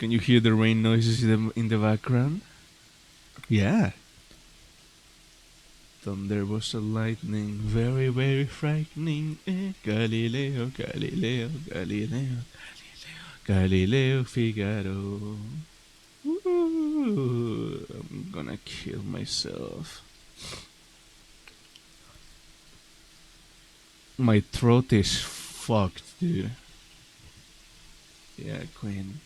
Can you hear the rain noises in the background? Yeah. Thunder was a lightning, very, very frightening. Galileo, Galileo, Galileo, Galileo Figaro. Ooh, I'm gonna kill myself. My throat is fucked, dude. Yeah, Queen.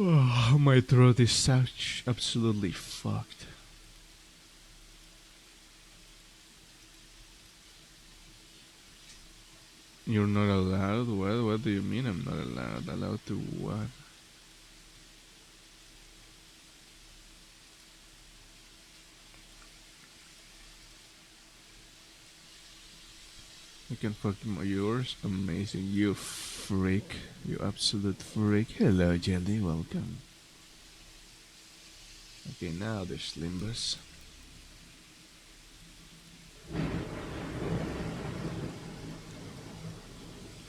Oh, my throat is such absolutely fucked. You're not allowed? What do you mean I'm not allowed? Allowed to what? I can fuck yours? Amazing. You freak. You absolute freak. Hello, Jelly. Welcome. Okay, now there's Limbus.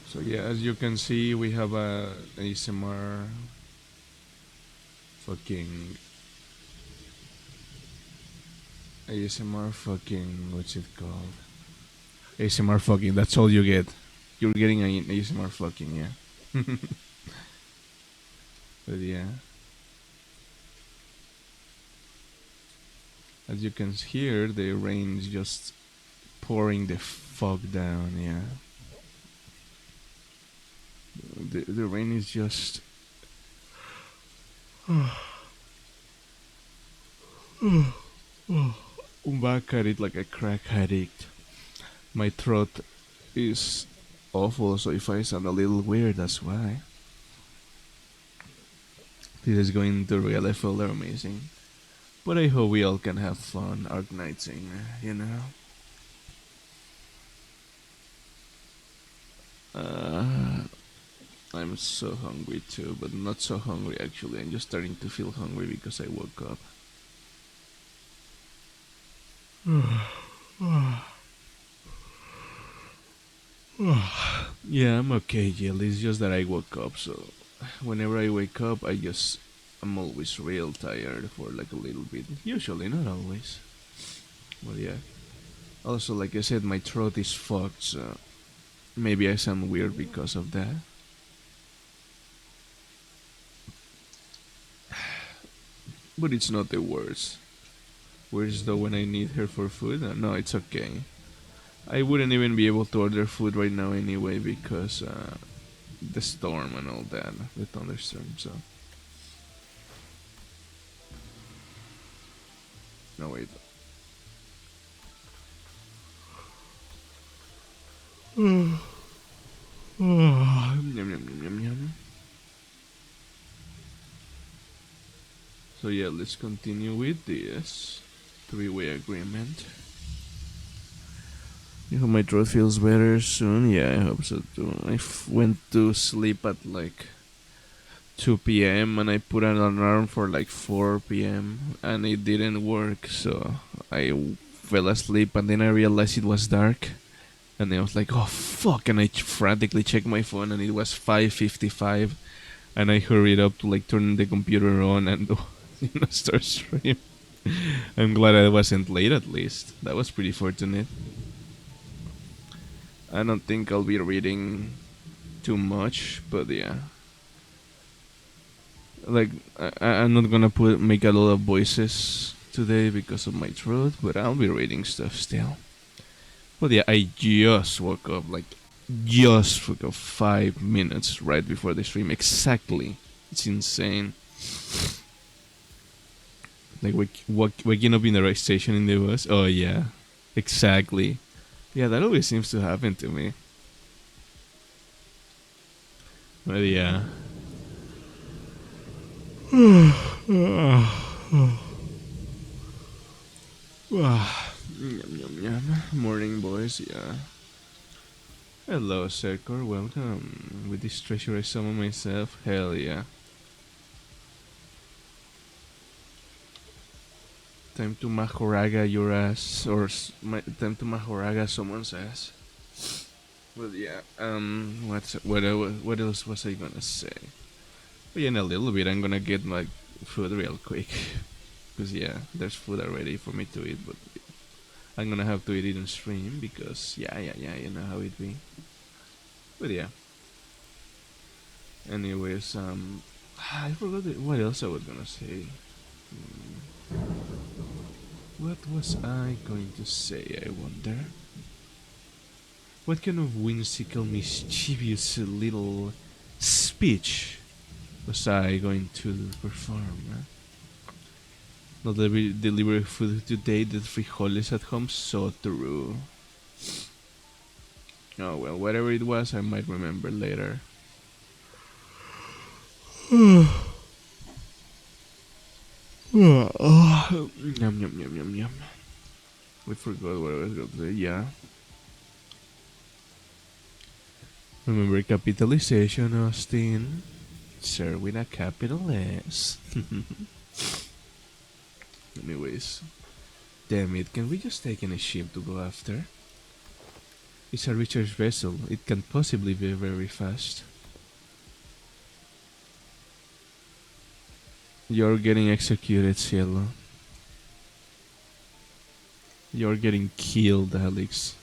So yeah, as you can see, we have a ASMR fucking what's it called? ASMR fucking. That's all you get. You're getting an ASMR fucking, yeah. But yeah, as you can hear, the rain is just pouring the fuck down. Yeah, the rain is just. I'm back at it like a crack addict. My throat is awful, so if I sound a little weird, that's why. This is going to really feel amazing. But I hope we all can have fun Arknightsing, you know? Uh, I'm so hungry too, but not so hungry actually. I'm just starting to feel hungry because I woke up. Yeah, I'm okay, Jill. It's just that I woke up, so whenever I wake up, I'm always real tired for like a little bit. Usually, not always. But yeah. Also, like I said, my throat is fucked, so maybe I sound weird because of that. But it's not the worst. Worse though when I need her for food? No, it's okay. I wouldn't even be able to order food right now anyway because the storm and all that, the thunderstorm. So no wait. Yum, yum, yum, yum, yum. So yeah, let's continue with this three-way agreement. I hope my throat feels better soon. Yeah, I hope so too. Went to sleep at like 2 p.m. and I put an alarm for like 4 p.m. and it didn't work, so I fell asleep and then I realized it was dark. And I was like, "Oh fuck!" And I frantically checked my phone, and it was 5:55. And I hurried up to like turn the computer on and start stream. I'm glad I wasn't late. At least that was pretty fortunate. I don't think I'll be reading too much, but yeah. Like I'm not gonna make a lot of voices today because of my throat, but I'll be reading stuff still. But yeah, I just woke up, like just woke up 5 minutes right before the stream. Exactly, it's insane. Like waking up in the right station in the bus. Oh yeah, exactly. Yeah, that always seems to happen to me. But yeah. Yum, yum, yum. Morning, boys. Yeah. Hello, Serkor. Welcome. With this treasure, I summon myself. Hell yeah. Time to Mahoraga your ass, or time to Mahoraga someone's ass. Well, yeah. What else was I gonna say? Well, in a little bit, I'm gonna get my food real quick. Cause yeah, there's food already for me to eat, but I'm gonna have to eat it on stream because yeah, you know how it be. But yeah. Anyways, I forgot what else I was gonna say. What was I going to say? I wonder. What kind of whimsical, mischievous little speech was I going to perform? Not deliver food today, the frijoles at home, so true. Oh well, whatever it was, I might remember later. Yum yum yum yum yum. We forgot what I was going to say. Yeah. Remember capitalization, Austin. Sir with a capital S. Anyways. Damn it, can we just take in a ship to go after? It's a research vessel. It can possibly be very fast. You're getting executed, Cielo. You're getting killed, Alex.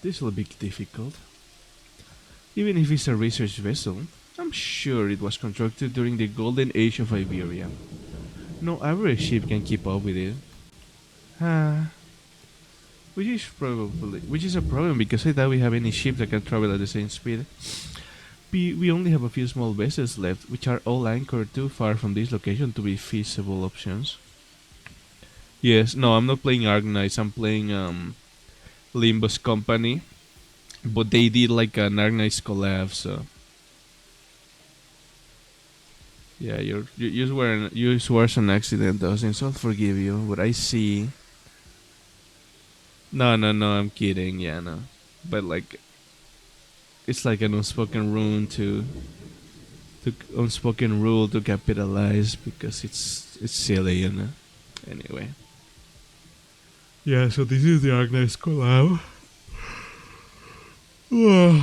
This will be difficult. Even if it's a research vessel, I'm sure it was constructed during the golden age of Iberia. No average ship can keep up with it. Ah, which is a problem because I doubt we have any ship that can travel at the same speed. We only have a few small vessels left, which are all anchored too far from this location to be feasible options. Yes, no, I'm not playing Arknights. I'm playing Limbus Company, but they did like an Arknights collab, so yeah, yours was an accident, Dawson. So I'll forgive you. But I see. No, I'm kidding. Yeah, no, but like it's like an unspoken rule to capitalize because it's silly, you know. Anyway. Yeah, so this is the Arknights collab. Yum,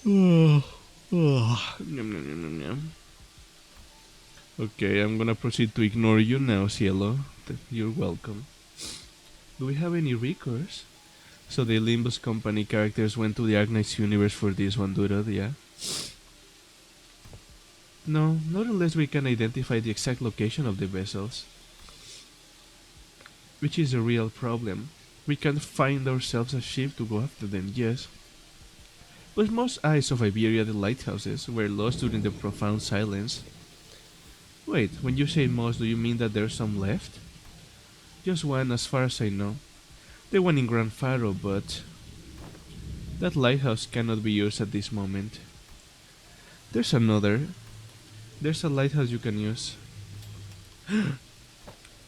yum, yum, yum, yum. Okay, I'm gonna proceed to ignore you now, Cielo. You're welcome. Do we have any recourse? So the Limbus Company characters went to the Arknights universe for this one, dude, yeah? No, not unless we can identify the exact location of the vessels. Which is a real problem. We can't find ourselves a ship to go after them, yes. But most eyes of Iberia, the lighthouses, were lost during the profound silence. Wait, when you say most, do you mean that there's some left? Just one, as far as I know. The one in Gran Faro, but that lighthouse cannot be used at this moment. There's another. There's a lighthouse you can use.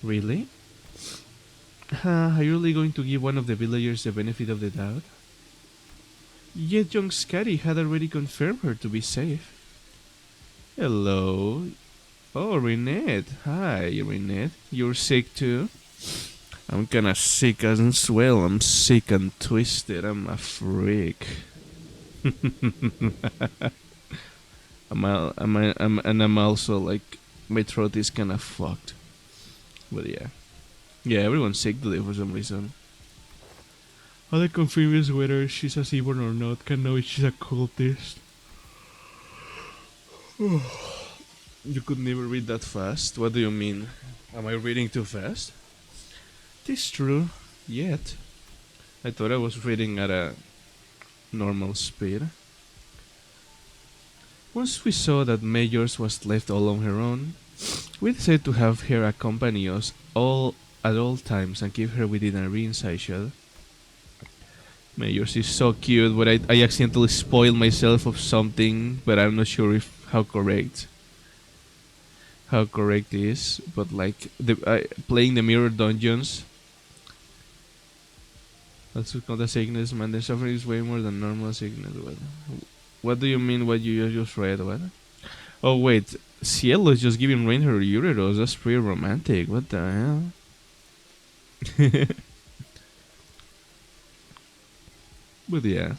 Really? Are you really going to give one of the villagers the benefit of the doubt? Yet young Scotty had already confirmed her to be safe. Hello. Oh, Renette. Hi, Renette. You're sick too? I'm kinda sick as well. I'm sick and twisted. I'm a freak. I'm also like, my throat is kinda fucked. But yeah. Yeah, everyone's sick today for some reason. All I confirm is whether she's a Seaborn or not. Can know if she's a cultist. You could never read that fast. What do you mean? Am I reading too fast? This true. Yet. I thought I was reading at a normal speed. Once we saw that Majors was left all on her own, we decided to have her accompany us all at all times and keep her within a ring sideshell. Majors is so cute, but I accidentally spoiled myself of something, but I'm not sure if how correct is. But like playing the mirror dungeons, that's called a sickness, man. The suffering is way more than normal sickness. What do you mean? What you just read? What? Oh wait, Cielo is just giving Rain her uteros. That's pretty romantic. What the hell? But yeah,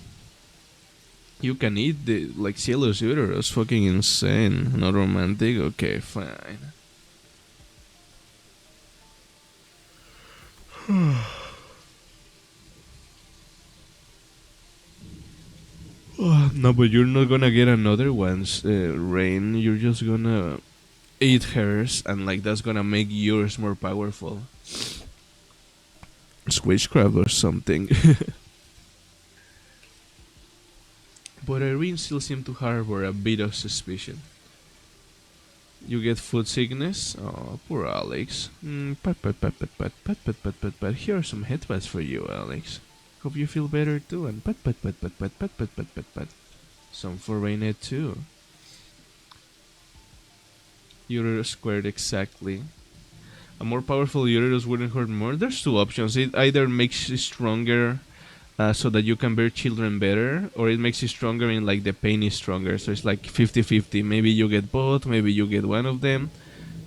you can eat the like Cielos Uterus. Fucking insane. Not romantic. Okay, fine. No, but you're not gonna get another one's rain. You're just gonna eat hers, and like that's gonna make yours more powerful. It's witchcraft or something. But Irene still seemed to harbor a bit of suspicion. You get food sickness? Oh, poor Alex. Pat, pat, pat, pat, pat, pat, pat, pat, pat, pat. Here are some headpats for you, Alex. Hope you feel better too. And pat, pat, pat, pat, pat, pat, pat, pat, pat, pat. Some for Rainette too. Uterus squared exactly. A more powerful uterus wouldn't hurt more. There's two options. It either makes you stronger so that you can bear children better, or it makes you stronger in like the pain is stronger. So it's like 50-50. Maybe you get both, maybe you get one of them.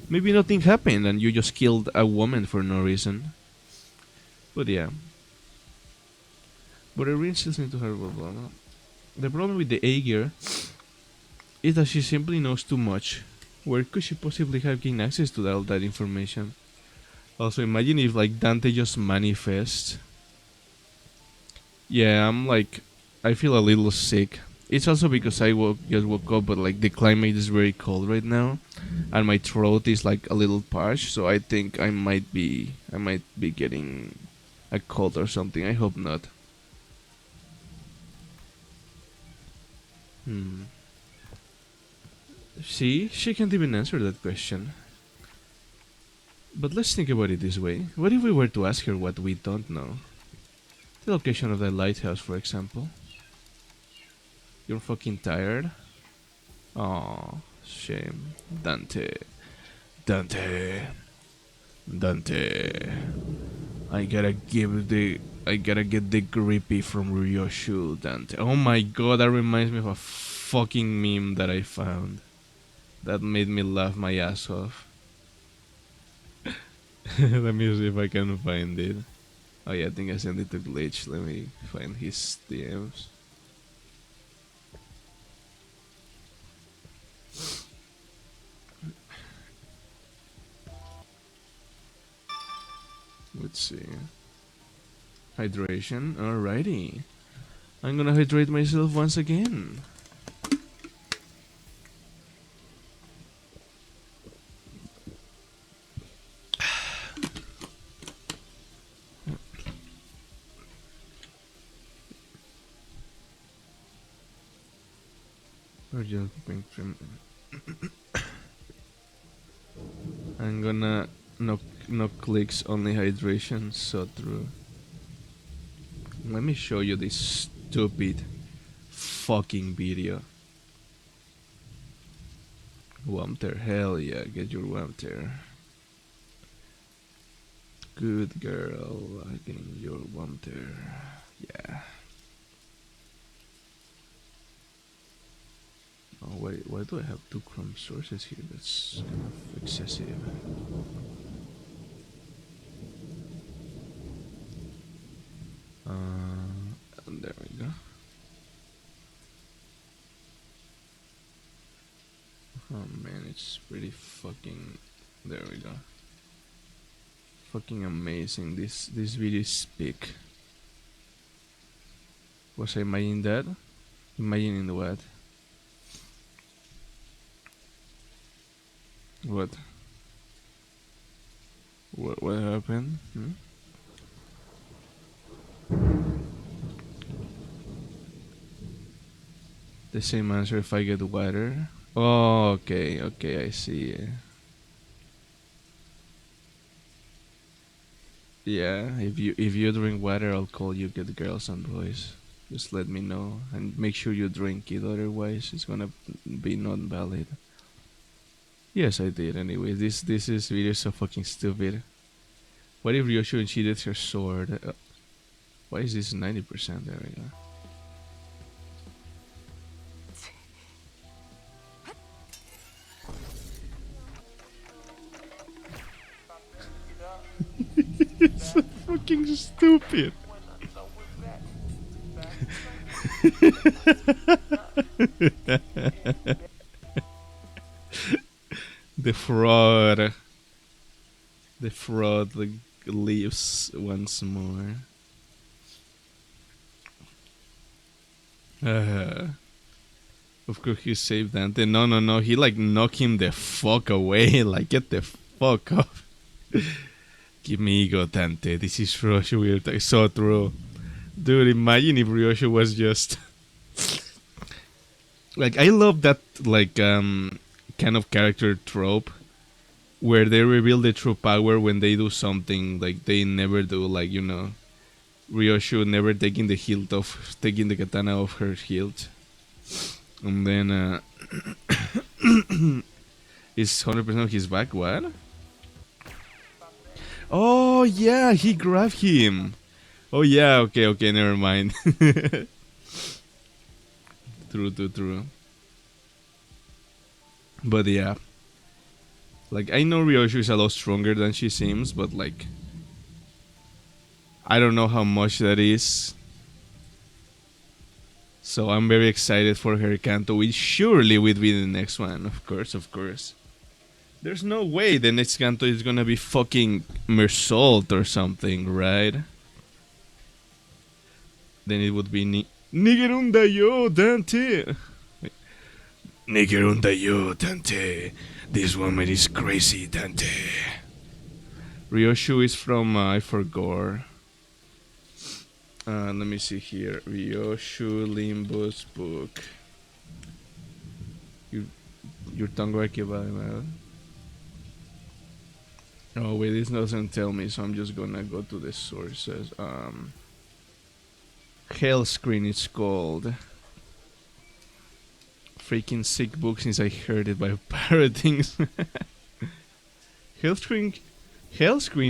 Maybe nothing happened and you just killed a woman for no reason. But yeah. But Irene still seems to have blah, blah, blah. The problem with the Aegir is that she simply knows too much. Where could she possibly have gained access to all that information? Also, imagine if like Dante just manifests. Yeah, I'm like, I feel a little sick. It's also because I just woke up, but like the climate is very cold right now, and my throat is like a little parched. So I think I might be getting a cold or something. I hope not. See, she can't even answer that question. But let's think about it this way. What if we were to ask her what we don't know? The location of that lighthouse, for example. You're fucking tired? Aw, shame. Dante. Dante. Dante. I gotta get the grippy from Ryoshu, Dante. Oh my god, that reminds me of a fucking meme that I found. That made me laugh my ass off. Let me see if I can find it. Oh yeah, I think I sent it to Glitch. Let me find his DMs. Let's see. Hydration. Alrighty. I'm gonna hydrate myself once again. I'm gonna no clicks, only hydration. So true. Let me show you this stupid fucking video. Wamter, hell yeah, get your Wamter. Good girl, getting your Wamter. Yeah. Oh wait, why do I have two Chrome sources here? That's kind of excessive. And there we go. Oh man, it's pretty fucking. There we go. Fucking amazing. This video is big. Was I imagining that? Imagining what? What? What happened? The same answer if I get water. Oh, okay, I see. Yeah, if you drink water, I'll call you good girls and boys. Just let me know and make sure you drink it. Otherwise, it's gonna be not valid. Yes, I did. Anyway, this video so fucking stupid. What if Ryoshu cheated her sword? Why is this 90%? There we go. It's so fucking stupid. The fraud. The fraud like, leaves once more. Of course he saved Dante. No, no, no. He like knocked him the fuck away. Like get the fuck off. Give me ego, Dante. This is Ryoshu weird. I saw through. Dude, imagine if Ryoshu was just like I love that like kind of character trope where they reveal the true power when they do something like they never do, like you know, Ryoshu never taking the hilt off, taking the katana off her hilt, and then is 100% his back. What? Oh yeah, he grabbed him. Oh yeah, okay, okay, never mind. True, true, true. But yeah, like I know Ryoshu is a lot stronger than she seems, but like I don't know how much that is. So I'm very excited for her Kanto, which surely will be the next one, of course, of course. There's no way the next Kanto is gonna be fucking Mersault or something, right? Then it would be Nigerunda yo, Dante! Nigerunda yo, Dante! This woman is crazy, Dante! Ryoshu is from, I forgot. Let me see here. Ryoshu Limbus book. Your tongue right about it. Oh wait, this doesn't tell me, so I'm just gonna go to the sources. Hell Screen it's called. Freaking sick book since I heard it by parroting. Hell Screen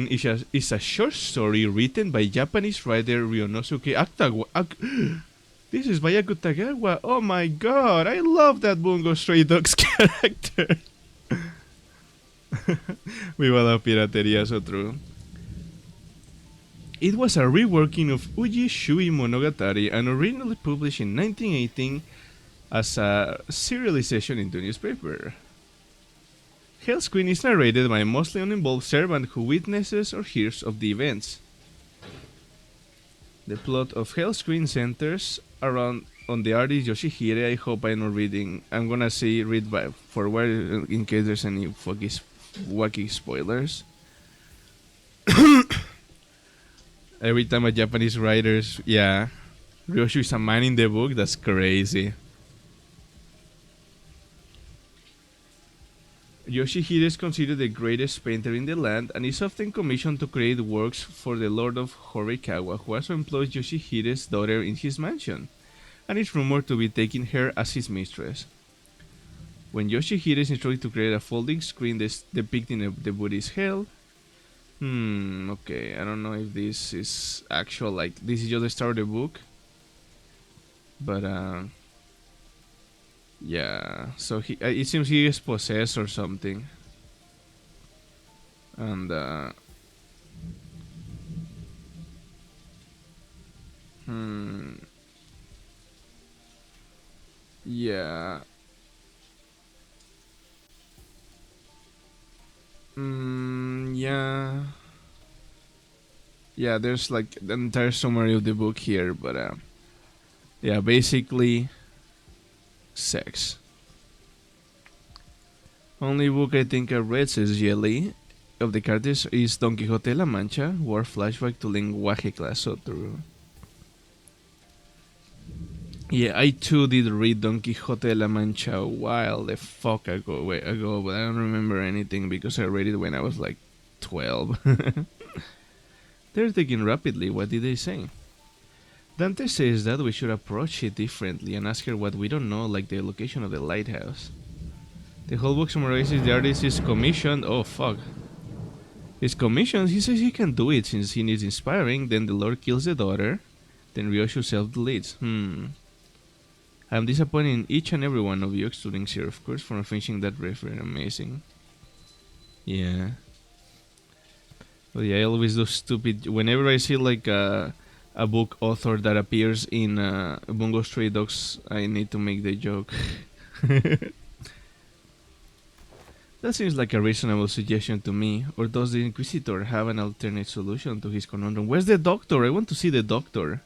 is a short story written by Japanese writer Ryonosuke Akutagawa. This is by Akutagawa. Oh my god, I love that Bungo Stray Dogs character. Viva la piratería, so true. It was a reworking of Uji Shui Monogatari and originally published in 1918 as a serialization into newspaper. Hell's Queen is narrated by a mostly uninvolved servant who witnesses or hears of the events. The plot of Hell's Queen centers around on the artist Yoshihire. I hope I'm not reading. I'm gonna say read by forward in case there's any wacky spoilers. Every time a Japanese writer's, yeah, Ryoshu is a man in the book, that's crazy. Yoshihide is considered the greatest painter in the land and is often commissioned to create works for the Lord of Horikawa, who also employs Yoshihide's daughter in his mansion, and is rumored to be taking her as his mistress. When Yoshihide is instructed to create a folding screen depicting the Buddhist hell, okay, I don't know if this is actual, like, this is just the start of the book, but, yeah, so it seems he is possessed or something. And, yeah. Yeah. Yeah, there's like the entire summary of the book here, but, yeah, basically sex. Only book I think I read, says Jelly, of the characters is Don Quixote La Mancha, war flashback to lenguaje class otro. Yeah, I too did read Don Quixote La Mancha a while the fuck ago, but I don't remember anything because I read it when I was like 12. They're thinking rapidly, what did they say? Dante says that we should approach it differently and ask her what we don't know, like the location of the lighthouse. The whole book summarizes the artist's commission. Oh fuck. His commission, he says he can do it since he needs inspiring, then the Lord kills the daughter, then Ryoshu self-deletes. I'm disappointed in each and every one of you, excluding Zero, of course, for finishing that reference. Amazing. Yeah. But yeah, I always do stupid. Whenever I see like a book author that appears in Bungo Stray Dogs, I need to make the joke. That seems like a reasonable suggestion to me. Or does the Inquisitor have an alternate solution to his conundrum? Where's the doctor? I want to see the doctor.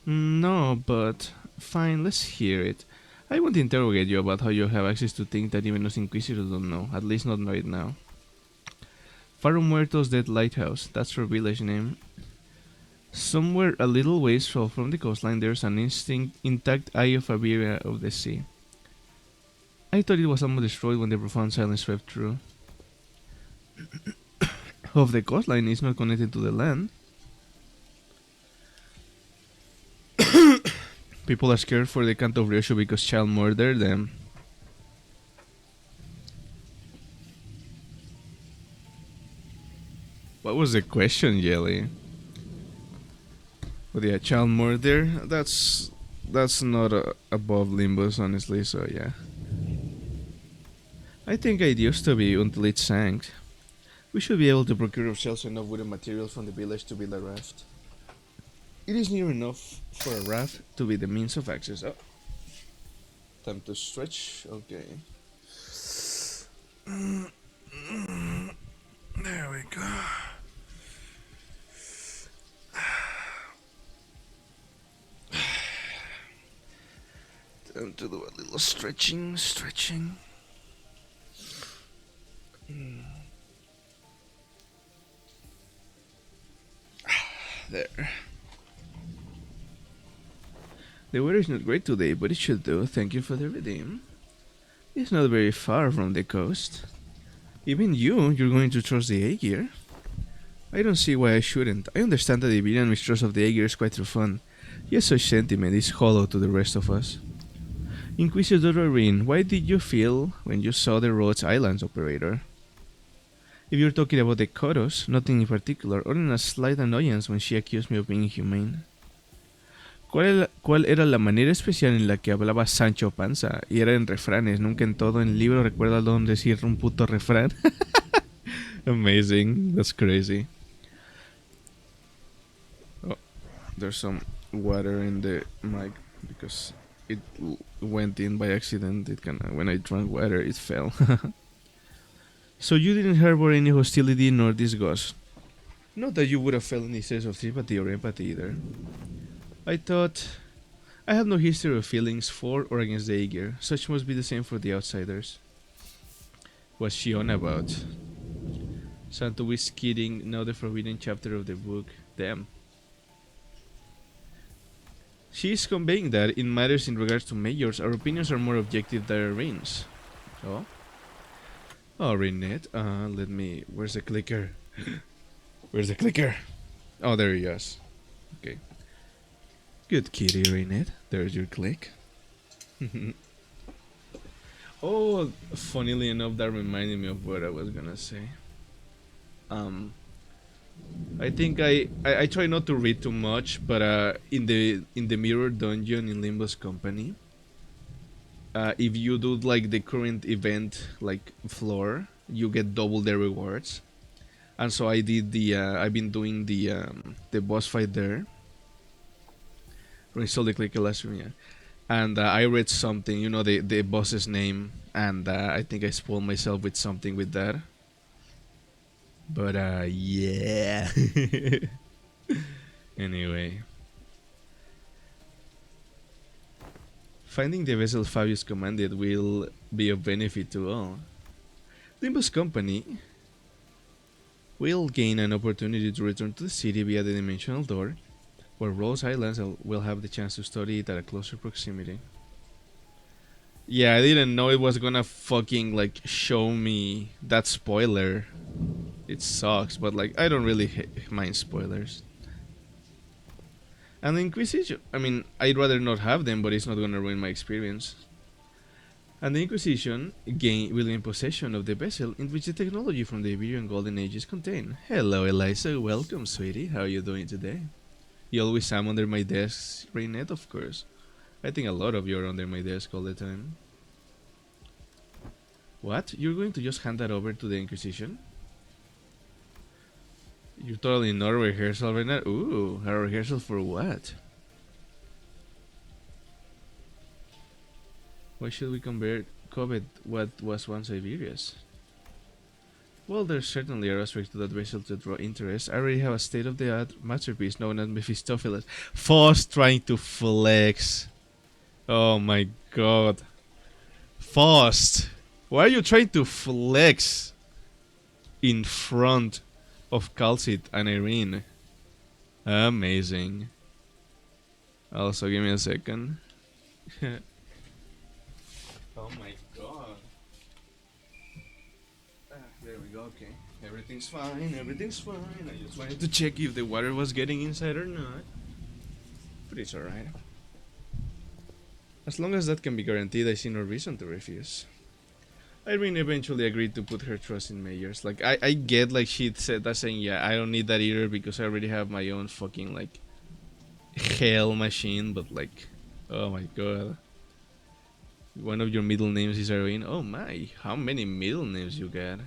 No, but fine, let's hear it. I won't interrogate you about how you have access to things that even us Inquisitors don't know, at least not right now. Faro Muerto's Dead Lighthouse, that's her village name. Somewhere a little ways from the coastline there's an intact Eye of Iberia of the sea. I thought it was almost destroyed when the profound silence swept through. Of the coastline is not connected to the land. People are scared for the Canto of Ryosho because child murdered them. What was the question, Jelly? But yeah, child murder, that's not above Limbus, honestly, so yeah. I think it used to be until it sank. We should be able to procure ourselves enough wooden materials from the village to build a raft. It is near enough for a raft to be the means of access. Oh. Time to stretch. Okay. There we go. Time to do a little stretching. There. The weather is not great today, but it should do. Thank you for the redeem. It's not very far from the coast. Even you're going to trust the Aegir? I don't see why I shouldn't. I understand that the Iberian mistrust of the Aegir is quite fun. Yet such sentiment is hollow to the rest of us. Inquisitor Irene, why did you feel when you saw the Rhodes Islands operator? If you're talking about the Koros, nothing in particular, only a slight annoyance when she accused me of being inhumane. ¿Cuál era la manera especial en la que hablaba Sancho Panza? Y era en refranes, nunca en todo. En el libro recuerda dónde decir un puto refrán. Amazing, that's crazy. Oh, there's some water in the mic because it went in by accident. When I drank water, it fell. So you didn't harbor any hostility nor disgust. Not that you would have felt any sense of sympathy or empathy either. I thought... I have no history of feelings for or against the Aegir. Such must be the same for the outsiders. What's she on about? Santo is kidding, now the forbidden chapter of the book. Damn. She is conveying that in matters in regards to majors, our opinions are more objective than Irene's. Oh? Oh, Renette, let me... Where's the clicker? Where's the clicker? Oh, there he is. Okay. Good kitty, Renette. There's your click. Oh, funnily enough, that reminded me of what I was gonna say. I think I try not to read too much, but in the mirror dungeon in Limbus Company, if you do like the current event like floor, you get double the rewards. And so I did I've been doing the boss fight there. Install the clicker last room, yeah. And I read something, you know, the boss's name, and I think I spoiled myself with something with that. But yeah. Anyway. Finding the vessel Fabius commanded will be of benefit to all. Limbus Company will gain an opportunity to return to the city via the Dimensional Door, where Rose Islands will have the chance to study it at a closer proximity. Yeah, I didn't know it was gonna fucking like show me that spoiler. It sucks, but like I don't really mind spoilers. And the Inquisition, I mean, I'd rather not have them, but it's not gonna ruin my experience. And the Inquisition will gain possession of the vessel in which the technology from the Iberian Golden Age is contained. Hello, Eliza. Welcome, sweetie. How are you doing today? You always am under my desk, Raynette, of course. I think a lot of you are under my desk all the time. What? You're going to just hand that over to the Inquisition? You're totally not a rehearsal right now? Ooh, a rehearsal for what? Why should we compare COVID what was once Iberia's? Well, there's certainly a aspect to that vessel to draw interest. I already have a state-of-the-art masterpiece known as Mephistopheles. Faust trying to flex. Oh my god. Faust! Why are you trying to flex in front of Calcit and Irene? Amazing. Also, give me a second. Oh my god. There we go, okay. Everything's fine, everything's fine. I just wanted to check if the water was getting inside or not. But it's alright. As long as that can be guaranteed, I see no reason to refuse. Irene eventually agreed to put her trust in Mayors. Like, I get, like, she said that saying, yeah, I don't need that either because I already have my own fucking, like, hell machine, but, like, oh my god. One of your middle names is Irene. Oh my, how many middle names you got?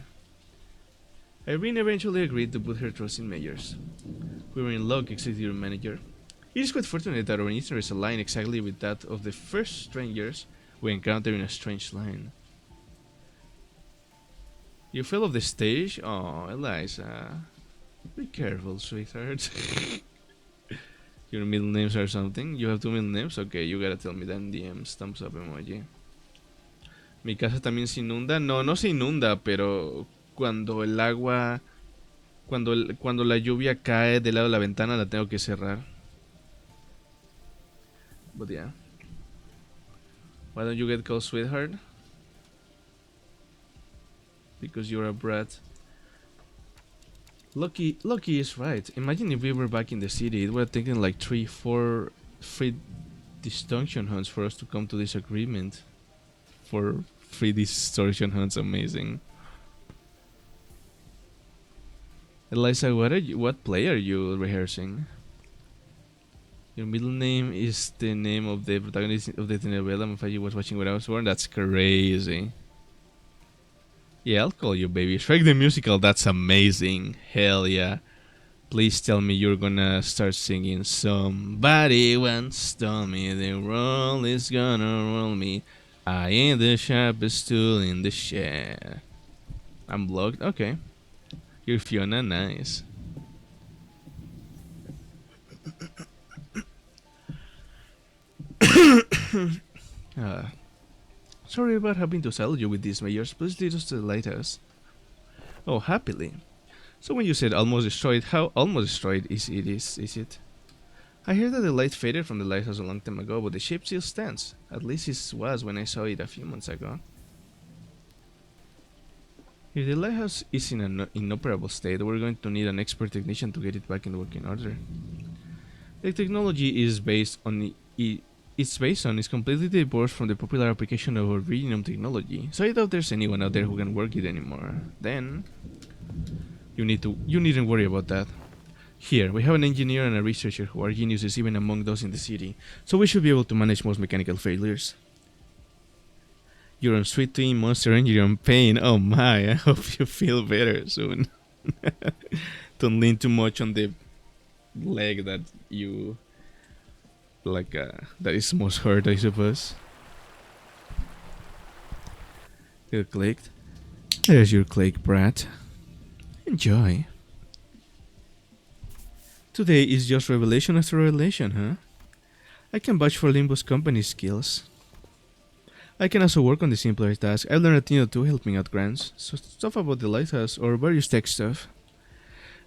Irene eventually agreed to put her trust in Mayors. We were in luck, executive manager. It is quite fortunate that our interests align exactly with that of the first strangers we encountered in a strange line. You fell off the stage? Oh, Eliza. Be careful, sweetheart. Your middle names are something? You have two middle names? Okay, you gotta tell me that in DMs. Thumbs up emoji. Mi casa también se inunda. No, no se inunda, pero cuando el agua... Cuando la lluvia cae del lado de la ventana la tengo que cerrar. But yeah. Why don't you get called sweetheart? Because you're a brat. Lucky is right. Imagine if we were back in the city. It would have taken like 3-4 free distinction hunts for us to come to this agreement. For free distortion hunts, amazing. Eliza, what play are you rehearsing? Your middle name is the name of the protagonist of the telenovela Mafaji was watching when I was born. That's crazy. Yeah, I'll call you baby. Shrek the Musical, that's amazing. Hell yeah. Please tell me you're gonna start singing Somebody once told me the world is gonna roll me. I ain't the sharpest tool in the shed. I'm blocked? Okay. You're Fiona, nice. Sorry about having to saddle you with these, Mayors. Please lead us to the lighthouse. Oh, happily. So when you said almost destroyed, how almost destroyed is it? I heard that the light faded from the lighthouse a long time ago, but the ship still stands. At least it was when I saw it a few months ago. If the lighthouse is in an inoperable state, we're going to need an expert technician to get it back in working order. The technology is based on is completely divorced from the popular application of Iridium technology, so I doubt there's anyone out there who can work it anymore. Then you needn't worry about that. Here, we have an engineer and a researcher who are geniuses even among those in the city, so we should be able to manage most mechanical failures. You're on Sweet Twin Monster and you're on pain. Oh my, I hope you feel better soon. Don't lean too much on the leg that you... that is most hurt, I suppose. You clicked. There's your click, brat. Enjoy. Today is just revelation after revelation, huh? I can vouch for Limbus company skills. I can also work on the simpler tasks. I've learned a thing or two helping out grants, so stuff about the lighthouse or various tech stuff.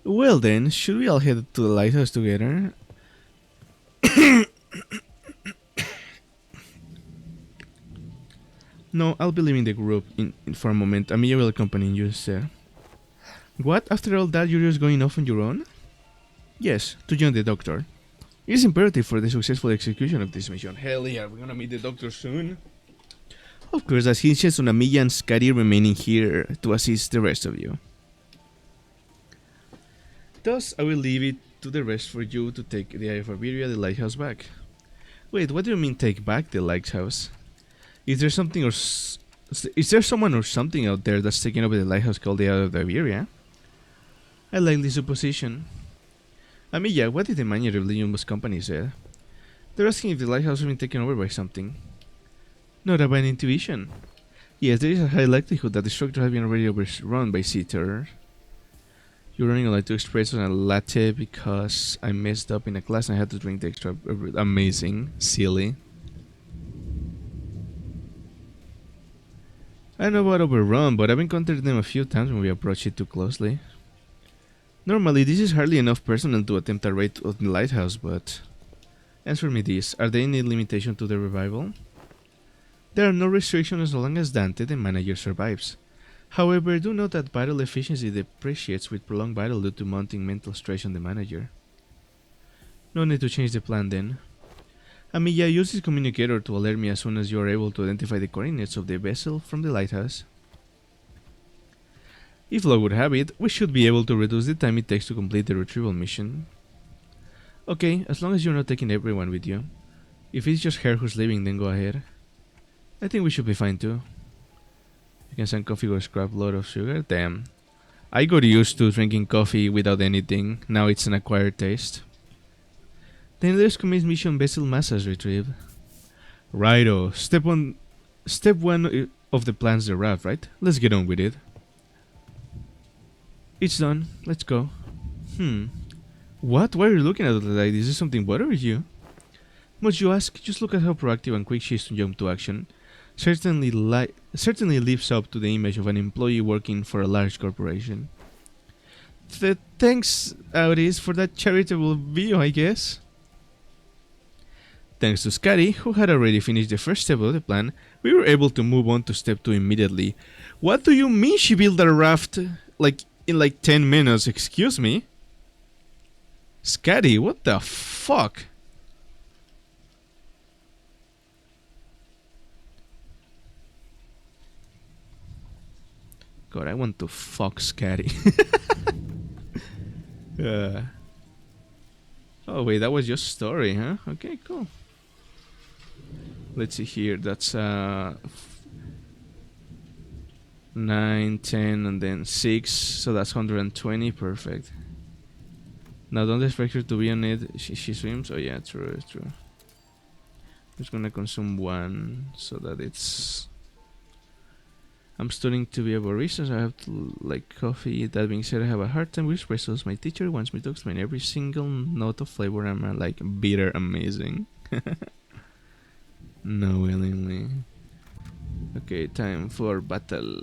Well then, should we all head to the lighthouse together? No, I'll be leaving the group for a moment. Amiya will accompany you, sir. What? After all that, you're just going off on your own? Yes, to join the doctor. It is imperative for the successful execution of this mission. Hell yeah, we're gonna meet the doctor soon. Of course, as he insists on Amiya and Scotty remaining here to assist the rest of you. Thus, I will leave it to the rest for you to take the Eye of Iberia, the lighthouse back. Wait, what do you mean take back the lighthouse? Is there someone or something out there that's taking over the lighthouse called the Eye of Iberia? I like this supposition. Amiya, what did the manager of the Limbus company say? They're asking if the lighthouse has been taken over by something. Not by an intuition. Yes, there is a high likelihood that the structure has been already overrun by sea terror. You're running like 2 espressos and a latte because I messed up in a class and I had to drink the extra. Amazing. Silly. I don't know about overrun, but I've encountered them a few times when we approach it too closely. Normally, this is hardly enough personnel to attempt a raid on the lighthouse, but... Answer me this, are there any limitation to the revival? There are no restrictions as long as Dante, the manager, survives. However, do note that battle efficiency depreciates with prolonged battle due to mounting mental stress on the manager. No need to change the plan then. Amiya, use this communicator to alert me as soon as you are able to identify the coordinates of the vessel from the lighthouse. If luck would have it, we should be able to reduce the time it takes to complete the retrieval mission. Okay, as long as you're not taking everyone with you. If it's just her who's leaving, then go ahead. I think we should be fine too. You can send coffee or scrap load of sugar? Damn. I got used to drinking coffee without anything, now it's an acquired taste. Then there's commit mission vessel massage retrieve. Righto, step 1 of the plan's the raft, right? Let's get on with it. It's done, let's go. What? Why are you looking at it like this? Is something bothering you? Must you ask? Just look at how proactive and quick she is to jump to action. Certainly lives up to the image of an employee working for a large corporation. Thanks, Audis, for that charitable view, I guess. Thanks to Scotty, who had already finished the first step of the plan, we were able to move on to step 2 immediately. What do you mean she built a raft in 10 minutes? Excuse me? Scotty, what the fuck? God, I want to fuck Scotty. Oh wait, that was your story, huh? Okay, cool. Let's see here, that's 9, 10, and then 6, so that's 120, perfect. Now don't expect her to be on it, she swims, oh yeah, true. I'm just gonna consume 1, so that it's... I'm studying to be a barista, so I have to like coffee. That being said, I have a hard time with espressos. My teacher wants me to explain every single note of flavor. I'm like bitter amazing. No, willingly. Okay, time for battle.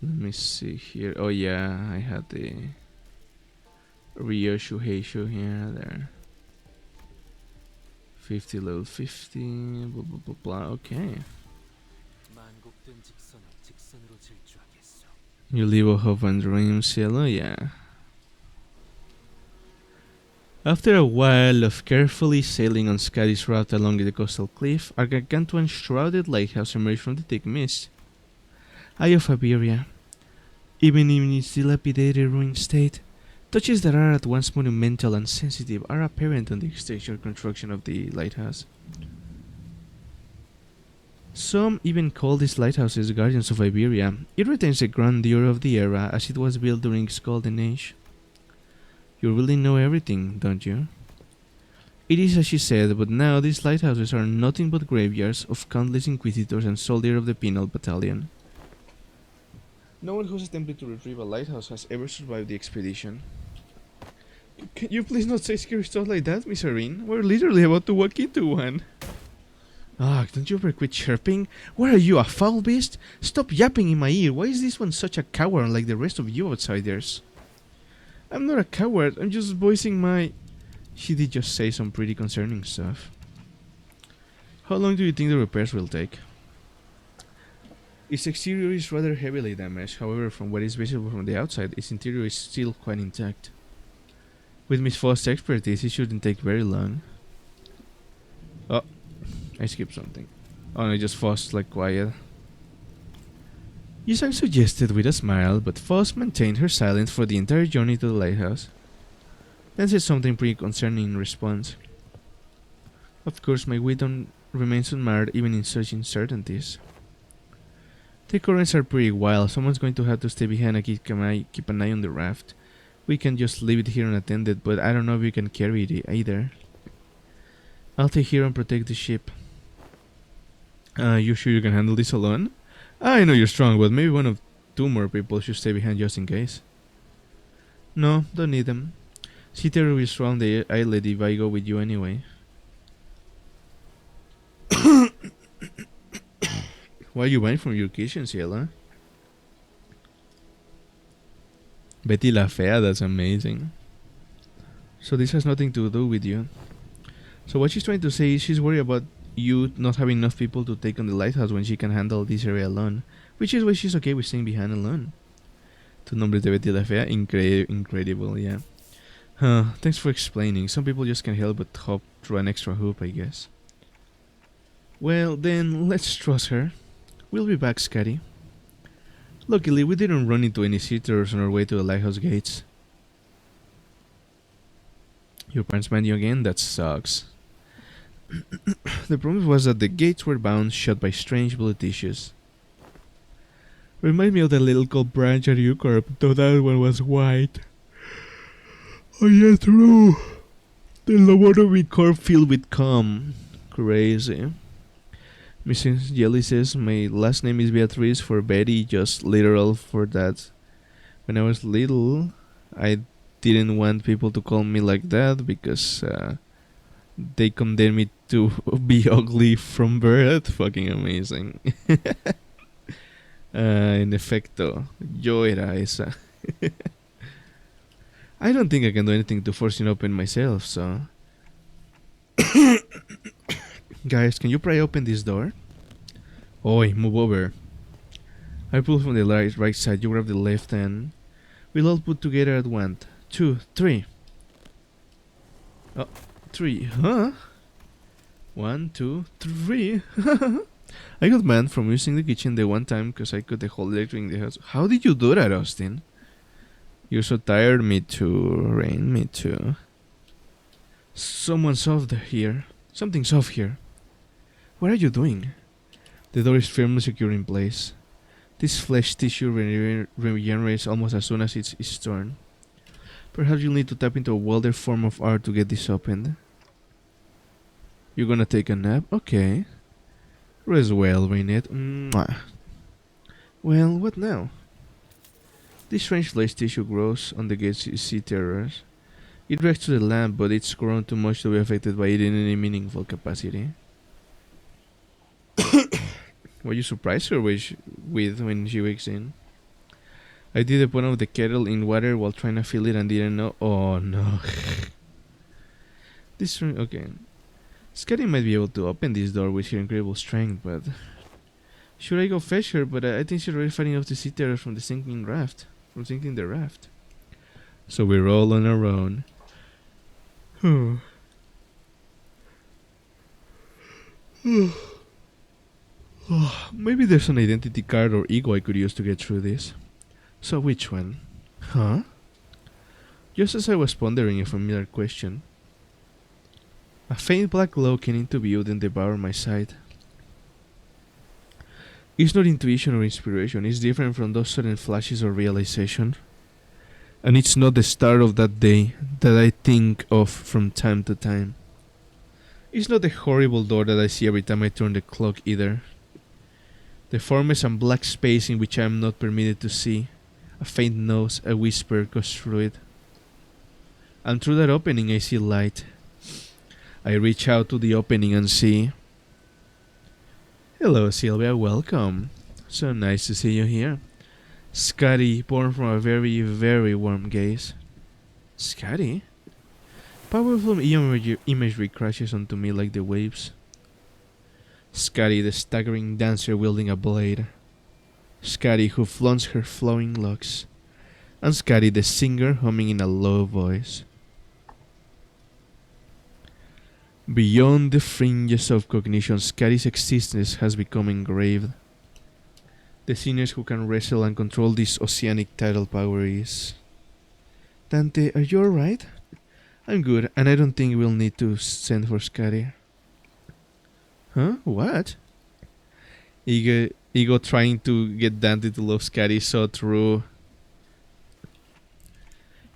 Let me see here. Oh yeah, I had the Ryo Shuheishu here, there. 50 level 50, blah blah blah blah, okay. You live a hope and dreams, yellow, yeah. After a while of carefully sailing on Scotty's route along the coastal cliff, a gargantuan shrouded lighthouse emerged from the thick mist. Eye of Iberia. Even in its dilapidated ruined state, touches that are at once monumental and sensitive are apparent on the exterior construction of the lighthouse. Some even call these lighthouses guardians of Iberia. It retains the grandeur of the era as it was built during its golden age. You really know everything, don't you? It is as she said, but now these lighthouses are nothing but graveyards of countless inquisitors and soldiers of the penal battalion. No one who's attempted to retrieve a lighthouse has ever survived the expedition. Can you please not say scary stuff like that, Miss Irene? We're literally about to walk into one. Ah, don't you ever quit chirping? What are you, a foul beast? Stop yapping in my ear. Why is this one such a coward like the rest of you outsiders? I'm not a coward, I'm just voicing my... She did just say some pretty concerning stuff. How long do you think the repairs will take? Its exterior is rather heavily damaged, however from what is visible from the outside, its interior is still quite intact. With Miss Faust's expertise, it shouldn't take very long. Oh, I skipped something. Oh no, just Faust like quiet. Yusang suggested with a smile, but Faust maintained her silence for the entire journey to the lighthouse. Then said something pretty concerning in response. Of course, my wisdom remains unmarred even in such uncertainties. The currents are pretty wild. Someone's going to have to stay behind and keep an eye on the raft. We can just leave it here unattended, but I don't know if you can carry it either. I'll stay here and protect the ship. You sure you can handle this alone? I know you're strong, but maybe one of two more people should stay behind just in case. No, don't need them. Sita will surround the islet if I go with you anyway. Why are you buying from your kitchen, Ciela? Betty La Fea, that's amazing. So this has nothing to do with you. So what she's trying to say is she's worried about you not having enough people to take on the lighthouse when she can handle this area alone. Which is why she's okay with staying behind alone. Tu nombre de Betty La Fea? Incredible, yeah. Thanks for explaining. Some people just can't help but hop through an extra hoop, I guess. Well, then, let's trust her. We'll be back, Scotty. Luckily, we didn't run into any seaterers on our way to the lighthouse gates. Your parents mind you again? That sucks. The problem was that the gates were bound shut by strange blue tissues. Remind me of the little gold branch at Eucorp, though that one was white. Oh yeah, true. The lobotomy corp filled with cum. Crazy. Mrs. Jelly says my last name is Beatriz for Betty, just literal for that. When I was little, I didn't want people to call me like that because they condemned me to be ugly from birth. Fucking amazing. En efecto, yo era esa. I don't think I can do anything to force it open myself, so... Guys, can you pry open this door? Oi, move over. I pull from the right side, you grab the left and... We'll all put together at 1, 2, 3. Oh, 3, huh? 1, 2, 3. I got banned from using the kitchen the one time because I cut the whole electric in the house. How did you do that, Austin? You're so tired. Me too, Rain, me too. Someone's off here. Something's off here. What are you doing? The door is firmly secure in place. This flesh tissue regenerates almost as soon as it's torn. Perhaps you'll need to tap into a wilder form of art to get this opened. You're gonna take a nap? Okay. Rest well, Rainette. Mwah. Well, what now? This strange flesh tissue grows on the gates you see terrors. It reacts to the lamp, but it's grown too much to be affected by it in any meaningful capacity. Were you surprised her with when she wakes in? I did the point of the kettle in water while trying to fill it and didn't know. Oh no. Okay. Scotty might be able to open this door with her incredible strength, but... Should I go fetch her? But I think she's already fighting off the sea terrors from sinking the raft. So we're all on our own. Maybe there's an identity card or ego I could use to get through this. So which one? Huh? Just as I was pondering a familiar question, a faint black glow came into view, then devoured my sight. It's not intuition or inspiration, it's different from those sudden flashes of realization. And it's not the start of that day that I think of from time to time. It's not the horrible door that I see every time I turn the clock either. The formless and black space in which I am not permitted to see. A faint nose, a whisper goes through it. And through that opening I see light. I reach out to the opening and see... Hello, Sylvia, welcome. So nice to see you here. Scotty, born from a very, very warm gaze. Scotty? Powerful imagery crashes onto me like the waves. Scotty, the staggering dancer wielding a blade. Scotty, who flaunts her flowing locks. And Scotty, the singer humming in a low voice. Beyond the fringes of cognition, Scotty's existence has become engraved. The singers who can wrestle and control this oceanic tidal power is... Dante, are you alright? I'm good, and I don't think we'll need to send for Scotty. Huh? What? Ego trying to get Dante to love Scotty, so true.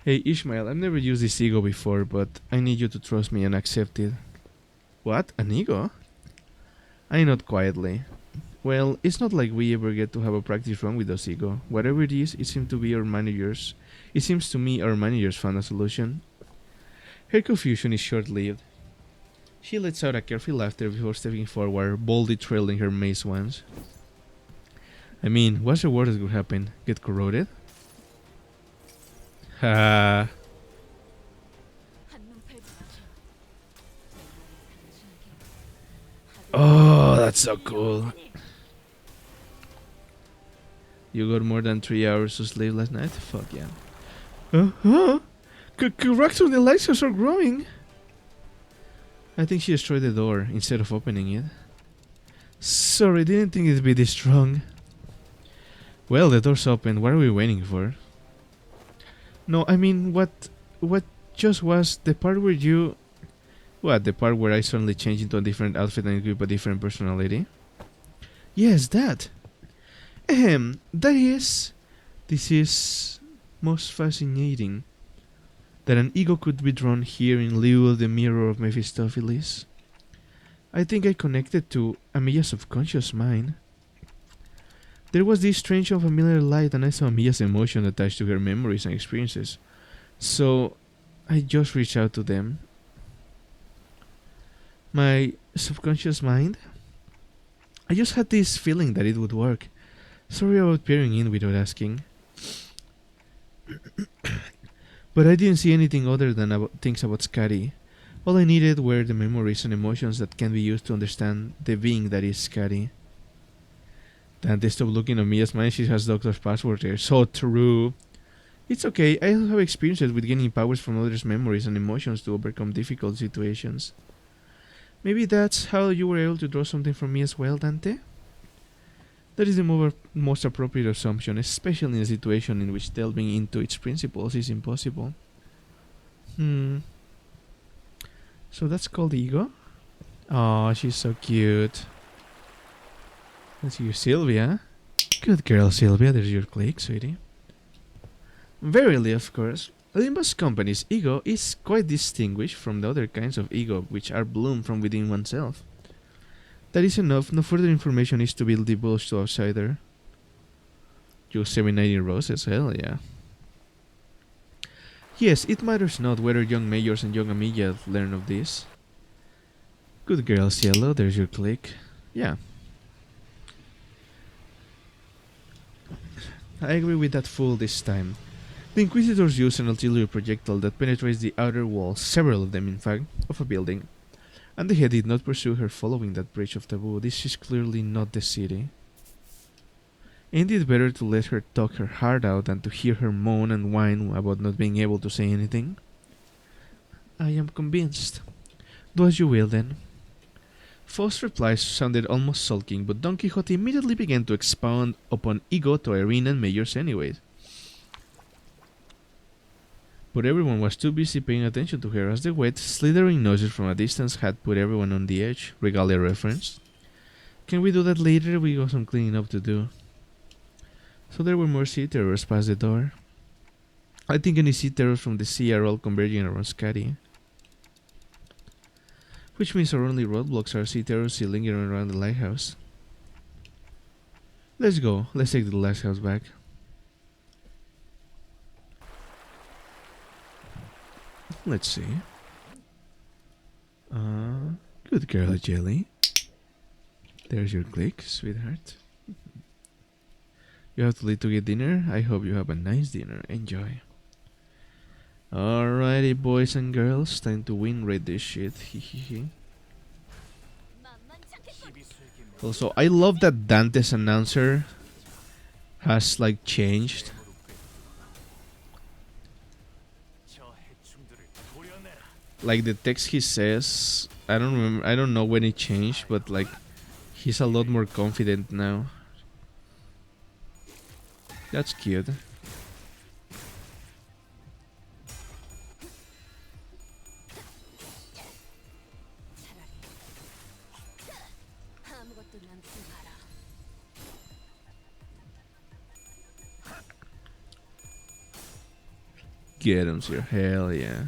Hey Ishmael, I've never used this ego before, but I need you to trust me and accept it. What? An ego? I nod quietly. Well, it's not like we ever get to have a practice run with those ego. Whatever it is, it seems to be our managers. It seems to me our managers found a solution. Her confusion is short-lived. She lets out a carefree laughter before stepping forward, boldly trailing her mace once. I mean, what's the worst that could happen? Get corroded? Ha. Oh, that's so cool. You got more than 3 hours to sleep last night? Fuck yeah. Uh-huh. Cracks on the lights are growing. I think she destroyed the door instead of opening it. Sorry, didn't think it'd be this strong. Well, the door's open. What are we waiting for? No, I mean, what just was the part where you... What, the part where I suddenly changed into a different outfit and equip a different personality? Yes, that. That is... This is... most fascinating. That an ego could be drawn here in lieu of the mirror of Mephistopheles. I think I connected to Amilla's subconscious mind. There was this strange unfamiliar light and I saw Amilla's emotion attached to her memories and experiences. So, I just reached out to them. My subconscious mind? I just had this feeling that it would work. Sorry about peering in without asking. But I didn't see anything other than things about Scotty. All I needed were the memories and emotions that can be used to understand the being that is Scotty. Dante stopped looking at Mia's mind. She has Doctor's password there. So true. It's okay. I also have experiences with gaining powers from others' memories and emotions to overcome difficult situations. Maybe that's how you were able to draw something from me as well, Dante? That is the most appropriate assumption, especially in a situation in which delving into its principles is impossible. So that's called ego? Oh, she's so cute. That's you, Sylvia. Good girl, Sylvia. There's your click, sweetie. Verily, of course. Limbus Company's ego is quite distinguished from the other kinds of ego which are bloomed from within oneself. That is enough. No further information is to be divulged to outsider. You 790 roses? Hell yeah. Yes, it matters not whether young mayors and young Amiga learn of this. Good girl, Cielo. There's your click. Yeah. I agree with that fool this time. The Inquisitors use an artillery projectile that penetrates the outer walls, several of them in fact, of a building. And the head did not pursue her following that breach of taboo. This is clearly not the city. Ain't it better to let her talk her heart out than to hear her moan and whine about not being able to say anything? I am convinced. Do as you will then. Faust's replies sounded almost sulking, but Don Quixote immediately began to expound upon ego to Irene and mayors anyways. But everyone was too busy paying attention to her as the wet, slithering noises from a distance had put everyone on the edge, Regalia referenced. Can we do that later? We got some cleaning up to do. So there were more sea terrors past the door. I think any sea terrors from the sea are all converging around Scotty. Which means our only roadblocks are sea terrors still lingering around the lighthouse. Let's go. Let's take the lighthouse back. Let's see. Good girl, Jelly. There's your click, sweetheart. You have to leave to get dinner? I hope you have a nice dinner. Enjoy. Alrighty, boys and girls. Time to win rate this shit. Also, I love that Dante's announcer has like changed. Like the text he says, I don't know when it changed, but like he's a lot more confident now. That's cute. Get him, sir. Hell yeah.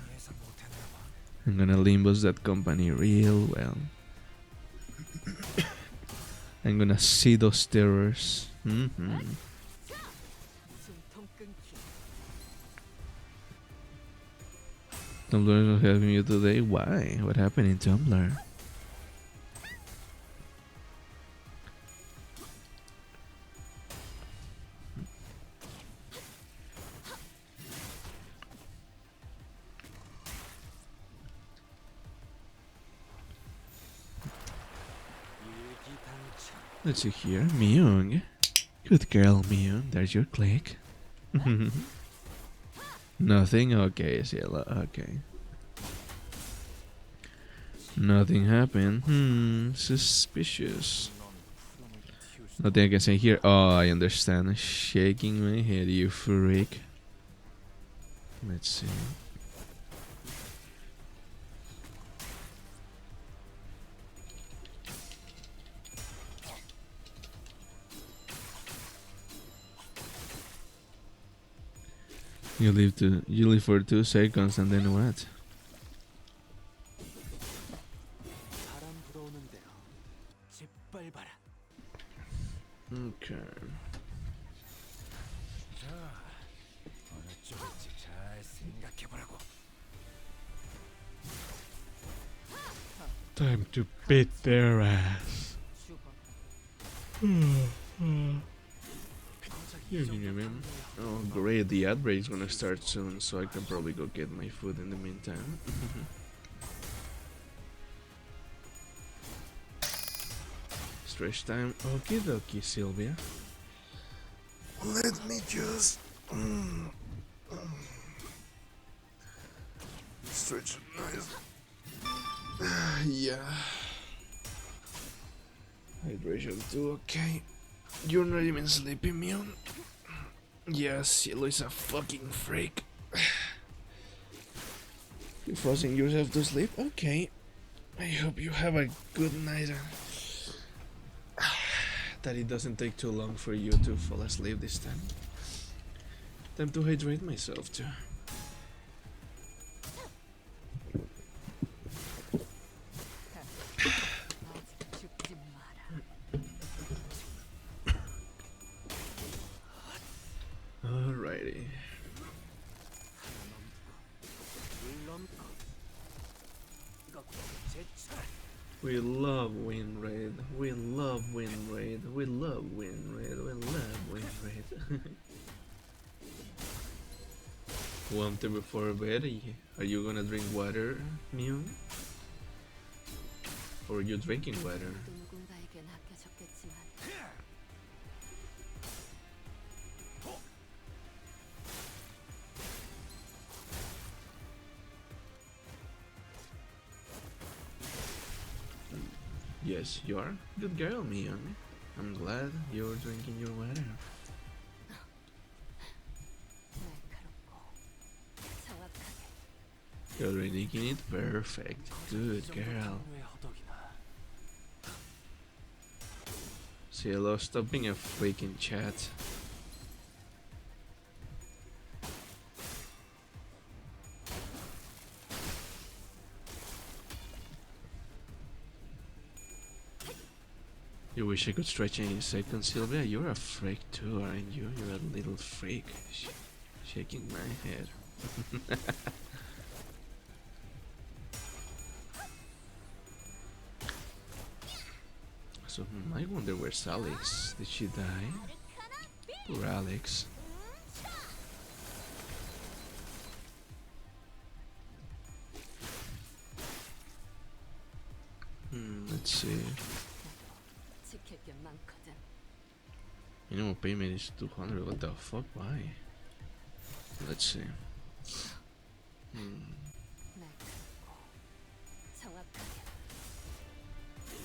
I'm gonna Limbus that company real well. I'm gonna see those terrors. Tumblr is not helping you today. Why? What happened in Tumblr? Let's see here. Myung. Good girl, Myung. There's your click. Nothing? Okay, Cielo. Okay. Nothing happened. Suspicious. Nothing I can say here. Oh, I understand. Shaking my head, you freak. Let's see. You live for 2 seconds and then what? Okay. Time to beat their ass. Oh great, the ad break's gonna start soon, so I can probably go get my food in the meantime. Stretch time. Okie dokie, Sylvia. Let me just stretch nice. Yeah. Hydration too, okay. You're not even sleepy, Mion. Yeah, Cielo is a fucking freak. You're forcing yourself to sleep? Okay. I hope you have a good night. That it doesn't take too long for you to fall asleep this time. Time to hydrate myself too. Alrighty. We love win rate. We love win rate. We love win rate. We love win rate. One thing before bed, are you gonna drink water, Mew? Or are you drinking water? Yes, you are. Good girl, Miyoung. I'm glad you're drinking your water. You're drinking it? Perfect. Good girl. Cielo, stop being a freaking chat. You wish I could stretch any second, Sylvia? You're a freak too, aren't you? You're a little freak. Shaking my head. So I wonder where's Alex? Did she die? Poor Alex. Let's see. Minimum payment is 200. What the fuck? Why? Let's see.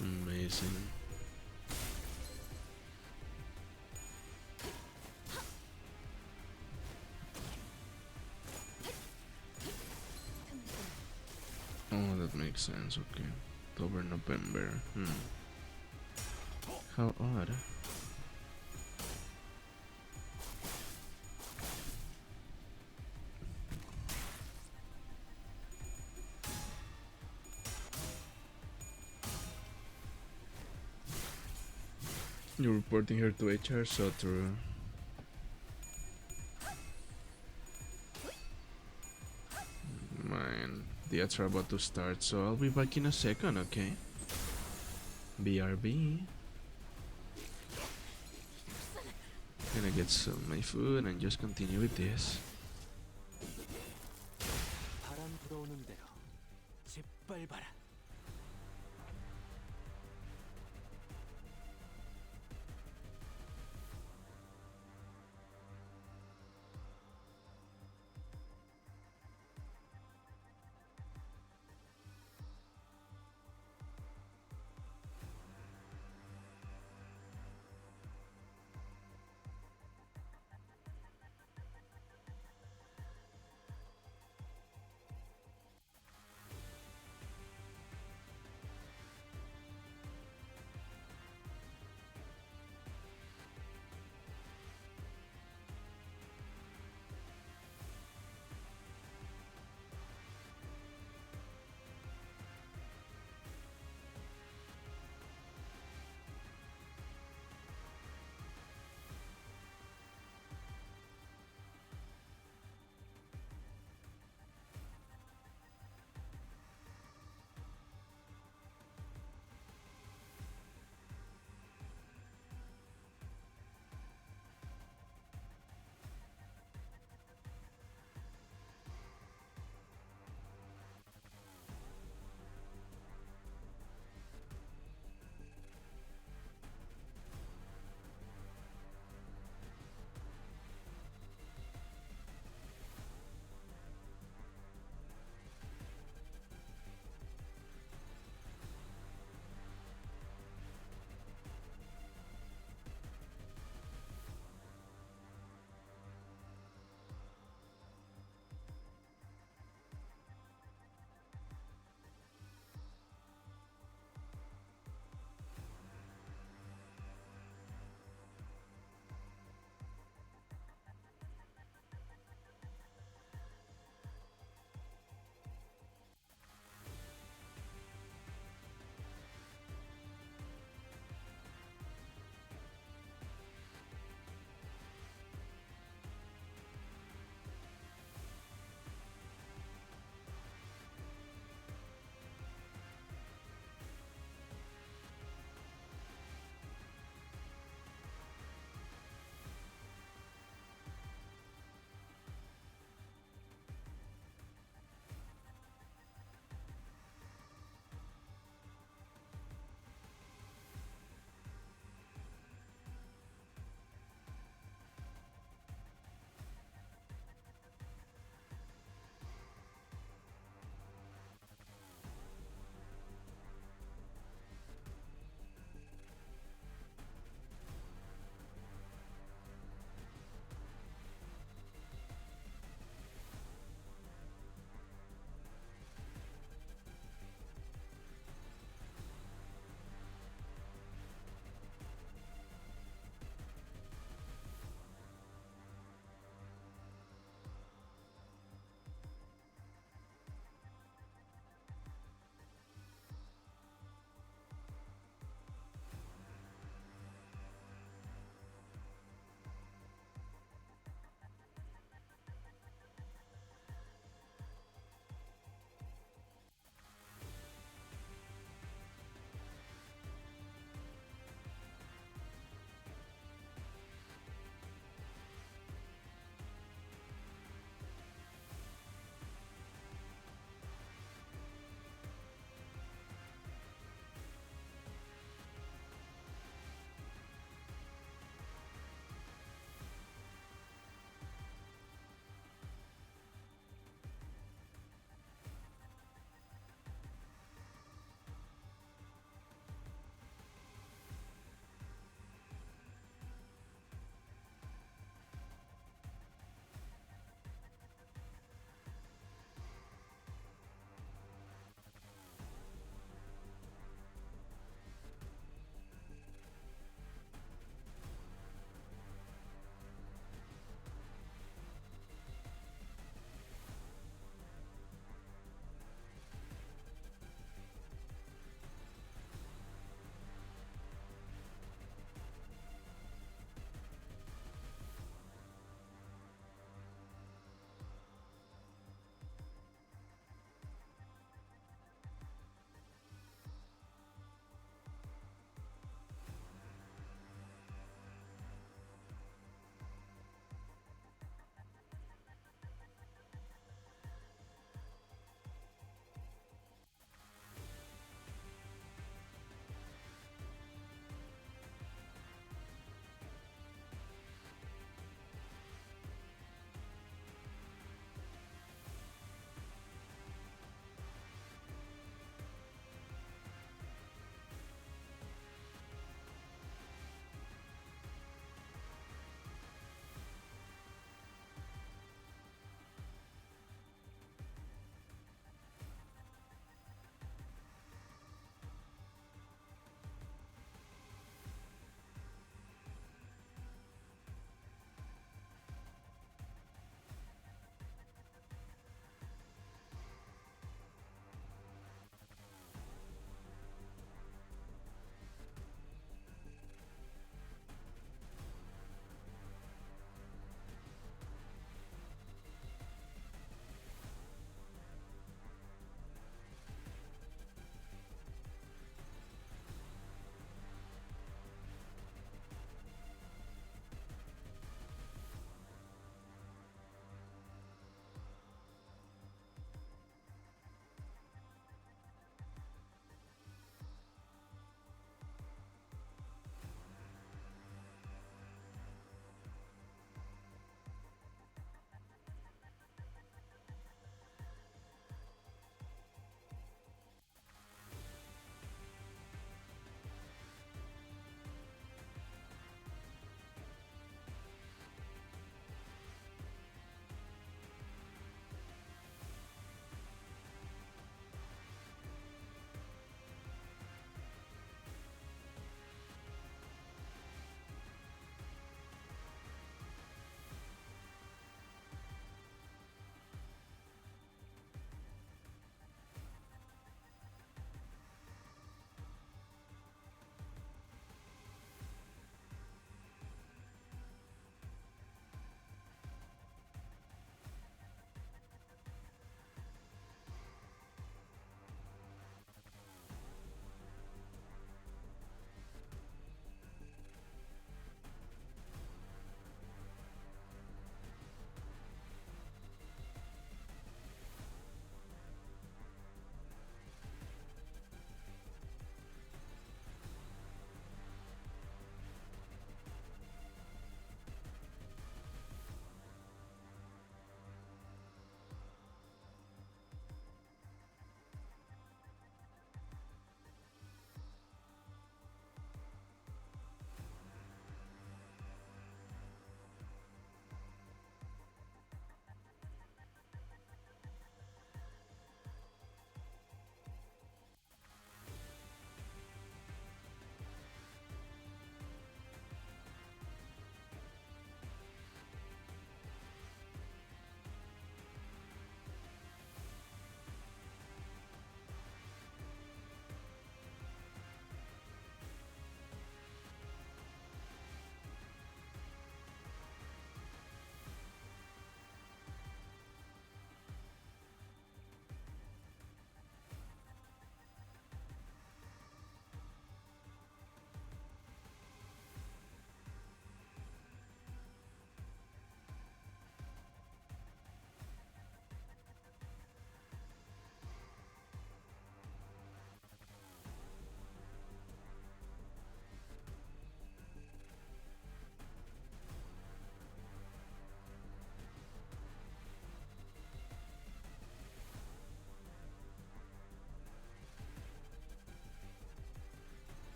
Amazing. Oh, that makes sense. Okay. October, November. How odd. You're reporting her to HR, so true. Man, the ads are about to start, so I'll be back in a second, okay? BRB. Gonna get some my food and just continue with this. 바람 불어오는 대로 짓밟아라.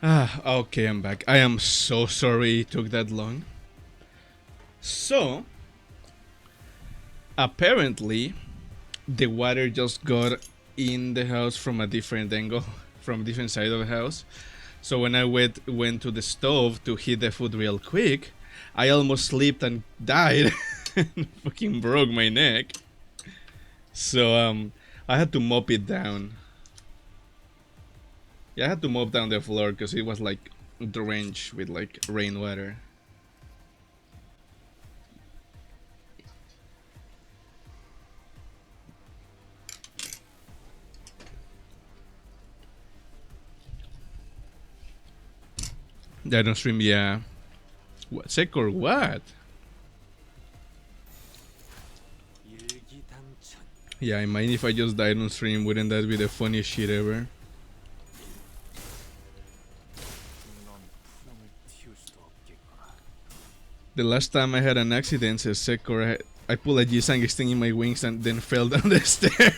Okay, I'm back. I am so sorry it took that long. So, apparently, the water just got in the house from a different angle, from a different side of the house. So when I went to the stove to heat the food real quick, I almost slipped and died. And fucking broke my neck. So I had to mop it down. Yeah, I had to mop down the floor because it was like drenched with like rainwater. I don't stream, yeah. What, sick or what? 일기당천. Yeah, I mind if I just died on stream. Wouldn't that be the funniest shit ever? 넌 풀음을 틔울 수도 없겠구나. The last time I had an accident, says Sekor, I pulled a G-Sang sting in my wings and then fell down the stairs.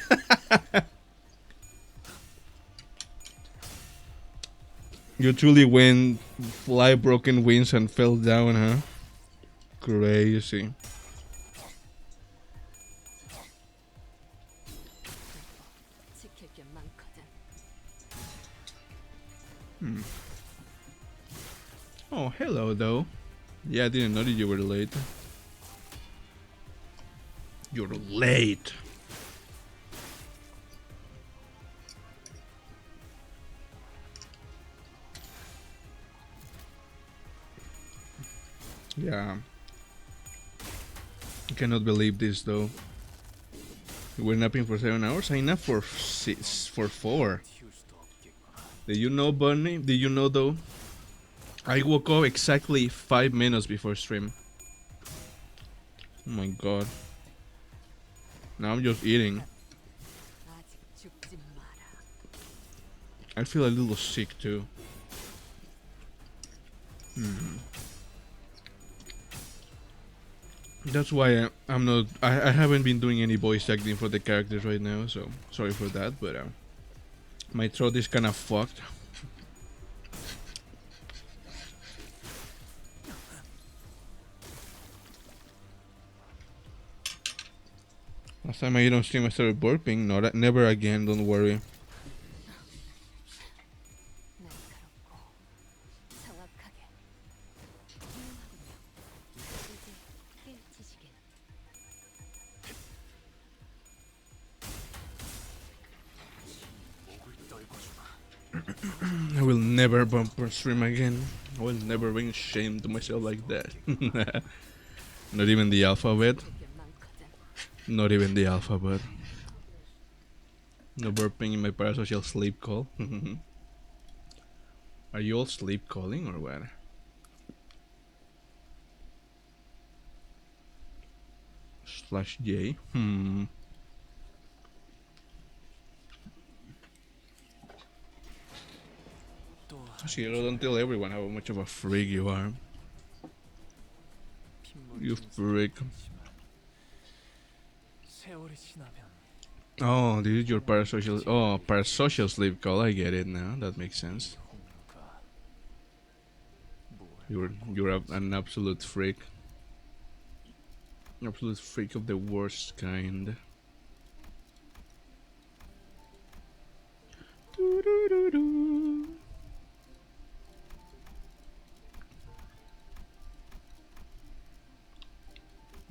You truly went fly broken wings and fell down, huh? Crazy. 지킬 게 많거든. Oh, hello, though. Yeah, I didn't know that you were late. You're late. Yeah. I cannot believe this, though. You were napping for 7 hours? I napped for 4. 틔울 수도 없겠구나. Did you know, Bunny? Did you know, though? I woke up exactly 5 minutes before stream. Oh my god. Now I'm just eating. 아직 죽지 마라. I feel a little sick, too. That's why I'm not. I haven't been doing any voice acting for the characters right now, so sorry for that. But my throat is kind of fucked. Last time I ate on stream, I started burping. No, never again. Don't worry. 날카롭고 정확하게 훌륭하군요. 이제 깨치시게. 목을 떨궈주마. I will never bump or stream again. I will never bring shame to myself like that. Not even the alphabet. 게 많거든. Not even the alphabet. No burping in my parasocial sleep call. Are you all sleep calling or what? /J. 또 Shiro, don't tell everyone how much of a freak you are. 핏물 You freak. 세월이 지나면 Oh, this is your parasocial. Oh, parasocial sleep call. I get it now. That makes sense. 홍루가 You're an absolute freak. Absolute freak of the worst kind. Doo-doo-doo-doo.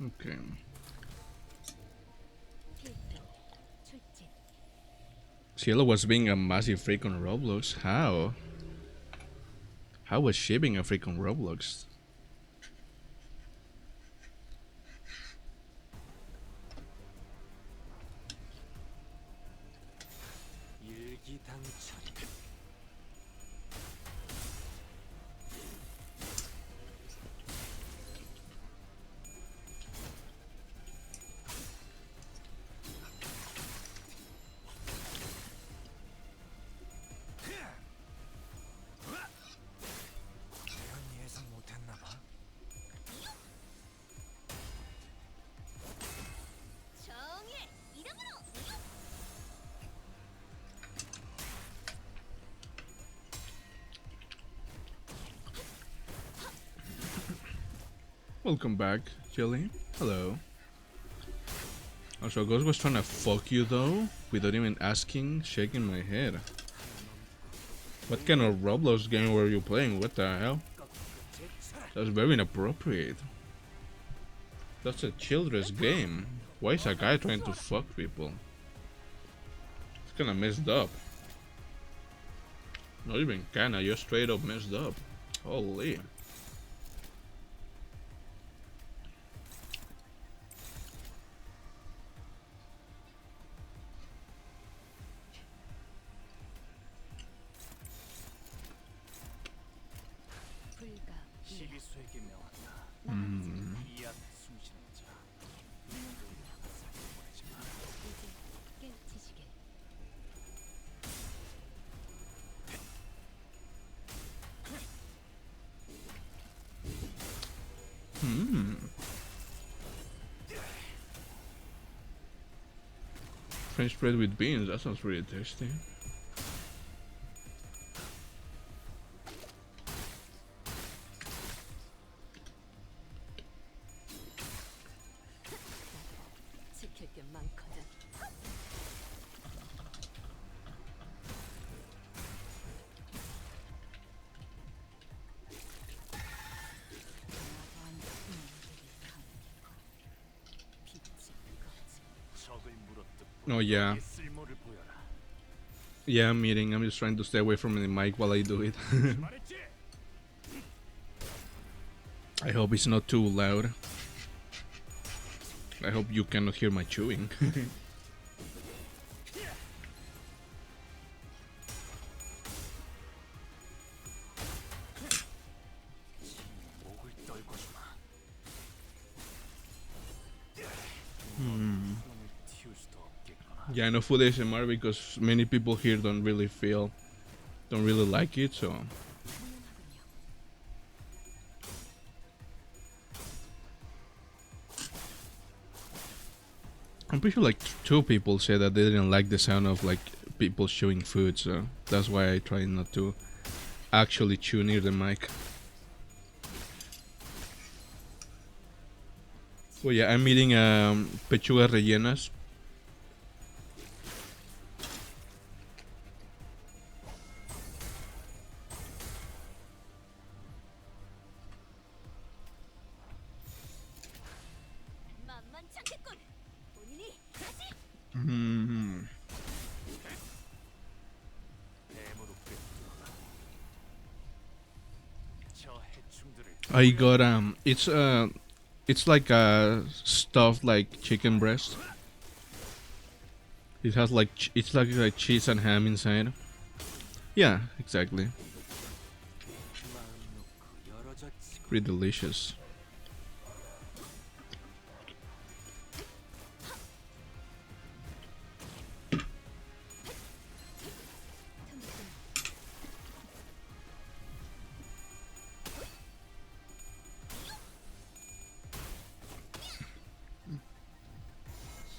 Okay. 필동 출진. Cielo was being a massive freak on Roblox. How? How was she being a freak on Roblox? 일기당천. 과연 예상 못했나? Welcome back, Jelly. Hello. Also, Ghost was trying to fuck you though, without even asking, shaking my head. What kind of Roblox game were you playing? What the hell? That's very inappropriate. That's a children's game. Why is a guy trying to fuck people? It's kinda messed up. Not even kinda, you're straight up messed up. Holy. 불가 시비수에게 명한다. 이 앞에 숨쉬는 자. 보내지 마. 이제 깨우치시게. French bread with beans, that sounds really tasty. 지킬 게 많거든. 적을 물어뜯고 Oh yeah. 쓸모를 보여라. Yeah, I'm eating. I'm just trying to stay away from the mic while I do it. 말했지? I hope it's not too loud. I hope you cannot hear my chewing. 목을 떨궈주마. 튀울 수도 없겠구나. Yeah, I know food ASMR because many people here don't really like it, so. I'm pretty sure like two people said that they didn't like the sound of like people chewing food, so that's why I try not to actually chew near the mic. Well, yeah, I'm eating pechugas rellenas. 만만찮겠군. 본인이 다시 Mm. 뱀으로 꿰뚫어라. 저 해충들을 I got it's like a stuffed like chicken breast. It has like it's like cheese and ham inside. Yeah, exactly. 마음 놓고 열어젖히고 Pretty delicious.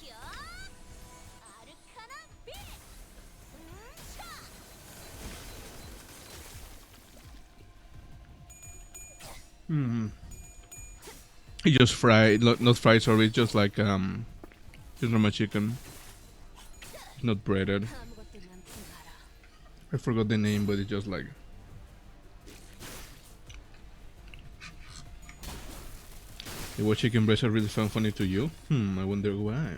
히어 아르카나 빛. 차. It just fried, not fried. Sorry, it's just like just normal chicken, not breaded. 아무것도 남긴 거 알아. I forgot the name, but it's just like. Hey, what chicken breasts are really funny to you? I wonder why.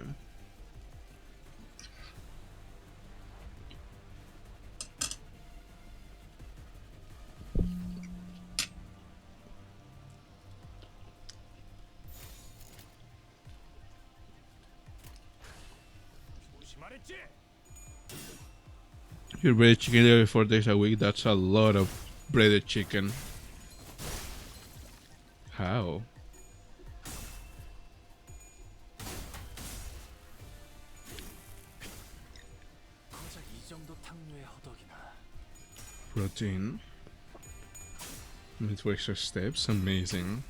조심하랬지? Your breaded chicken every 4 days a week. That's a lot of breaded chicken. How? 고작 이 정도 탕류의 허덕이나. Protein. Meat for extra steps. Amazing.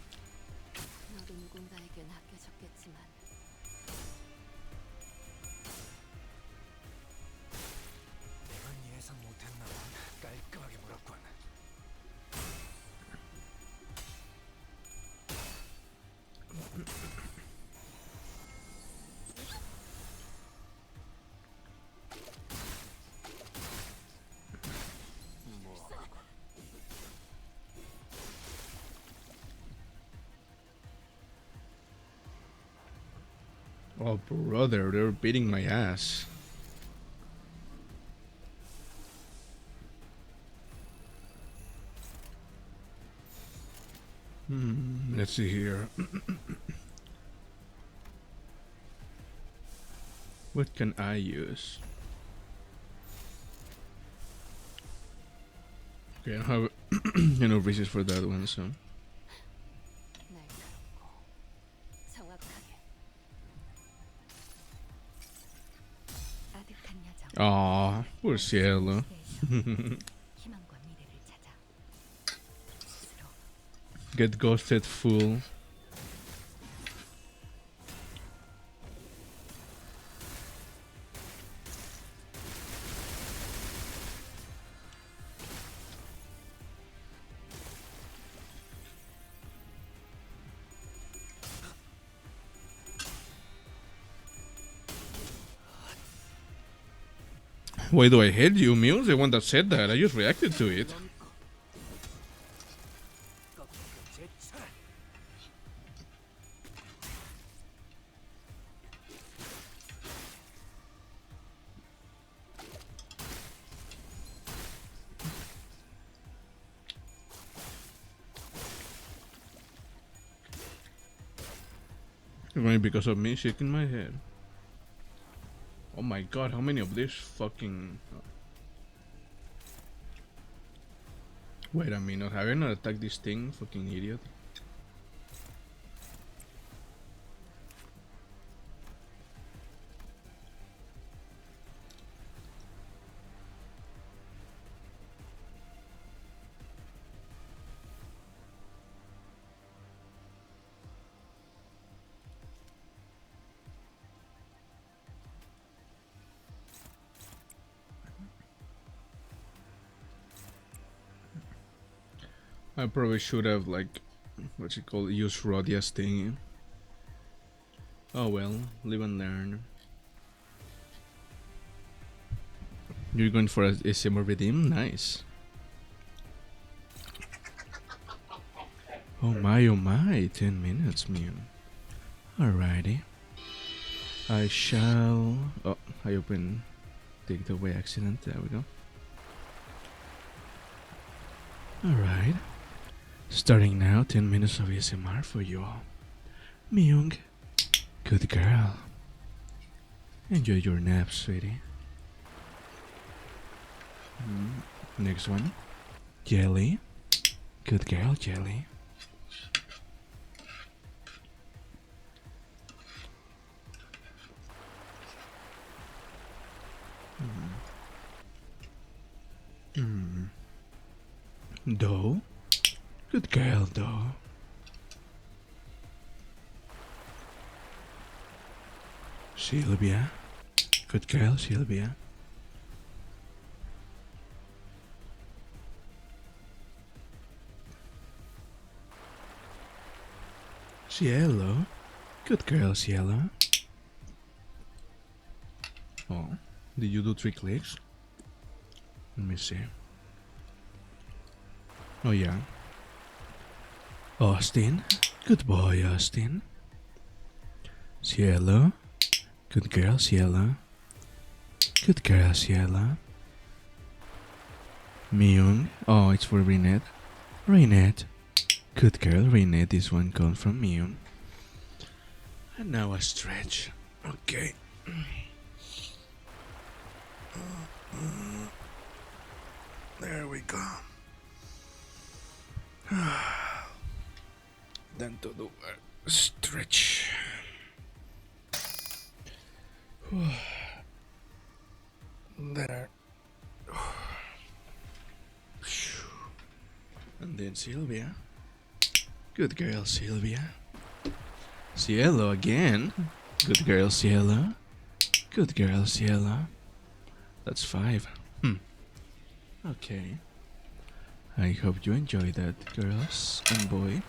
나도 누군가에겐 아껴졌겠지만 이건 예상 못했나 봐. 깔끔하게 물었군. Oh, brother, they're beating my ass. Let's see here. What can I use? Okay, I don't have enough reasons for that one, so. 날카롭고 정확하게. 아득한 야정. Aw, poor Cielo. 희망과 미래를 찾아. 스스로 Get ghosted, fool. Why do I hate you? Mion's the one that said that. I just reacted to it. Only because of me shaking my head. Oh my god, how many of these fucking... Wait a minute, have I not attacked this thing? Fucking idiot. I probably should have, like, what's it called, used Rodia's thing. Oh well, live and learn. You're going for a simmer redeem? Nice. Oh my, 10 minutes, man. Alrighty. I shall... Oh, I opened... Take it away accident, there we go. Alright. Starting now, 10 minutes of ASMR for you all. Myung, good girl. Enjoy your nap, sweetie. Next one. Jelly. Good girl, Jelly. Doe. Good girl, Doe. Sylvia. Good girl, Sylvia. Cielo. Good girl, Cielo. Oh, did you do 3 clicks? Let me see. Oh yeah. Austin. Good boy, Austin. Cielo. Good girl, Cielo. Good girl, Cielo. Myung. Oh, it's for Renette. Renette. Good girl, Renette. This one comes from Myung. And now a stretch. Okay. There we go. Then to do a stretch. There. And then Sylvia. Good girl, Sylvia. Cielo again. Good girl, Cielo. Good girl, Cielo. That's 5. Okay. I hope you enjoy that, girls and boy.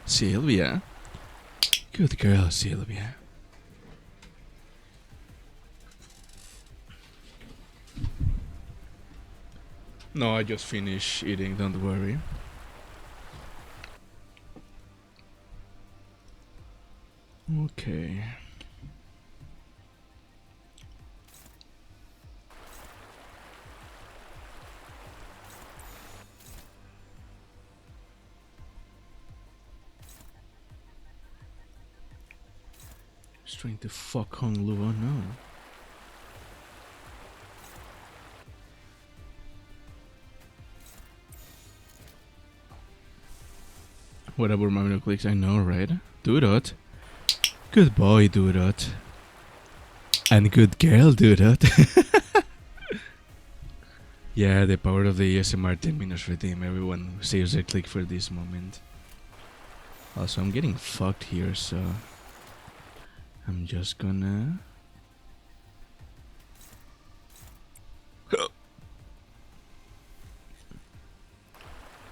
Sylvia. Good girl, Sylvia. No, I just finished eating, don't worry. Okay. He's trying to fuck Hong Lu, oh no. Whatever Mamino clicks, I know, right? Do that. Good boy, do that. And good girl, do that. Yeah, the power of the ASMR 10 minutes redeem. Everyone saves a click for this moment. Also, I'm getting fucked here, so I'm just gonna...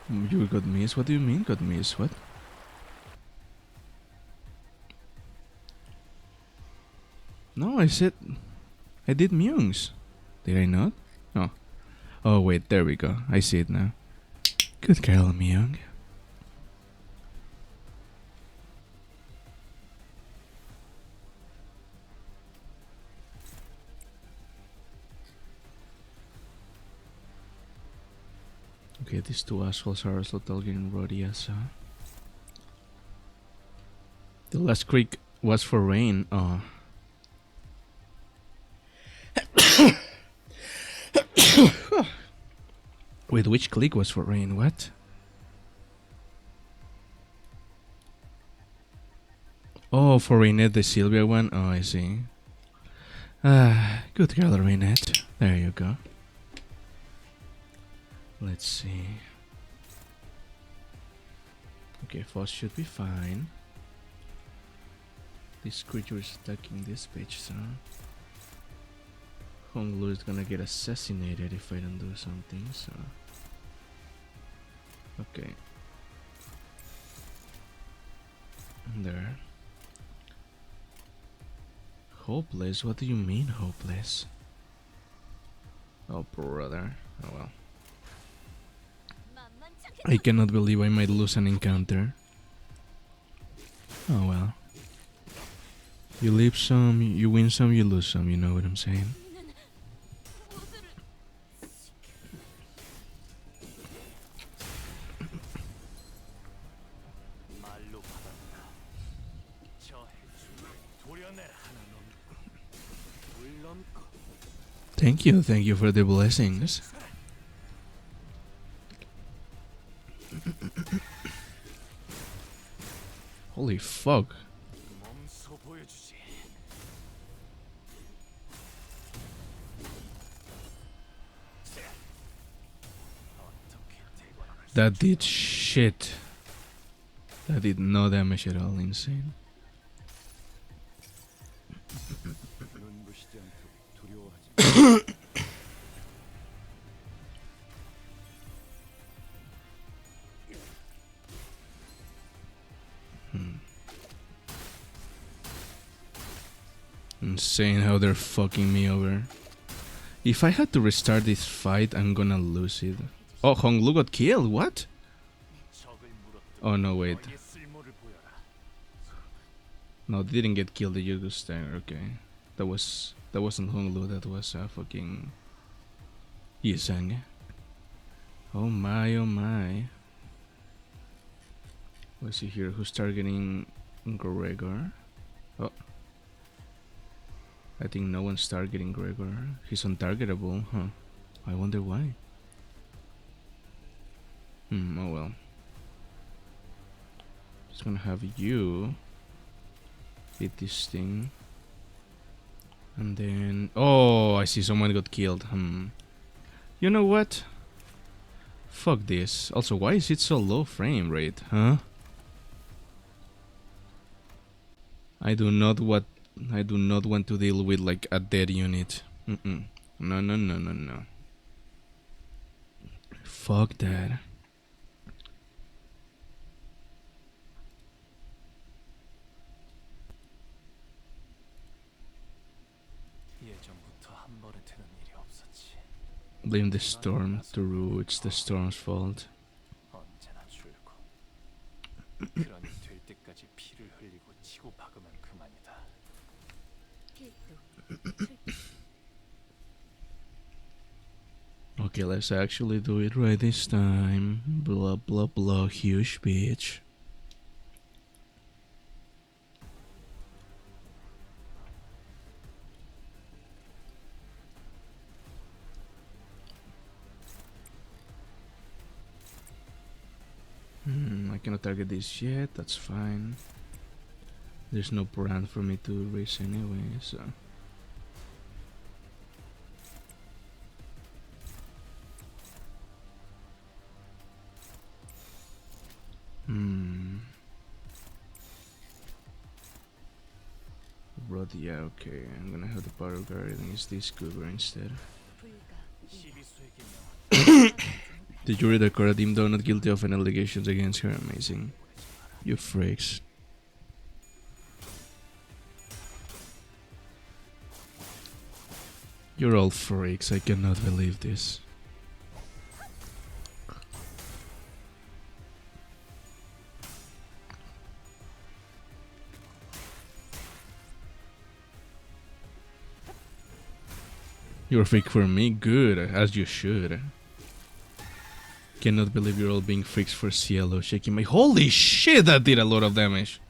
You got missed? What do you mean got missed? What? No, I said I did Myungs. Did I not? No. Oh wait, there we go. I see it now. Good girl, Myung. Okay, these two assholes are also getting Rodia, so... The last creek was for rain. Oh. Wait, which click was for rain? What? Oh, for Rainette, the Sylvia one? Oh, I see. Ah, good girl, Rainette. There you go. Let's see. Okay, Foss should be fine. This creature is attacking this page, so... Hong Lu is gonna get assassinated if I don't do something, so... Okay. There. Hopeless? What do you mean hopeless? Oh, brother. Oh well. I cannot believe I might lose an encounter. Oh well. You live some, you win some, you lose some, you know what I'm saying? Thank you for the blessings. Holy fuck. That did shit. That did no damage at all, insane. Insane how they're fucking me over. If I had to restart this fight, I'm gonna lose it. Oh, Hong Lu got killed? What? Oh no, wait. No, they didn't get killed, they just staggered. Okay. That wasn't Hong Lu, that was fucking Yisang. Oh my, oh my. Let's see here, who's targeting Gregor? Oh. I think no one's targeting Gregor. He's untargetable, huh? I wonder why. Oh well. Just gonna have you hit this thing. And then... Oh, I see someone got killed. You know what? Fuck this. Also, why is it so low frame rate, huh? I do not want to deal with like a dead unit. No. Fuck that. Blame the storm, Turu, it's the storm's fault. Okay, let's actually do it right this time. Blah blah blah, huge bitch. cannot target this yet. That's fine. There's no brand for me to raise anyway, so. Rod, yeah, okay. I'm gonna have the Power Guard and use this Cougar instead. The jury declared him though not guilty of any allegations against her. Amazing. You freaks. You're all freaks. I cannot believe this. You're a freak for me? Good, as you should. Cannot believe you're all being freaks for Cielo. Shaking my... Holy shit, that did a lot of damage.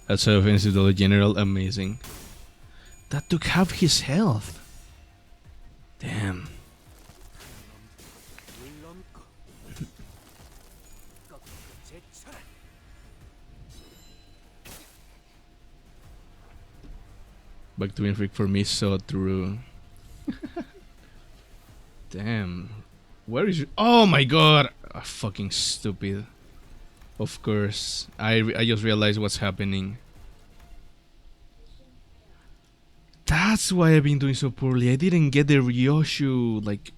That's so offensive to the general. Amazing. That took half his health. Damn. Back to being freak for me, so true. Damn. Where is your... Oh my god! Fucking stupid. Of course. I just realized what's happening. That's why I've been doing so poorly. I didn't get the Ryoshu, like,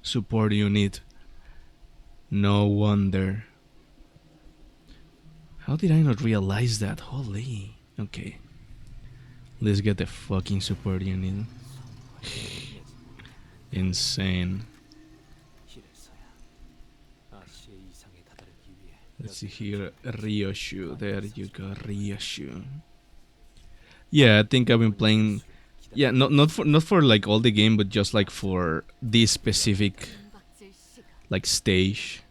support unit. No wonder. How did I not realize that? Holy. Okay. Let's get the fucking support unit. Insane. Let's see here. Ryoshu. There you go. Ryoshu. Yeah, I think I've been playing... Yeah, not for like all the game, but just like for this specific like stage.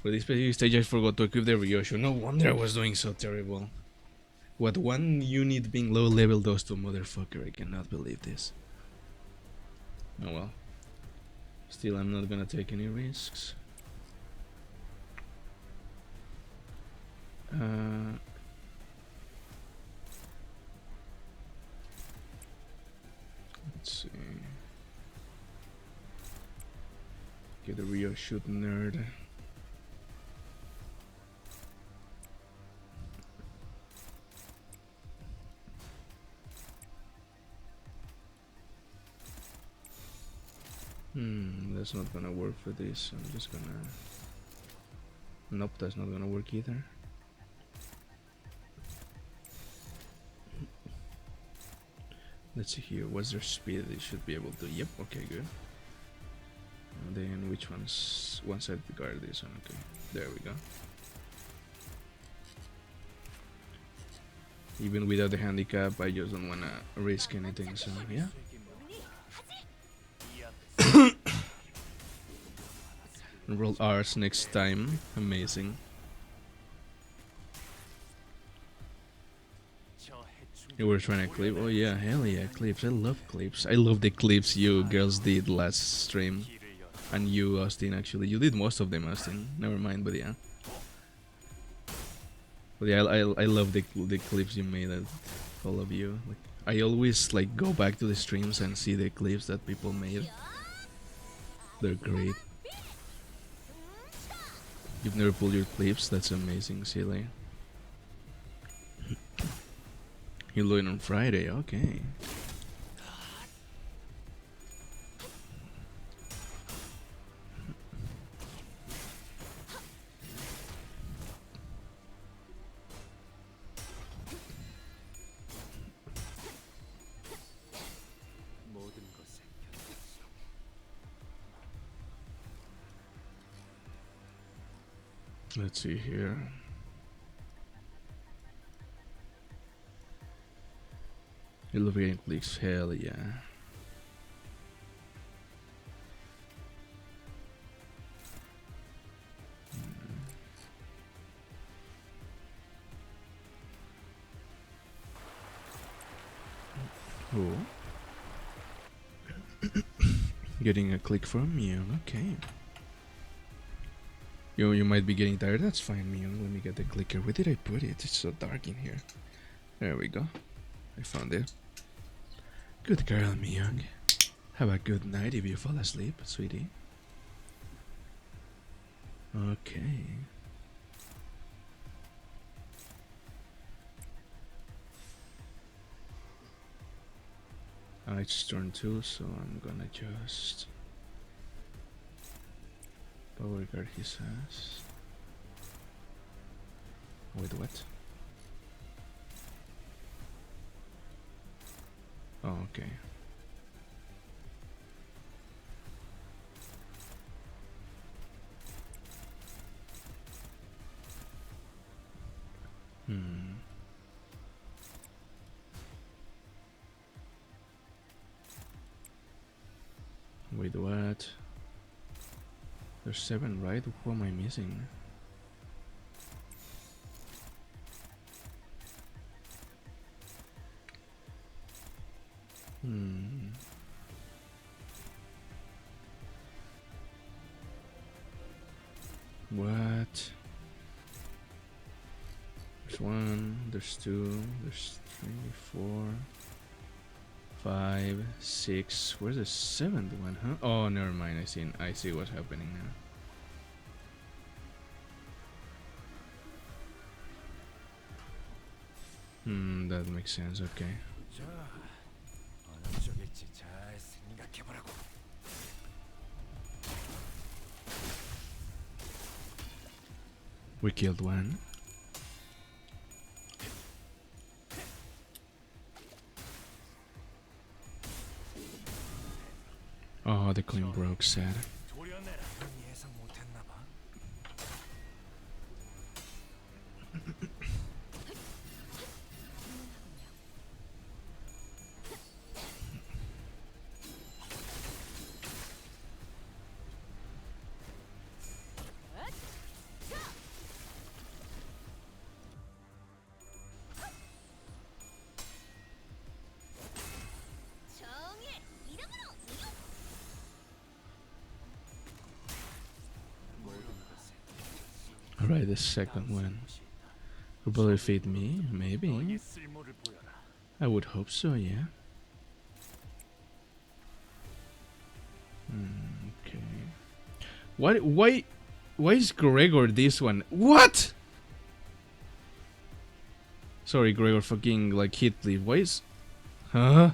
For this specific stage I forgot to equip the Ryoshu. No wonder I was doing so terrible. What one unit being low level does to a motherfucker, I cannot believe this. Oh well. Still, I'm not gonna take any risks. Let's see. Get the Ryoshu nerd. That's not gonna work for this. I'm just gonna... Nope, that's not gonna work either. Let's see here. What's their speed? They should be able to... Yep, okay, good. And then which one's... One side to guard this one, okay. There we go. Even without the handicap, I just don't wanna risk anything, so yeah. Roll R's next time. Amazing. You were trying to clip? Oh yeah, hell yeah, clips. I love clips. I love the clips you girls did last stream. And you, Austin, actually. You did most of them, Austin. Never mind, but yeah. But yeah, I love the clips you made of all of you. Like, I always like go back to the streams and see the clips that people made. They're great. You've never pulled your clips? That's amazing, silly. You learn on Friday, okay. Let's see here. You love getting clicks, hell yeah. Oh. Getting a click from Myung, okay. You might be getting tired, that's fine, Myung. Let me get the clicker. Where did I put it? It's so dark in here. There we go. I found it. Good girl, Myung. Have a good night if you fall asleep, sweetie. Okay. It's turn 2, so I'm gonna just power guard his ass. Wait, what? Oh, okay. Wait, what? There's 7, right? Who am I missing? What? There's 1, there's 2, there's 3, 4, 5, 6. Where's the 7th one, huh? Oh, never mind. I see what's happening now. That makes sense. Okay. We killed one. Oh, the clean broke, sad. Alright, the second one will probably feed me, maybe. I would hope so, yeah. Okay. Why is Gregor this one? What? Sorry, Gregor, fucking like hit please. Why is... Huh?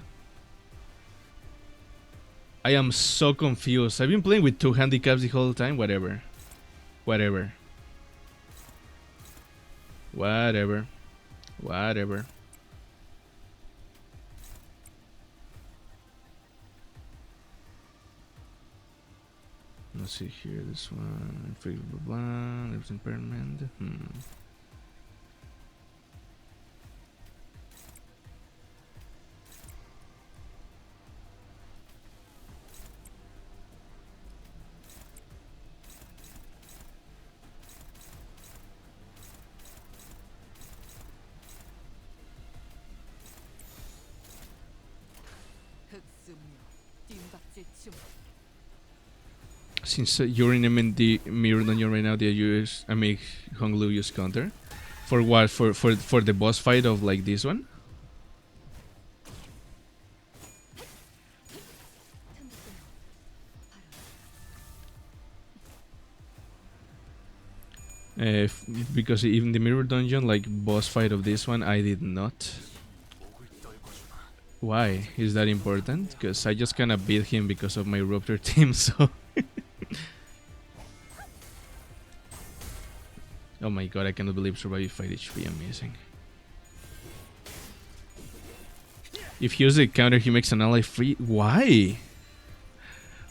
I am so confused. I've been playing with 2 handicaps the whole time. Whatever. Whatever. Whatever. Whatever. Let's see here. This one. Blah blah blah. There's impairment. Since you're in the mirror dungeon right now, they use I make Honglu use counter for what? For the boss fight of like this one. Because even the mirror dungeon, like boss fight of this one, I did not. Why is that important? Because I just kind of beat him because of my Rupture team, so. Oh my god, I cannot believe survive 5 HP, amazing. If he uses a counter, he makes an ally free. Why?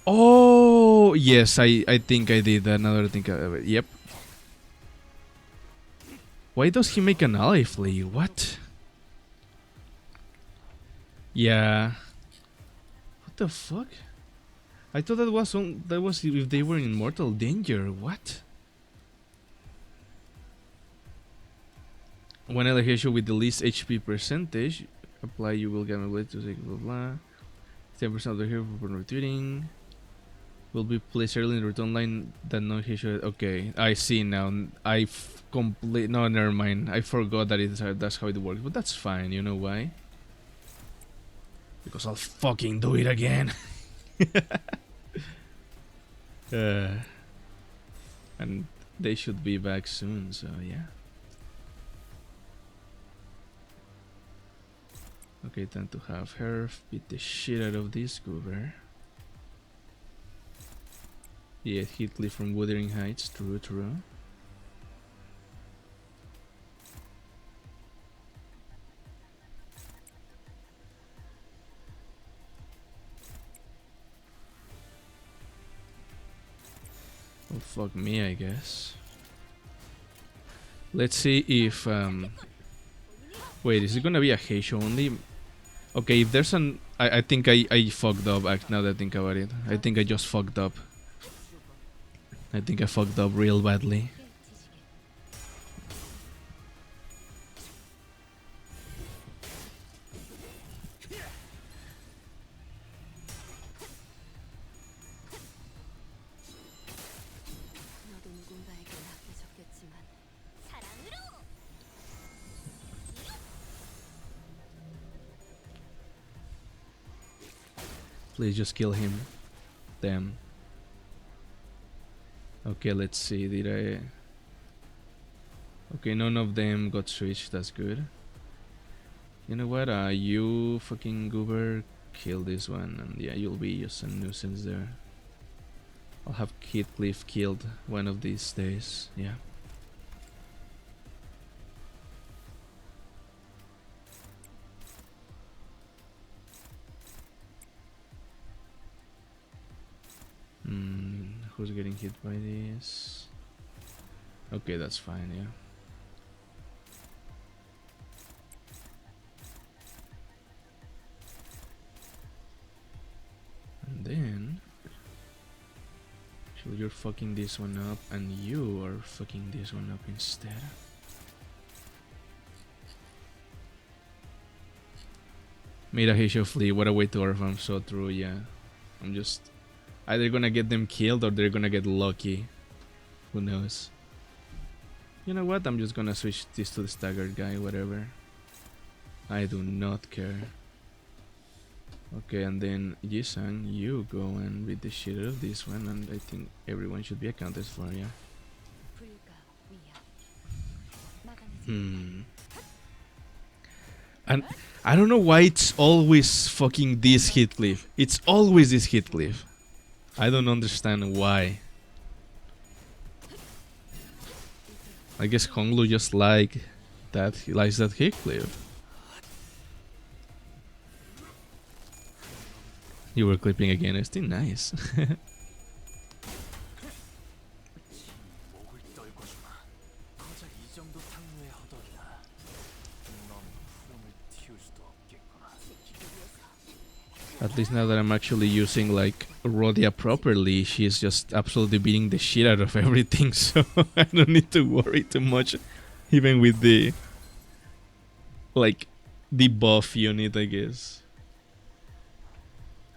Oh, yes, I think I did that. Another thing, yep. Why does he make an ally flee? What? Yeah. What the fuck? I thought that was if they were in mortal danger. What? One allocation with the least HP percentage. Apply, you will get ability to take blah blah. 10% of the hero for retreating. Will be placed early in the return line that no he should. Okay, I see now. No, never mind. I forgot that that's how it works, but that's fine. You know why? Because I'll fucking do it again. uh, and they should be back soon, so yeah. Okay, time to have her beat the shit out of this goober. Yeah, Heathcliff from Wuthering Heights, true. Well, fuck me, I guess. Let's see if wait, is it gonna be a Heisho only? Okay, if there's an I think I fucked up now that I think about it. I think I just fucked up. I think I fucked up real badly. 너도 누군가에게 맡겨졌겠지만 사랑으로. Please just kill him. Damn. Okay, let's see. Did I... Okay, none of them got switched. That's good. You know what? You fucking goober, kill this one, and yeah, you'll be just a nuisance there. I'll have Heathcliff killed one of these days. Yeah. Who's getting hit by this? Okay, that's fine, yeah. And then... Actually, you're fucking this one up, and you are fucking this one up instead. Made a Heisho flee, what a way to orphan, so true, yeah. I'm just... Either gonna get them killed or they're gonna get lucky. Who knows? You know what? I'm just gonna switch this to the staggered guy, whatever. I do not care. Okay, and then Jisang, you go and beat the shit out of this one, and I think everyone should be accounted for, yeah. And I don't know why it's always fucking this Heathcliff. It's always this Heathcliff. I don't understand why. I guess Honglu just like that. He likes that Heathcliff. You were clipping again. It's still nice. At least now that I'm actually using like Rhodia properly, she's just absolutely beating the shit out of everything, so I don't need to worry too much, even with the like the buff unit, I guess.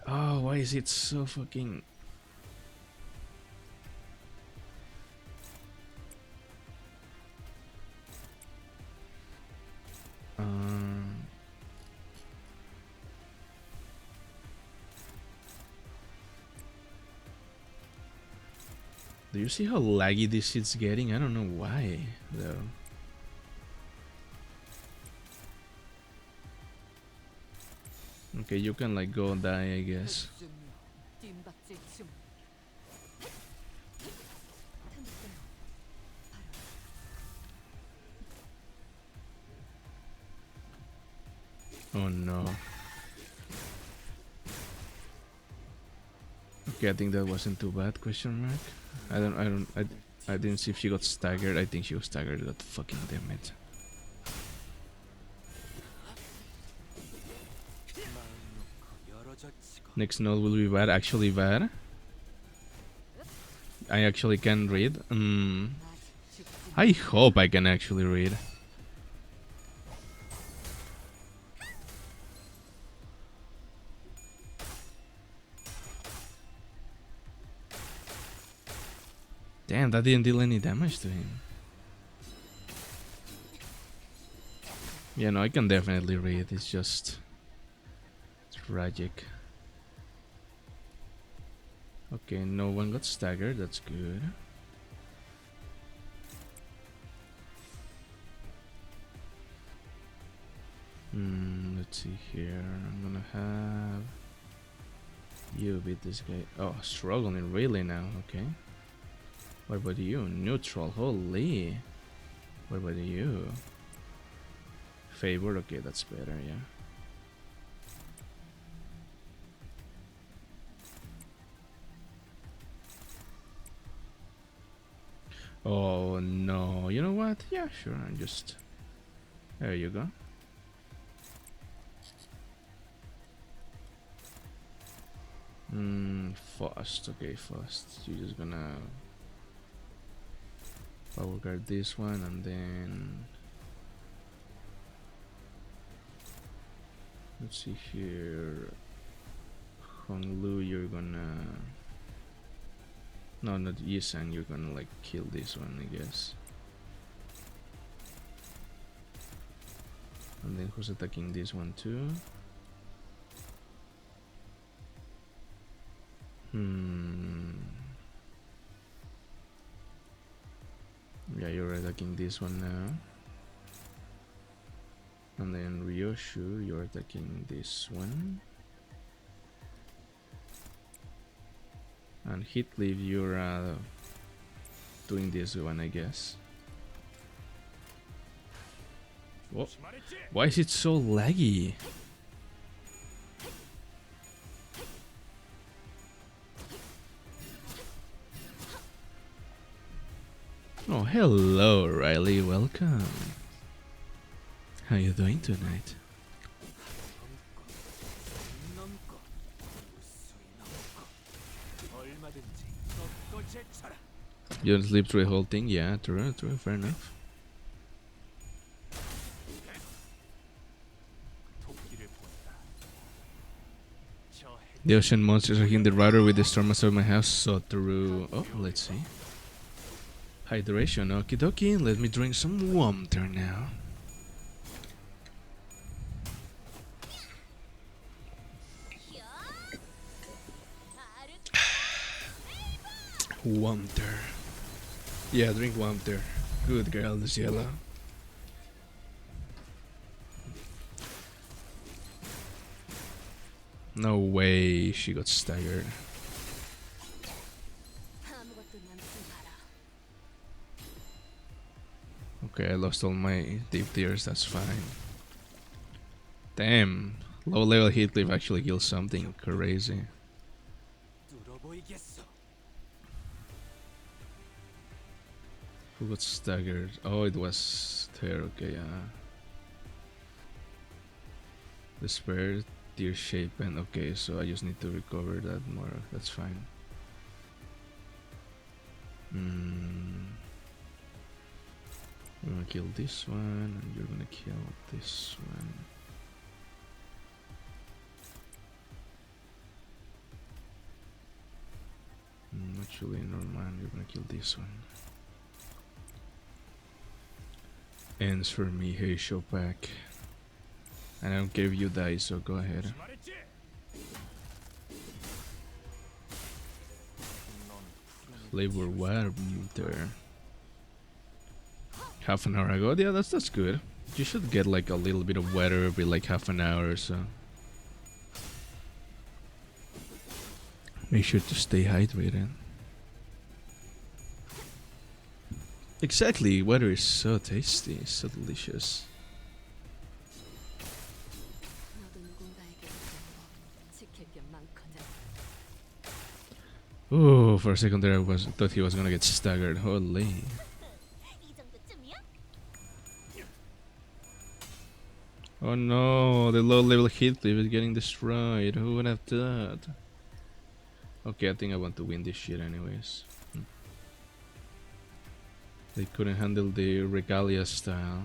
Oh, why is it so fucking... Do you see how laggy this shit's getting? I don't know why, though. Okay, you can like go die, I guess. Oh no. Okay, I think that wasn't too bad, question mark. I didn't see if she got staggered. I think she was staggered. God fucking damn it. Next node will be bad. Actually bad. I actually can read. I hope I can actually read. Damn, that didn't deal any damage to him. Yeah, no, I can definitely read. It's just tragic. Okay, no one got staggered. That's good. Let's see here. I'm gonna have you beat this guy. Oh, struggling really now. Okay. What about you? Neutral. Holy. What about you? Favor. Okay, that's better. Yeah. Oh no. You know what? Yeah, sure. I'm just. There you go. Fast. Okay, fast. You're just gonna power guard this one and then let's see here. Honglu, you're gonna no, not Yisan. You're gonna like kill this one, I guess. And then who's attacking this one too? Yeah, you're attacking this one now. And then Ryoshu, you're attacking this one. And Hitleaf, you're doing this one, I guess. Whoa. Why is it so laggy? Oh, hello, Riley. Welcome. How you doing tonight? You don't sleep through the whole thing? Yeah, true, fair enough. The ocean monsters are hitting the router with the storm outside my house, so through... Oh, let's see. Hydration, okie dokie. Let me drink some water now. Water. Yeah, drink water. Good girl, Luciela. No way she got staggered. Okay, I lost all my deep tears, that's fine. Damn, low level Heathcliff actually kills something crazy. Who got staggered? Oh, it was Ter, okay, yeah. The spare tear shapen, okay, so I just need to recover that more, that's fine. We're gonna kill this one, and you're gonna kill this one. Actually, Norman, you're gonna kill this one. Ends for me, hey, show back. And I don't care if you die, so go ahead. Flavor water. Half an hour ago? Yeah, that's good. You should get like a little bit of weather every like half an hour or so. Make sure to stay hydrated. Exactly, water is so tasty, so delicious. Oh, for a second there I thought he was gonna get staggered. Holy. Oh no, the low level Heathcliff is getting destroyed. Who would have thought? Okay, I think I want to win this shit anyways. They couldn't handle the Regalia style.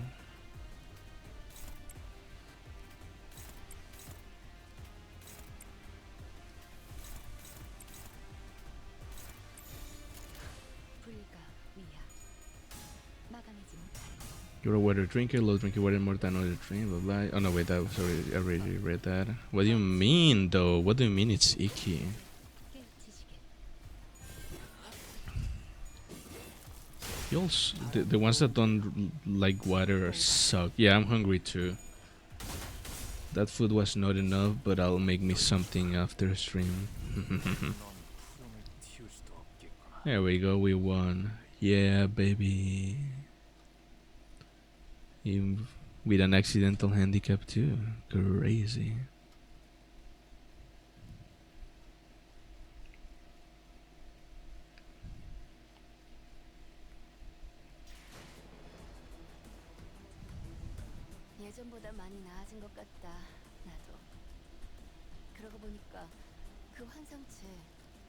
You're a water drinker, low drinking water more than other drink, blah blah. Oh no, wait, that was already, I already read that. What do you mean though? What do you mean it's icky? The ones that don't like water suck. Yeah, I'm hungry too. That food was not enough, but I'll make me something after stream. There we go, we won. Yeah, baby. Even with an accidental handicap too. Crazy. 예전보다 많이 나아진 것 같다. 나도. 그러고 보니까 그 환상체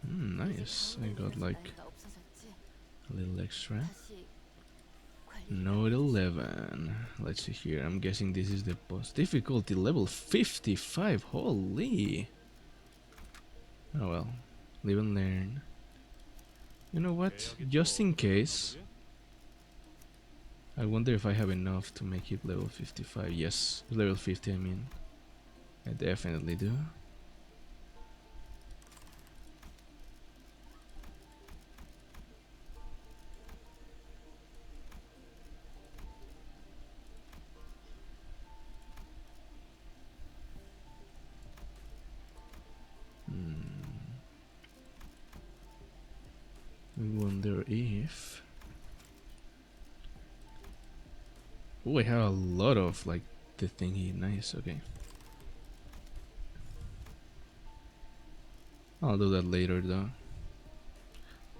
Nice. I got like 없어졌지. a little extra. 다시 Note 11. Let's see here. I'm guessing this is the boss. Difficulty level 55. Holy. Oh well. Live and learn. You know what? Just in case. I wonder if I have enough to make it level 55. Yes. Level 50, I mean. I definitely do. I wonder if... Oh, I have a lot of like the thingy. Nice, okay. I'll do that later though.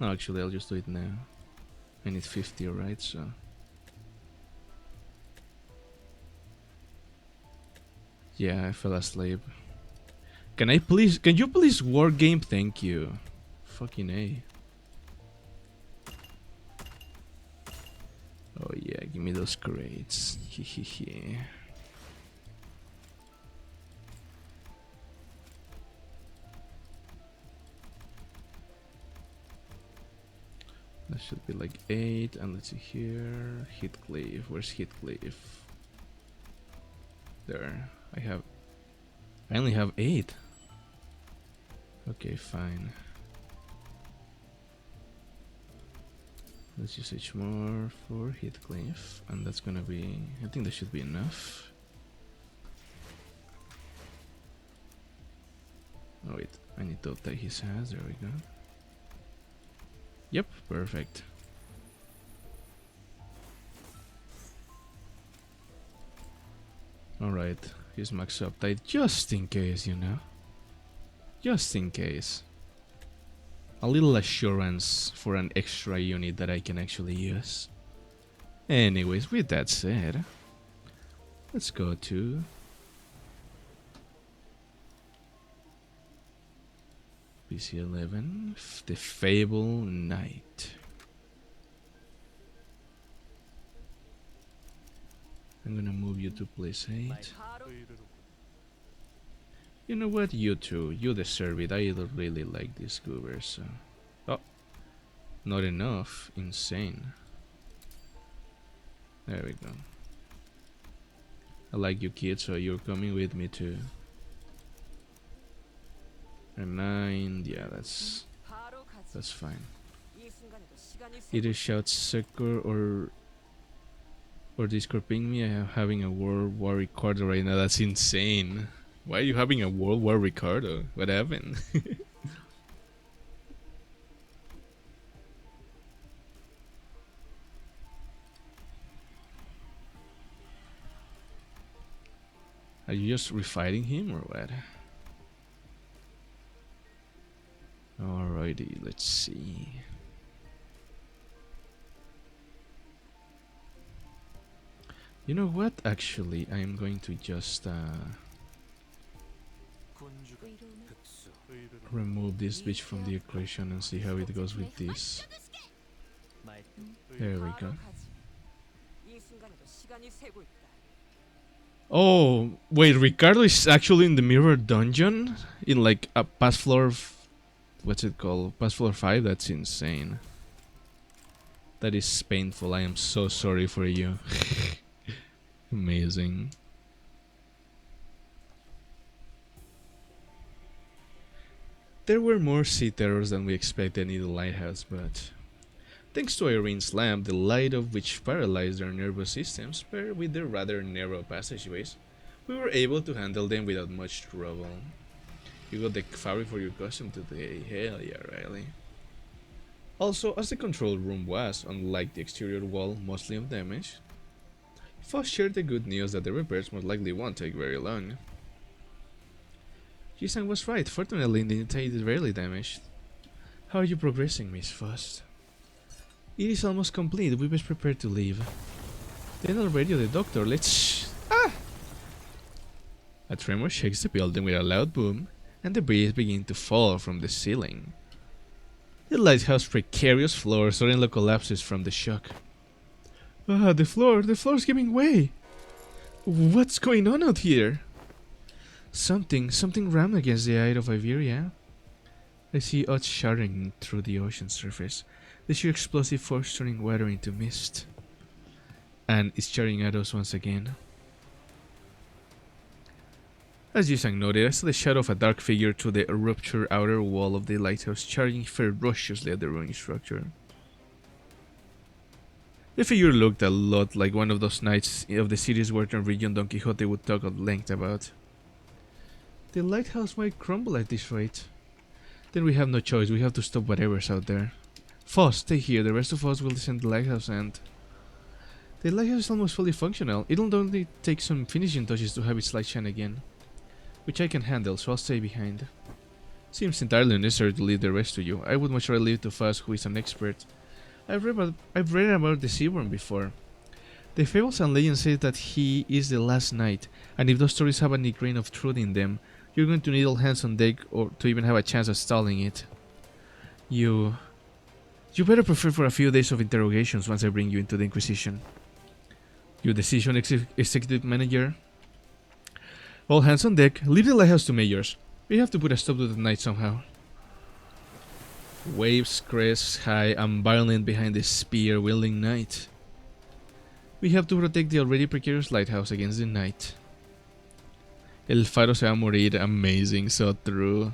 No, actually I'll just do it now. I need 50, right? So yeah, I fell asleep. Can you please war game? Thank you. Fucking A. Oh yeah, give me those crates. Hehehe. That should be like 8, and let's see here. Heathcliff, where's Heathcliff? There. I only have 8. Okay, fine. Let's just H more for Heathcliff, and that's gonna be, I think that should be enough. Oh wait, I need to update his hands, there we go. Yep, perfect. Alright, here's max update, just in case, you know. Just in case. A little assurance for an extra unit that I can actually use. Anyways, with that said, let's go to PC 11, the Fable Knight. I'm gonna move you to place 8. You know what, you two, you deserve it. I don't really like this goober, so... Oh, not enough. Insane. There we go. I like you kids, so you're coming with me too. And 9, yeah, that's fine. Either shout sucker or Discord ping me. I am having a World War Ricardo right now. That's insane. Why are you having a World War Ricardo? What happened? Are you just refighting him or what? Alrighty, let's see. You know what? Actually, I'm going to just remove this bitch from the equation and see how it goes with this. There we go. Oh, wait, Ricardo is actually in the mirror dungeon? In like a past floor... What's it called? Past floor 5? That's insane. That is painful. I am so sorry for you. Amazing. There were more sea terrors than we expected in the lighthouse, but thanks to Irene's lamp, the light of which paralyzed their nervous systems, paired with their rather narrow passageways, we were able to handle them without much trouble. You got the fabric for your costume today, hell yeah, Riley. Also, as the control room was, unlike the exterior wall, mostly undamaged, Foss shared the good news that the repairs most likely won't take very long. Jisan was right, fortunately the inside is rarely damaged. How are you progressing, Miss Foss? It is almost complete, we best prepare to leave. Then I'll radio the doctor, let's... A tremor shakes the building with a loud boom, and debris begins to fall from the ceiling. The lighthouse's precarious floor suddenly collapses from the shock. The floor's giving way! What's going on out here? Something rammed against the eye of Iberia. I see odds shattering through the ocean surface, the sheer explosive force turning water into mist. And it's charging at us once again. As Yusang noted, I saw the shadow of a dark figure through the ruptured outer wall of the lighthouse, charging ferociously at the ruined structure. The figure looked a lot like one of those knights of the city's western region Don Quixote would talk at length about. The lighthouse might crumble at this rate. Then we have no choice, we have to stop whatever's out there. Foss, stay here, the rest of us will descend the lighthouse and... The lighthouse is almost fully functional, it'll only take some finishing touches to have its light shine again. Which I can handle, so I'll stay behind. Seems entirely unnecessary to leave the rest to you. I would much rather leave to Foss, who is an expert. I've read about the Seaborn before. The fables and legends say that he is the last knight, and if those stories have any grain of truth in them, you're going to need all hands on deck or to even have a chance at stalling it. You better prepare for a few days of interrogations once I bring you into the Inquisition. Your decision, Executive Manager? All hands on deck, leave the lighthouse to Majors. We have to put a stop to the night somehow. Waves crest high and violent behind the spear-wielding knight. We have to protect the already precarious lighthouse against the night. El Faro se va a morir, amazing, so true.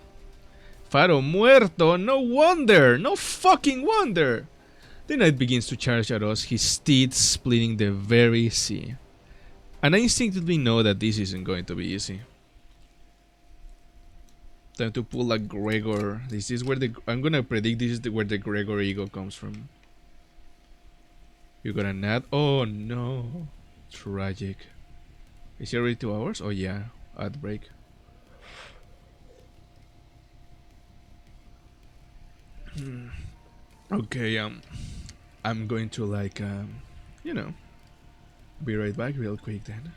Faro muerto, no wonder, no fucking wonder! The knight begins to charge at us, his steed splitting the very sea. And I instinctively know that this isn't going to be easy. Time to pull a Gregor. This is where I'm gonna predict this is where the Gregor ego comes from. You got a nat? Oh no. Tragic. Is it already 2 hours? Oh yeah. Ad break. Okay, I'm going to like you know, be right back real quick then.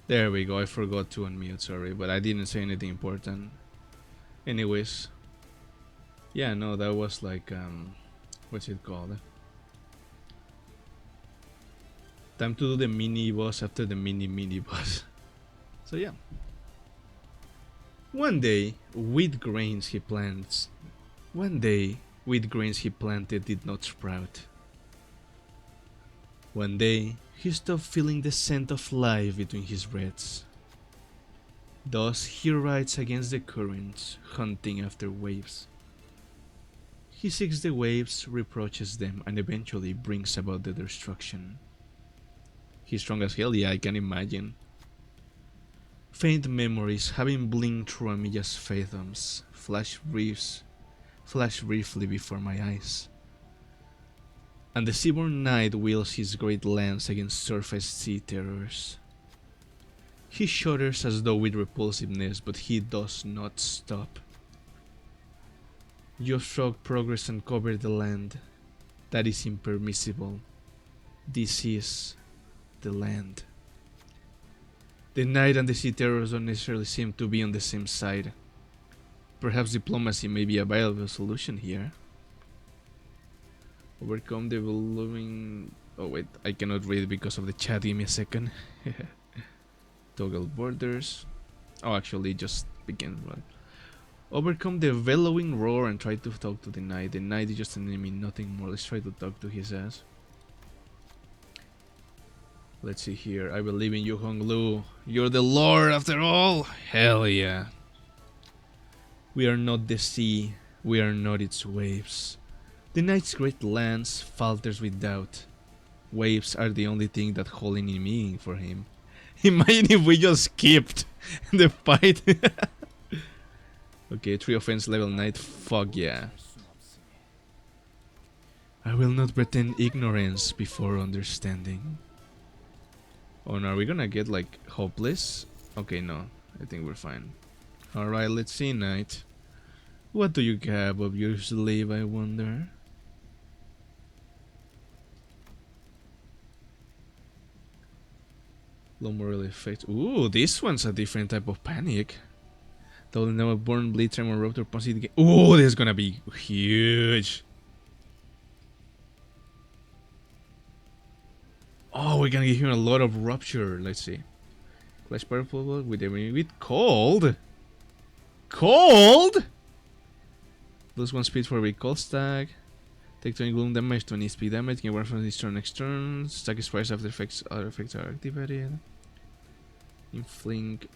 There we go. I forgot to unmute, sorry, but I didn't say anything important. Anyways. Yeah, no, that was like, what's it called? Time to do the mini boss after the mini boss. So yeah. One day, wheat grains he plants. One day, wheat grains he planted did not sprout. One day, he stopped feeling the scent of life between his breaths. Thus, he rides against the currents, hunting after waves. He seeks the waves, reproaches them, and eventually brings about their destruction. He's strong as hell, yeah, I can imagine. Faint memories, having blinked through Amiya's phantoms, flash briefly before my eyes. And the seaborn knight wields his great lance against surface sea terrors. He shudders as though with repulsiveness, but he does not stop. You obstruct progress and cover the land. That is impermissible. This is the land. The knight and the sea terrors don't necessarily seem to be on the same side. Perhaps diplomacy may be a viable solution here. Overcome the ballooning... Oh wait, I cannot read because of the chat, give me a second. Toggle borders. Oh, actually just begin. Right. Overcome the bellowing roar and try to talk to the knight. The knight is just an enemy, nothing more. Let's try to talk to his ass. Let's see here. I believe in you, Honglu. You're the Lord after all. Hell yeah. We are not the sea. We are not its waves. The knight's great lance falters with doubt. Waves are the only thing that hold any meaning for him. Imagine if we just skipped the fight. Okay, 3 offense level knight. Fuck yeah. I will not pretend ignorance before understanding. Oh no, are we gonna get like hopeless? Okay, no. I think we're fine. Alright, let's see, knight. What do you have up your sleeve, I wonder? Low moral effect. Ooh, this one's a different type of panic. Though the never born bleed tremor rupture positive. Ooh, this is gonna be huge. Oh, we're gonna give him a lot of rupture. Let's see. Clash powerful with every with cold. Cold. Lose 1 speed for every cold stack. Take 20 gloom damage, 20 speed damage. Gain 1 from this turn next turn. Stack is twice after effects. Other effects are activated. Inflink.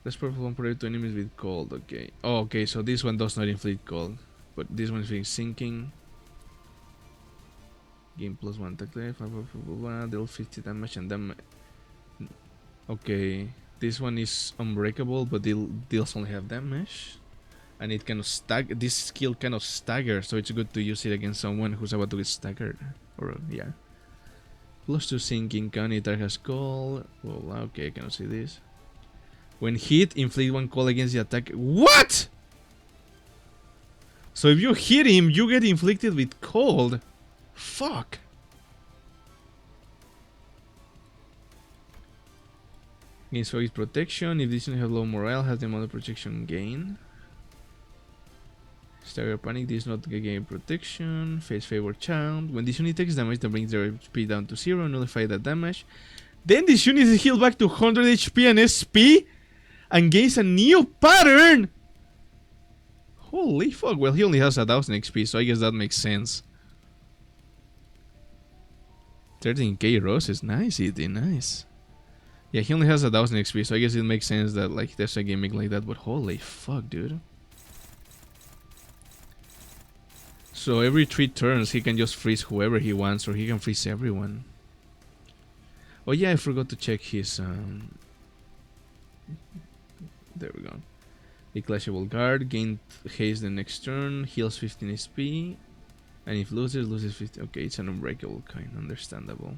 Less powerful compared to enemies with cold. Okay. Oh, okay. So this one does not inflict cold, but this one is sinking. Game plus 1 attack life. Deal 50 damage and damage. Okay. This one is unbreakable, but deals only have damage. And it kind of this skill kind of staggers, so it's good to use it against someone who's about to get staggered. Or yeah. Plus 2 sinking, can it has call. Well, okay, I cannot see this. When hit, inflict 1 call against the attack. What? So if you hit him, you get inflicted with cold. Fuck. Gains focus protection. If this one has low morale, has the amount of protection gain. Stagger panic, this is not gain protection. Face favor charmed. When this unit takes damage, that brings their HP down to 0. Nullify that damage. Then this unit is healed back to 100 HP and SP and gains a new pattern. Holy fuck. Well, he only has 1000 XP, so I guess that makes sense. 13k roses. Nice, Edie. Nice. Yeah, he only has 1000 XP, so I guess it makes sense that like there's a gimmick like that. But holy fuck, dude. So every 3 turns he can just freeze whoever he wants, or he can freeze everyone. Oh yeah, I forgot to check his there we go. The clashable guard gained haste the next turn, heals 15 SP, and if loses 50. Okay, it's an unbreakable kind, understandable.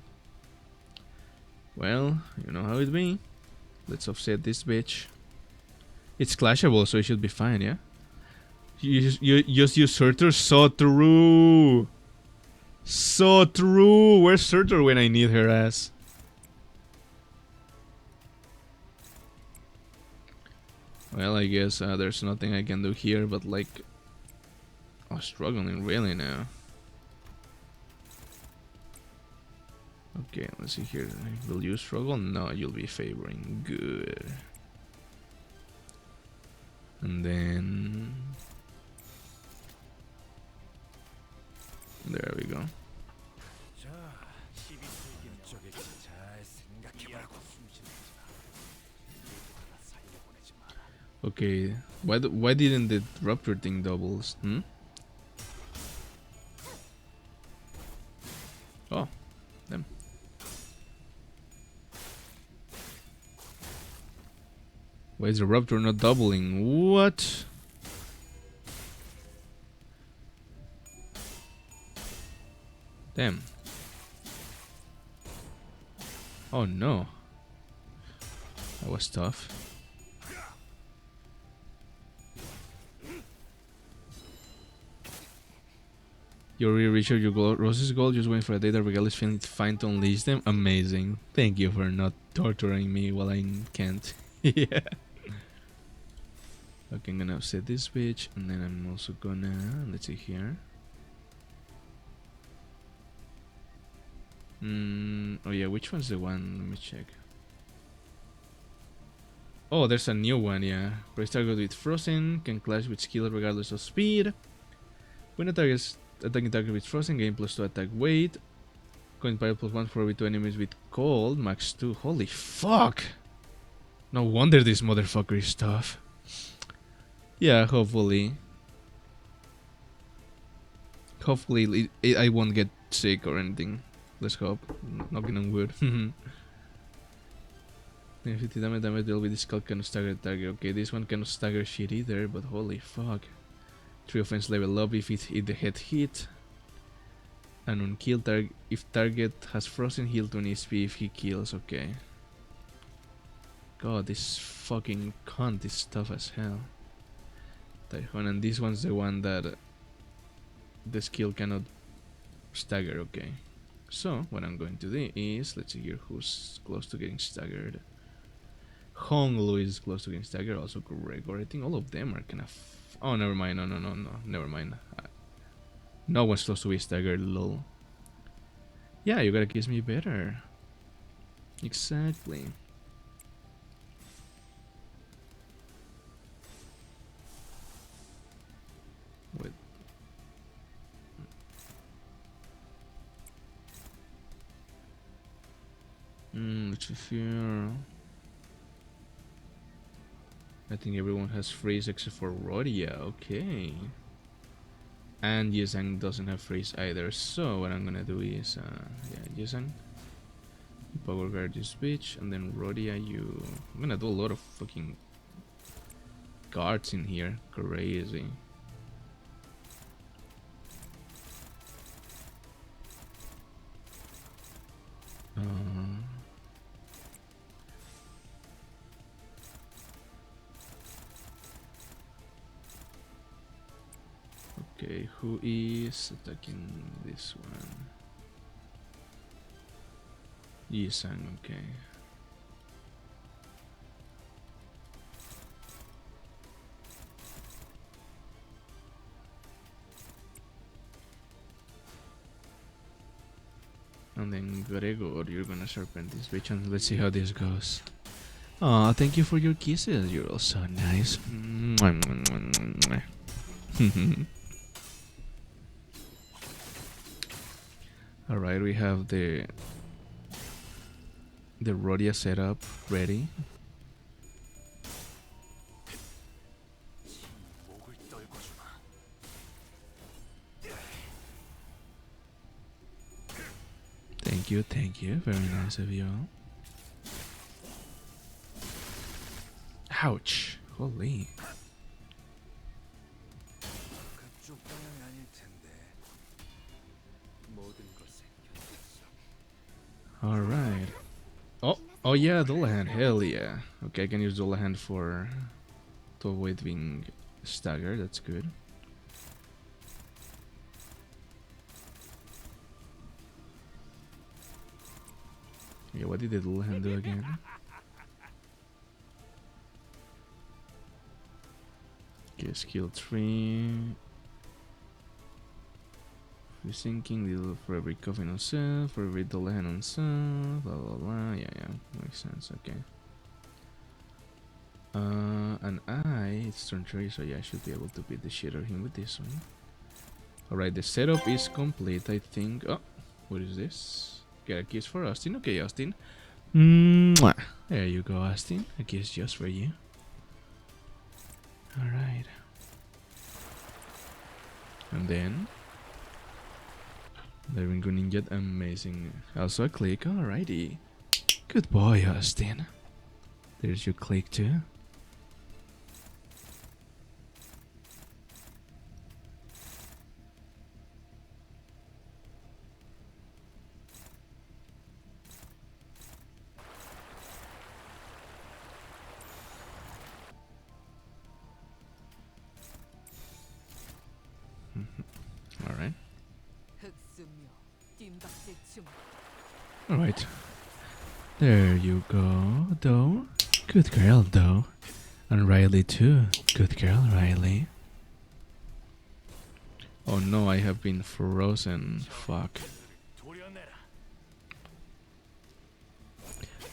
Well, you know how it be. Let's offset this bitch. It's clashable, so it should be fine, yeah? You just use Surtur. So true. So true. Where's Surtur when I need her ass? Well, I guess there's nothing I can do here, but like, I'm struggling really now. Okay, let's see here. Will you struggle? No, you'll be favoring. Good. And then there we go. Okay, why didn't the rupture thing doubles? Oh, damn. Why is the rupture not doubling? What? Damn. Oh no. That was tough. You already reached your goal, Rose's goal. Just waiting for a day that Regal is feeling fine to unleash them. Amazing. Thank you for not torturing me while I can't. Yeah. Okay, I'm gonna set this bitch, and then I'm also gonna, let's see here. Oh yeah, which one's the one? Let me check. Oh, there's a new one, yeah. Raise target with Frozen, can clash with skill regardless of speed. When a target is attacking target with Frozen, gain +2 attack weight. Coin pile +1 for every 2 enemies with cold, max 2. Holy fuck! No wonder this motherfucker is tough. Yeah, hopefully. Hopefully I won't get sick or anything. Let's hope. Knocking on wood. 50 damage deal with this skull cannot stagger target. Okay, this one cannot stagger shit either, but holy fuck. 3 offense level up if the head hit. And on kill target, if target has frozen, heal 20 HP if he kills. Okay. God, this fucking cunt is tough as hell. Typhon, and this one's the one that the skill cannot stagger. Okay. So what I'm going to do is, let's see here who's close to getting staggered. Hong Lu is close to getting staggered. Also Gregor. I think all of them are kind of. Oh, never mind. No. Never mind. No one's close to be staggered. Lol. Yeah, you gotta kiss me better. Exactly. Wait. Let's see here. I think everyone has freeze except for Rodia. Okay. And Yizang doesn't have freeze either. So what I'm gonna do is, yeah, Yizang, power guard this bitch, and then Rodia, I'm gonna do a lot of fucking guards in here. Crazy. Okay, who is attacking this one? Yisang, okay. And then Gregor, you're gonna serpent this bitch, and let's see how this goes. Aw, thank you for your kisses. You're all so nice. Alright, we have the Rodia setup ready. Thank you. Very nice of you all. Ouch. Holy. Alright. Oh yeah, Dullahan. Hell yeah. Okay, I can use Dullahan to avoid being staggered. That's good. Yeah, what did the Dullahan do again? Okay, skill 3. Free sinking, deal for every coffin on self, for every dollar hand on self, blah blah blah. Yeah, makes sense. Okay. And it's turn 3, so yeah, I should be able to beat the shit out of him with this one. Alright, the setup is complete, I think. Oh, what is this? Get a kiss for Austin. Okay, Austin. Mwah. There you go, Austin. A kiss just for you. Alright. And then the Ringo Ninja, amazing. Also a click, alrighty. Good boy, Austin. There's your click too. Alright. Alright. There you go, though. Good girl, though. And Riley, too. Good girl, Riley. Oh no, I have been frozen. Fuck.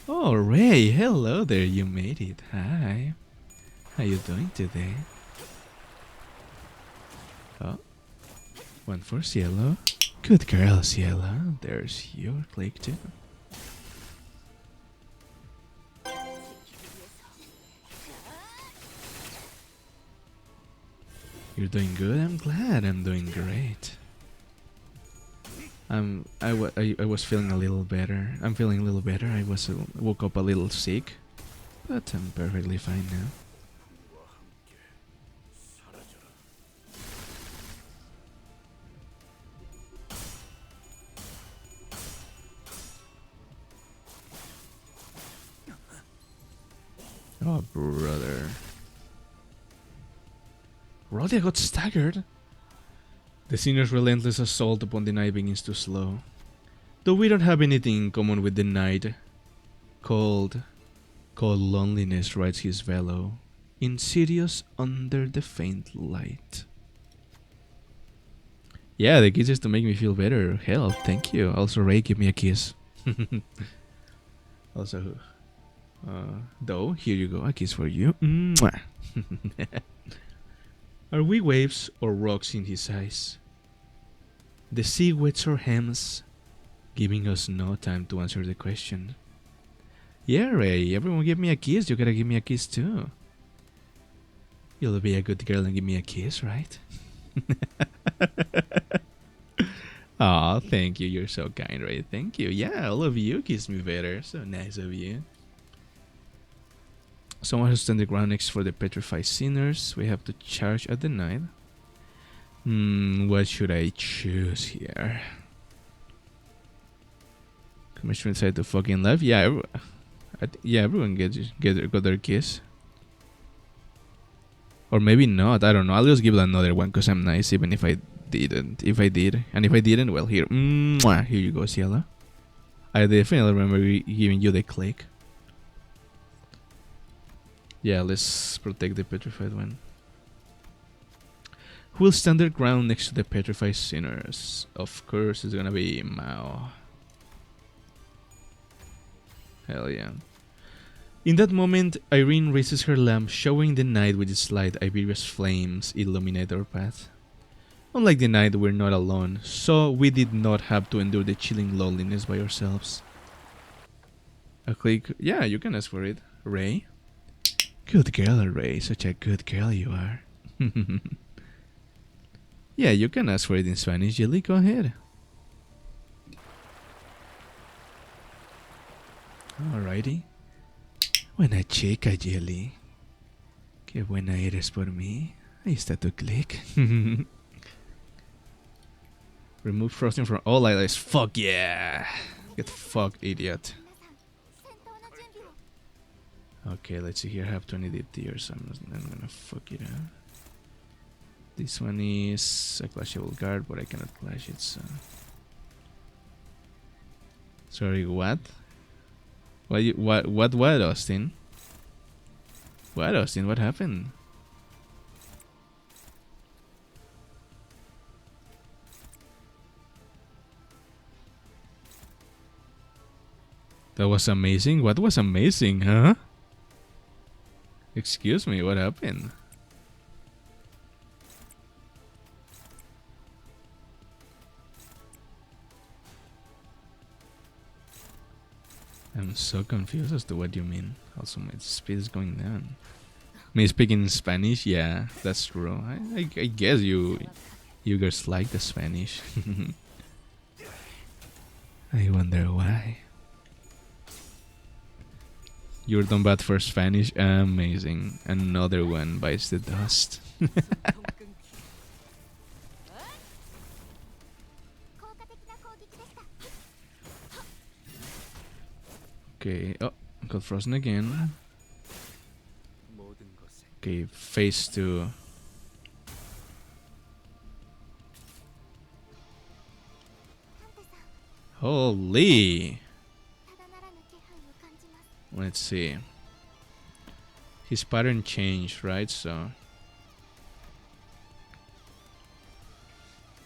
Oh, Ray, hello there. You made it. Hi. How you doing today? Oh. One for Cielo. Good girl, Cielo. There's your click, too. You're doing good. I'm glad. I'm doing great. I was feeling a little better. I'm feeling a little better. I woke up a little sick, but I'm perfectly fine now. Oh, brother. Rodia got staggered. The sinner's relentless assault upon the knight begins to slow. Though we don't have anything in common with the knight, cold loneliness rides his fellow, insidious under the faint light. Yeah, the kiss is to make me feel better. Hell, thank you. Also, Ray, give me a kiss. Also, though, here you go, a kiss for you. Mwah. Are we waves or rocks in his eyes? The sea wets our hems, giving us no time to answer the question. Yeah, Ray, everyone give me a kiss. You gotta give me a kiss too. You'll be a good girl and give me a kiss, right? Aw, thank you. You're so kind, Ray. Thank you. Yeah, all of you kiss me better. So nice of you. Someone has stand the ground next for the petrified sinners. We have to charge at the knight. What should I choose here? Commissioner inside the fucking left. Yeah, everyone got their kiss. Or maybe not. I don't know. I'll just give it another one because I'm nice, even if I didn't. If I did, and if I didn't, well, here, here you go, Ciela. I definitely remember giving you the click. Yeah, let's protect the petrified one. Who will stand their ground next to the petrified sinners? Of course, it's gonna be Mao. Hell yeah. In that moment, Irene raises her lamp, showing the night with its light. Iberia's flames illuminate our path. Unlike the night, we're not alone, so we did not have to endure the chilling loneliness by ourselves. A click. Yeah, you can ask for it. Ray? Good girl, Ray. Such a good girl you are. Yeah, you can ask for it in Spanish, Jelly. Go ahead. Alrighty. Buena chica, Jelly. Qué buena eres por mí. Ahí está tu click. Remove frosting from all eyelids. Fuck yeah. Get fucked, idiot. Okay, let's see here. I have 20 deep tears, so I'm gonna fuck it up. This one is a clashable guard, but I cannot clash it, so... Sorry, what? What, Austin? What, Austin? What happened? That was amazing. What was amazing, huh? Excuse me, what happened? I'm so confused as to what you mean. Also, my speed is going down. Me speaking Spanish? Yeah, that's true. I guess you guys like the Spanish. I wonder why. You're done bad for Spanish? Amazing. Another one bites the dust. Okay, oh, got frozen again. Okay, phase 2. Holy! Let's see. His pattern changed, right? So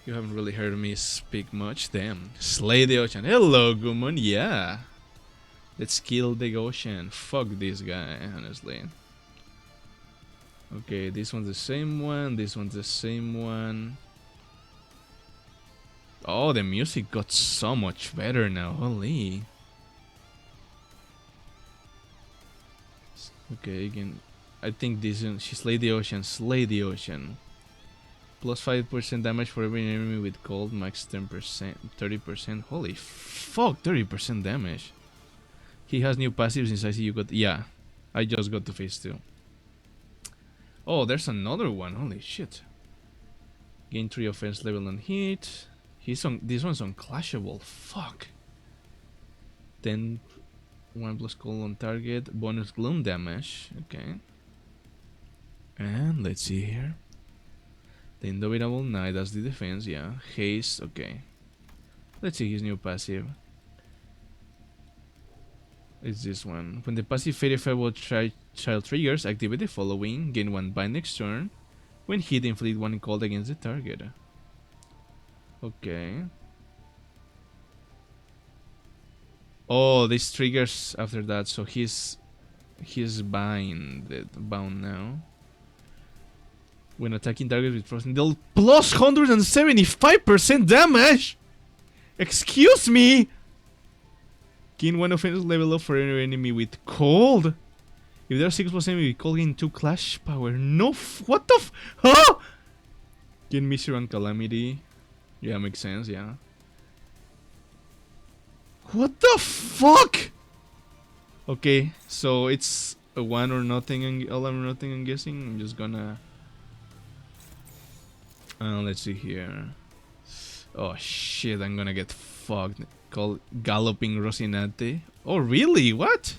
you haven't really heard me speak much. Damn. Slay the ocean. Hello, Gumon. Yeah. Let's kill the ocean. Fuck this guy, honestly. Okay, this one's the same one. This one's the same one. Oh, the music got so much better now. Holy. Okay, again. I think this one. She slayed the ocean. Slay the ocean. Plus 5% damage for every enemy with cold. Max 10%. 30%. Holy fuck, 30% damage. He has new passives since I see you got... Yeah, I just got to phase 2. Oh, there's another one. Holy shit. Gain 3 offense level on hit. He's on... This one's unclashable. Fuck. 10... 1 plus cold on target. Bonus gloom damage. Okay. And let's see here. The Indomitable Knight, that's the defense, yeah. Haste, okay. Let's see his new passive. It's this one. When the passive Fairy Farewell Child triggers, activate the following. Gain 1 bind next turn. When hit, inflict 1 cold against the target. Okay. Oh, this triggers after that, so he's bound now. When attacking targets with frozen, deal plus 175% damage. Excuse me. Gain 1 offense level up for any enemy with cold. If there are 6 plus enemy with cold, gain 2 clash power. No, what the huh? Gain misery and calamity. Yeah, makes sense. Yeah. What the fuck? Okay, so it's a 1 or nothing, and all or nothing. I'm guessing. I'm just gonna. Let's see here. Oh shit! I'm gonna get fucked. Called Galloping Rocinante. Oh really? What?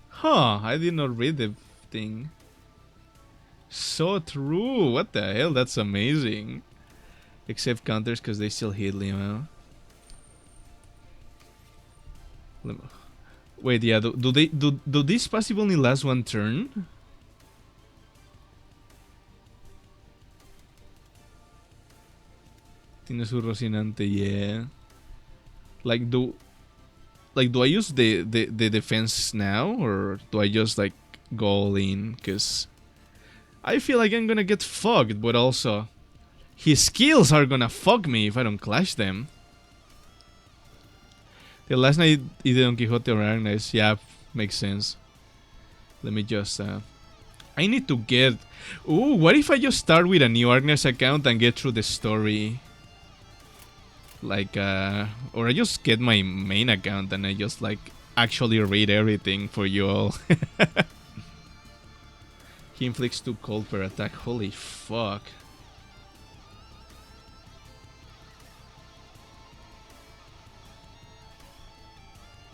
Huh? I did not read the thing. So true. What the hell? That's amazing. Except counters because they still hit Lima. Wait, yeah. Do these passive only last 1 turn? Tiene su Rocinante, yeah. Like do I use the defense now, or do I just like go all in? Cause I feel like I'm gonna get fucked, but also his skills are gonna fuck me if I don't clash them. The last night either Don Quixote or Arknights, yeah, makes sense. Let me just I need to get... Ooh, what if I just start with a new Arknights account and get through the story? Like, or I just get my main account and I just, like, actually read everything for you all. He inflicts 2 cold per attack. Holy fuck.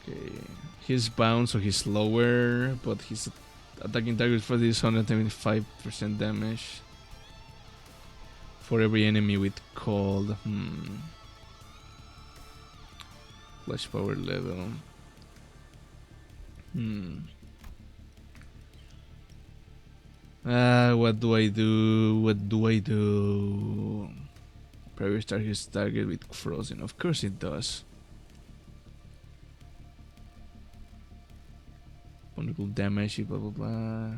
Okay. He's bound, so he's lower, but he's attacking targets for this 175% damage. For every enemy with cold. Flash power level. What do I do? What do I do? Prioritize his target with frozen. Of course it does. Vulnerable damage, blah blah blah.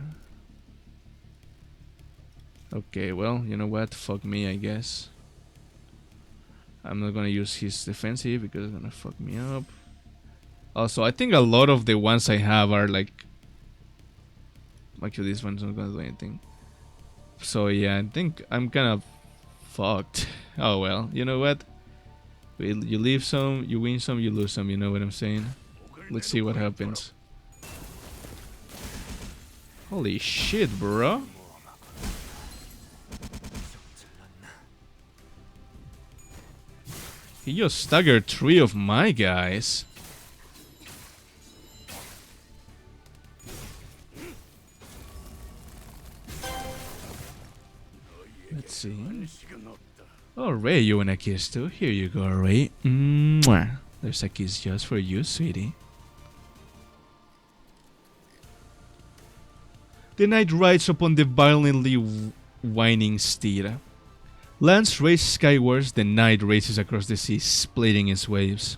Okay, well, you know what? Fuck me, I guess. I'm not gonna use his defensive because it's gonna fuck me up. Also, I think a lot of the ones I have are like... Actually, this one's not gonna do anything. So yeah, I think I'm kind of fucked. Oh well, you know what? You leave some, you win some, you lose some, you know what I'm saying? Let's see what happens. Holy shit, bro. He just staggered 3 of my guys. Let's see. Oh, Ray, you want a kiss too? Here you go, Ray. Mwah. There's a kiss just for you, sweetie. The knight rides upon the violently whining steed. Lance races skywards, the knight races across the sea, splitting its waves.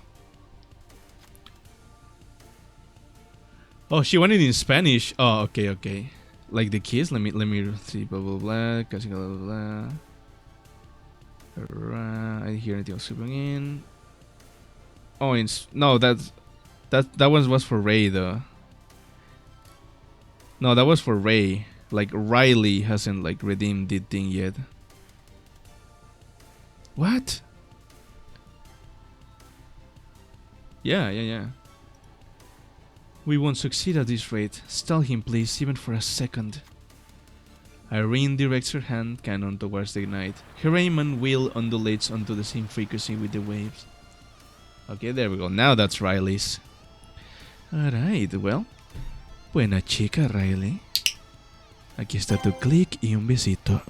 Oh, she wanted it in Spanish. Oh, okay, okay. Like the kiss. Let me see. Blah blah blah. Blah blah blah. I didn't hear anything else coming in. Oh, no, that one was for Ray though. No, that was for Ray. Like Riley hasn't like redeemed the thing yet. What? Yeah. We won't succeed at this rate. Stall him, please, even for a second. Irene directs her hand cannon towards the knight. Her aim and wheel undulates onto the same frequency with the waves. Okay, there we go. Now that's Riley's. Alright, well. Buena chica, Riley. Aquí está tu click y un besito.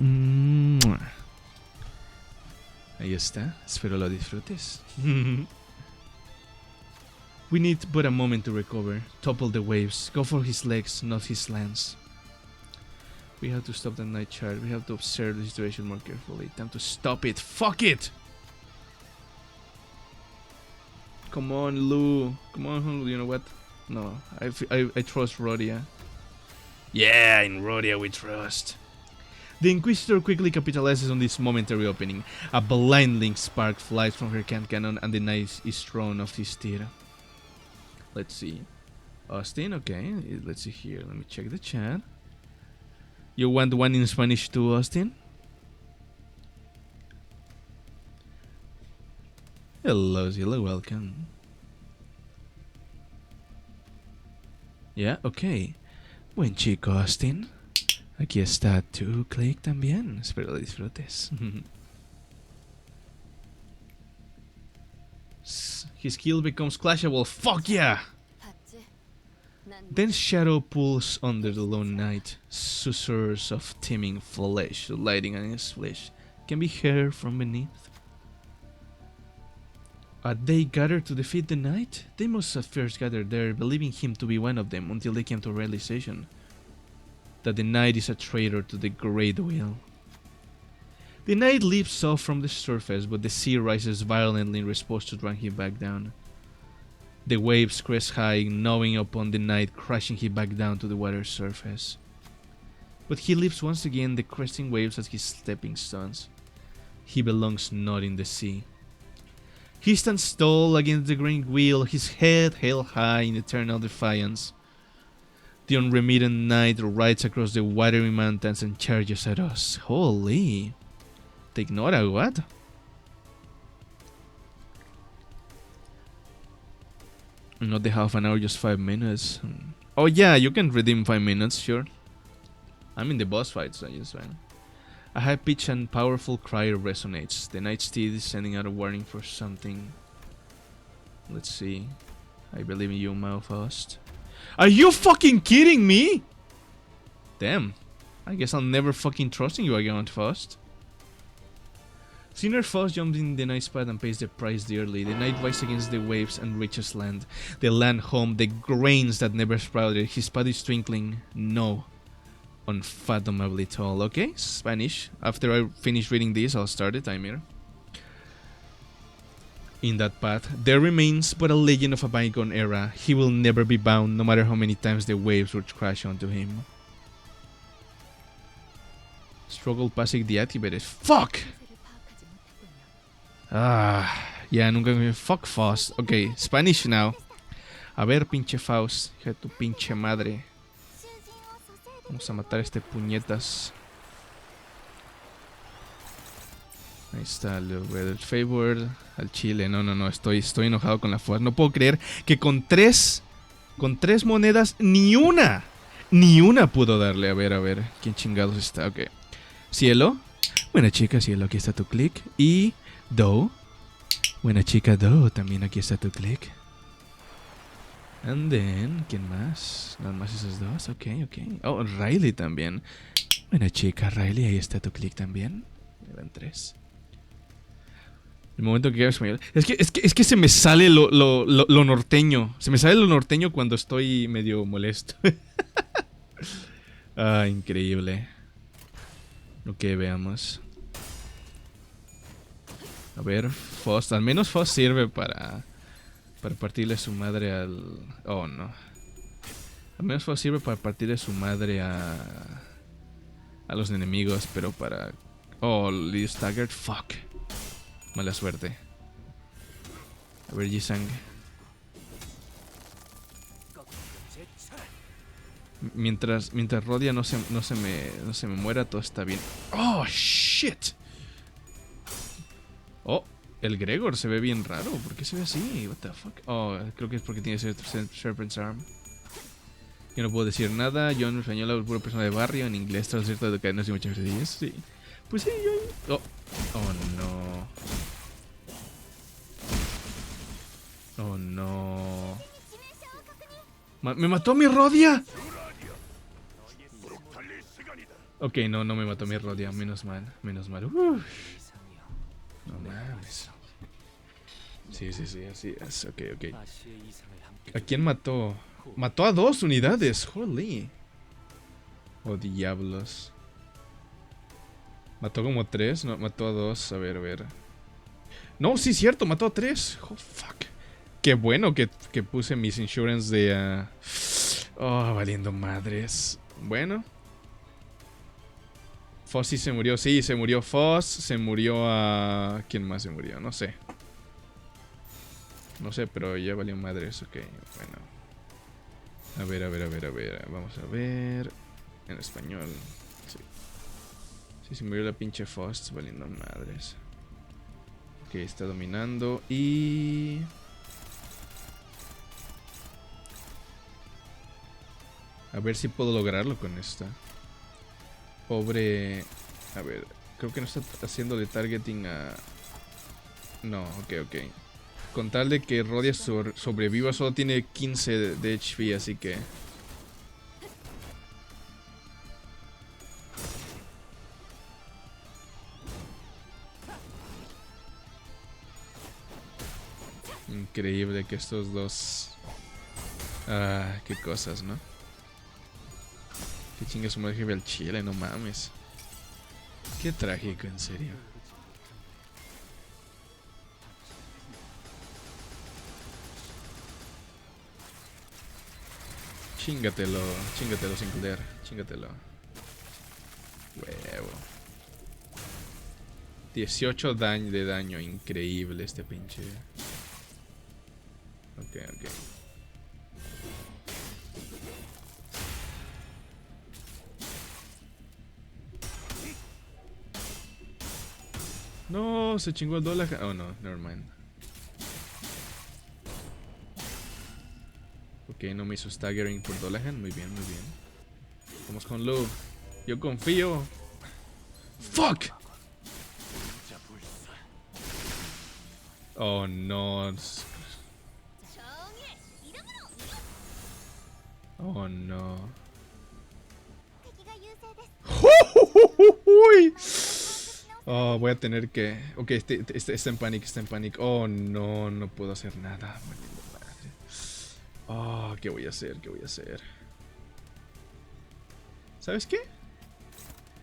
Ahí está. Espero lo disfrutes. We need but a moment to recover. Topple the waves. Go for his legs, not his lance. We have to stop the night chart. We have to observe the situation more carefully. Time to stop it. Fuck it! Come on, Lou. Come on, you know what? No, I trust Rhodia. Yeah, in Rhodia we trust. The Inquisitor quickly capitalizes on this momentary opening. A blinding spark flies from her cannon and the knight is thrown off his steed. Let's see. Austin, okay. Let's see here. Let me check the chat. You want one in Spanish too, Austin? Hello, Zilla. Welcome. Yeah, okay. Buen chico, Austin. Aquí está tu click también. Espero lo disfrutes. His skill becomes clashable. Fuck yeah! Then Shadow pulls under the lone knight. Susurrs of teeming flesh lighting on his flesh can be heard from beneath. They gathered to defeat the knight? They must have first gathered there, believing him to be one of them, until they came to a realization that the knight is a traitor to the Great Will. The knight leaps off from the surface, but the sea rises violently in response to drag him back down. The waves crest high, gnawing upon the knight, crashing him back down to the water's surface. But he leaves once again, the cresting waves as his stepping stones. He belongs not in the sea. He stands tall against the great wheel, his head held high in eternal defiance. The unremittent knight rides across the watery mountains and charges at us. Holy! Te ignora, what? Not the half an hour, just 5 minutes. Oh yeah, you can redeem 5 minutes, sure. I'm in the boss fight, so just fine. A high-pitched and powerful cry resonates. The knight's steed is sending out a warning for something. Let's see. I believe in you, Malfaust. Are you fucking kidding me? Damn. I guess I'll never fucking trusting you again, Faust. Sinner Faust jumps in the knight's path and pays the price dearly. The knight rises against the waves and reaches land. The land home, the grains that never sprouted. His path is twinkling. No. Unfathomably tall. Okay, Spanish. After I finish reading this, I'll start the timer. in that path. There remains but a legend of a bygone era. He will never be bound, no matter how many times the waves would crash onto him. Struggle passing deactivated. Fuck! 세를 파악하지 못했군요. Ah, ya, nunca me... Fuck Faust. Ok, Spanish now. A ver, pinche Faust. Hija de tu pinche madre. Vamos a matar a este puñetas. Ahí está el favor al chile. No, estoy enojado con la Faust. No puedo creer que con tres monedas ni una pudo darle. A ver, ¿quién chingados está? Ok. Cielo. Buena chica, Cielo, aquí está tu click. Y Do. Buena chica, Do, también aquí está tu click. And then, ¿quién más? Nada más esos dos, ok. Oh, Riley también. Buena chica, Riley, ahí está tu click también. Me dan 3. El momento que quieras español. Es que se me sale lo norteño. Se me sale lo norteño cuando estoy medio molesto. Ah, increíble. Ok, veamos. A ver, Faust. Al menos Faust sirve para partirle su madre al... Oh, no. Al menos Faust sirve para partirle su madre a los enemigos, pero para... Oh, Lee Staggered. Fuck. Mala suerte. A ver, Jisang. Mientras Rodia no se me muera, todo está bien. Oh, shit. Oh, el Gregor se ve bien raro. ¿Por qué se ve así? What the fuck? Oh, creo que es porque tiene Serpent's Arm. Yo no puedo decir nada. Yo en español hablo pura persona de barrio. En inglés traducir de cadenas y muchas veces. Sí. Pues sí, yo... Oh, no. Oh, no. ¡Me mató mi Rodia! Ok, no me mató mi Rodia. Menos mal. Uf. No mames. Sí, así es. Ok. ¿A quién mató? Mató a 2 unidades. Holy. Oh, diablos. Mató como 3. No, mató a 2. A ver. No, sí, cierto. Mató a 3. Oh, fuck. Qué bueno que puse mis insurance de... Oh, valiendo madres. Bueno. Foss sí se murió. Sí, se murió Foss. Se murió a... ¿Quién más se murió? No sé. No sé, pero ya valió madres. Ok, bueno. A ver. Vamos a ver. En español. Sí, se murió la pinche Foss. Valiendo madres. Ok, está dominando. Y... A ver si puedo lograrlo con esta. Pobre... A ver, creo que no está haciéndole targeting a... No, ok. Con tal de que Rodia sobreviva, solo tiene 15 de HP, así que... Increíble que estos dos... Ah, qué cosas, ¿no? Que chingue su madre jefe al chile, no mames. Qué trágico, en serio. Chingatelo Sinclair. Chingatelo. Huevo. 18 de daño, increíble este pinche. Ok. No, se chingó el dólar. Oh no, nevermind. Ok, no me hizo staggering por Dolahan. Muy bien. Vamos con Lube. Yo confío. ¡Fuck! Oh no. Oh no. Oh, voy a tener que... Ok, está en panic. Oh no, no puedo hacer nada. Oh, ¿qué voy a hacer? ¿Sabes qué?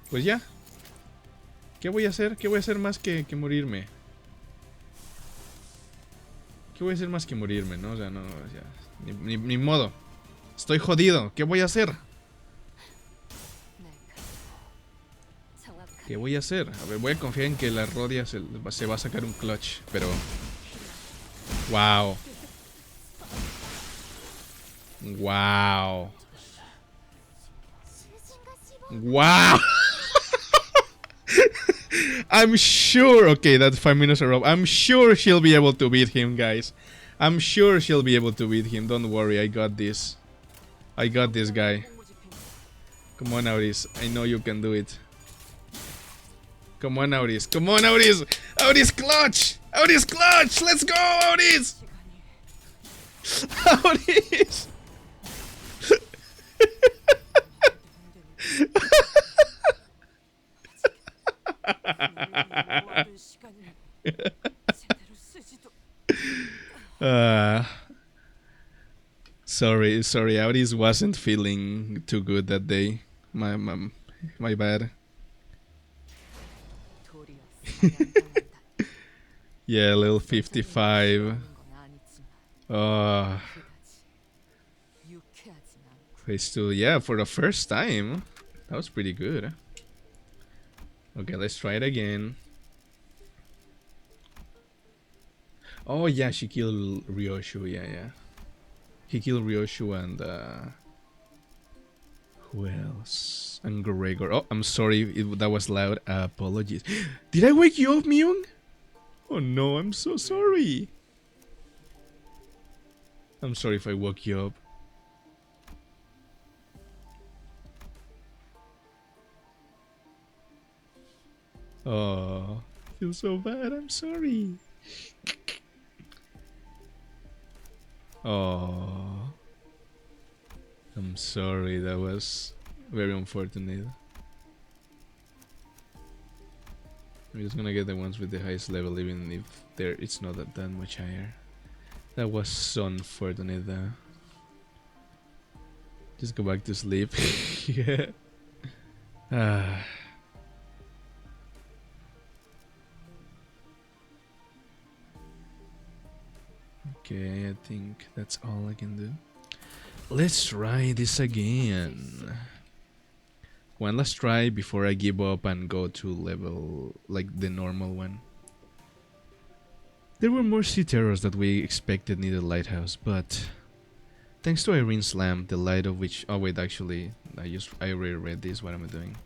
Pues ya. ¿Qué voy a hacer? ¿Qué voy a hacer más que morirme? ¿Qué voy a hacer más que morirme, no? O sea, no, ya, ni modo. Estoy jodido. ¿Qué voy a hacer? ¿Qué voy a hacer? A ver, voy a confiar en que la Rodia se va a sacar un clutch, pero... Wow. Wow. Wow. I'm sure... Okay, that's 5 minutes are up. I'm sure she'll be able to beat him, guys. I'm sure she'll be able to beat him. Don't worry, I got this. I got this guy. Come on, Auris. I know you can do it. Come on, Auris. Come on, Auris. Auris clutch. Auris clutch. Let's go, Auris. Auris. Sorry, Auris wasn't feeling too good that day. My bad. Yeah, level 55. Phase 2, yeah, for the first time. That was pretty good. Okay, let's try it again. Oh yeah, she killed Ryoshu, yeah. He killed Ryoshu and who else? And Gregor. Oh, I'm sorry if that was loud. Apologies. Did I wake you up, Myung? Oh no, I'm so sorry. I'm sorry if I woke you up. Oh, I feel so bad. I'm sorry. Oh, I'm sorry. That was very unfortunate. I'm just gonna get the ones with the highest level, even if it's not that much higher. That was so unfortunate. Just go back to sleep. Yeah. Okay, I think that's all I can do. Let's try this again. One last try before I give up and go to level like the normal one. There were more sea terrors that we expected near the lighthouse, but thanks to Irene's lamp, the light of which... Oh wait, actually, I already read this. What am I doing?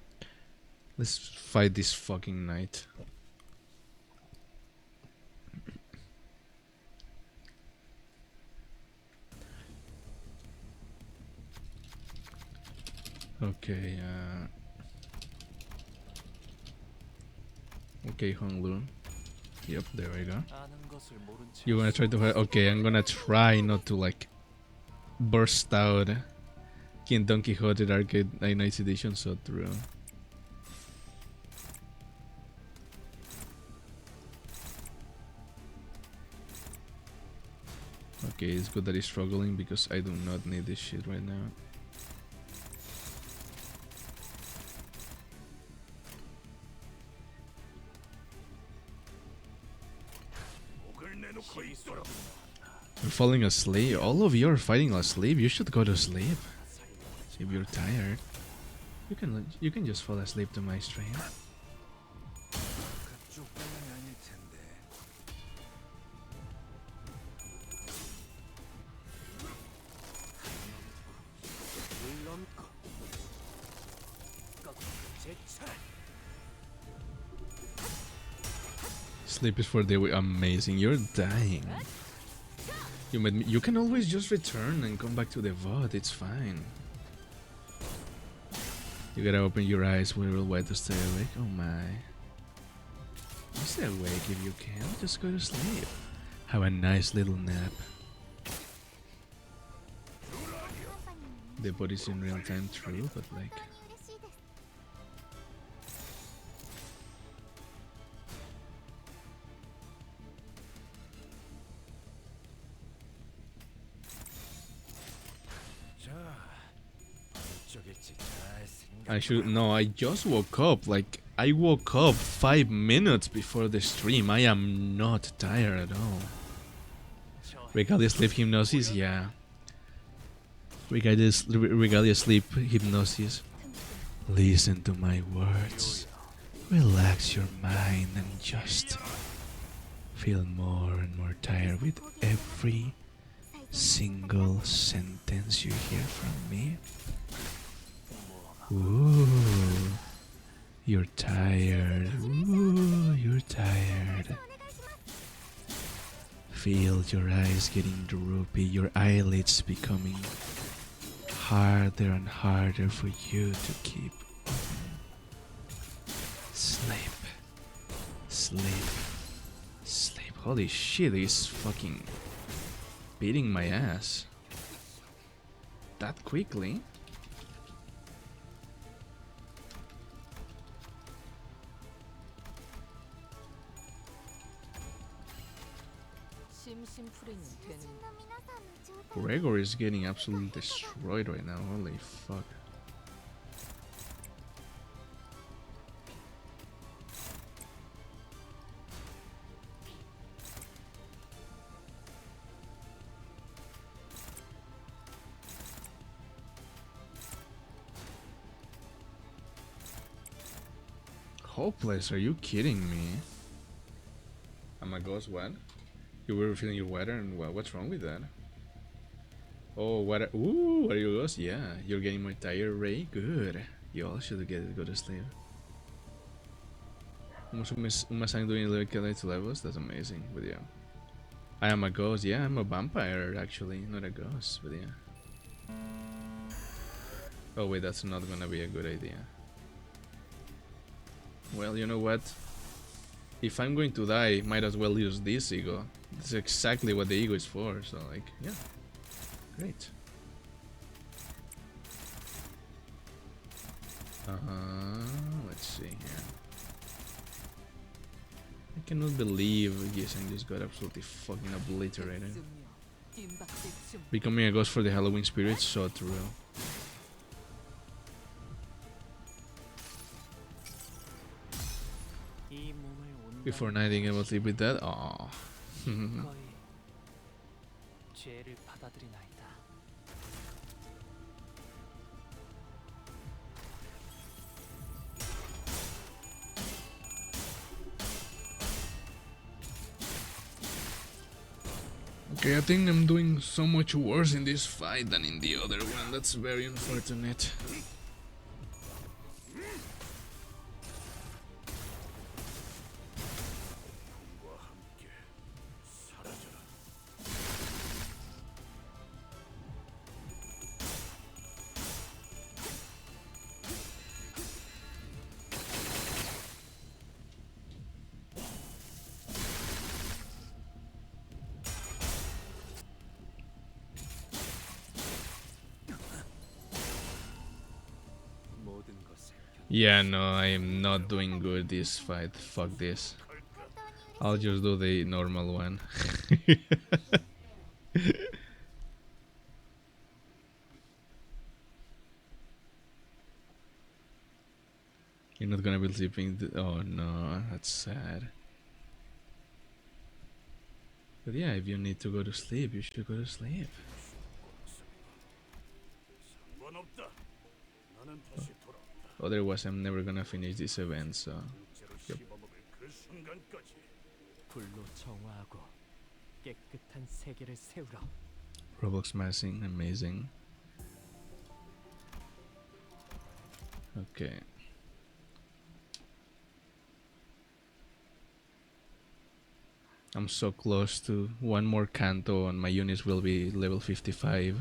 Let's fight this fucking knight. Okay, okay, Honglu. Yep, there we go. You're gonna try to fight. Okay, I'm gonna try not to like burst out King Don Quixote Arcade Night Edition so through. Okay, it's good that he's struggling because I do not need this shit right now. You're falling asleep. All of you are fighting asleep. You should go to sleep. If you're tired, you can just fall asleep to my stream. Sleep is for the amazing. You're dying. You can always just return and come back to the VOD. It's fine. You gotta open your eyes real wide to stay awake. Oh my. Just stay awake if you can. Just go to sleep. Have a nice little nap. The body's in real time, true, but like. I should no, I just woke up. Like I woke up 5 minutes before the stream. I am not tired at all. Regalia sleep hypnosis, yeah. Regalia sleep hypnosis. Listen to my words. Relax your mind and just feel more and more tired with every single sentence you hear from me. Ooh, you're tired. Ooh, you're tired. Feel your eyes getting droopy, your eyelids becoming harder and harder for you to keep. Sleep. Sleep. Sleep. Holy shit, he's fucking beating my ass. That quickly? Gregor is getting absolutely destroyed right now. Holy fuck. Hopeless, are you kidding me? Oh my gosh, what? You were feeling your weather and what's wrong with that? Oh, what? Ooh, are you ghost? Yeah, you're getting more tired, Ray. Good. You all should go to sleep. Almost sang doing to levels. That's amazing. But yeah, I am a ghost. Yeah, I'm a vampire actually, not a ghost. But yeah. Oh wait, that's not gonna be a good idea. Well, you know what? If I'm going to die, might as well use this ego. That's exactly what the ego is for. So like, yeah. Great. Let's see here. I cannot believe Giseng just got absolutely fucking obliterated. Becoming a ghost for the Halloween spirit, so true. Before nighting, I will sleep with that. Aww. Okay, I think I'm doing so much worse in this fight than in the other one. That's very unfortunate. Yeah, no, I am not doing good this fight. Fuck this. I'll just do the normal one. You're not gonna be sleeping. Oh no, that's sad. But yeah, if you need to go to sleep, you should go to sleep. Otherwise, I'm never gonna finish this event, so. Yep. Roblox massing, amazing. Okay. I'm so close to one more canto and my units will be level 55.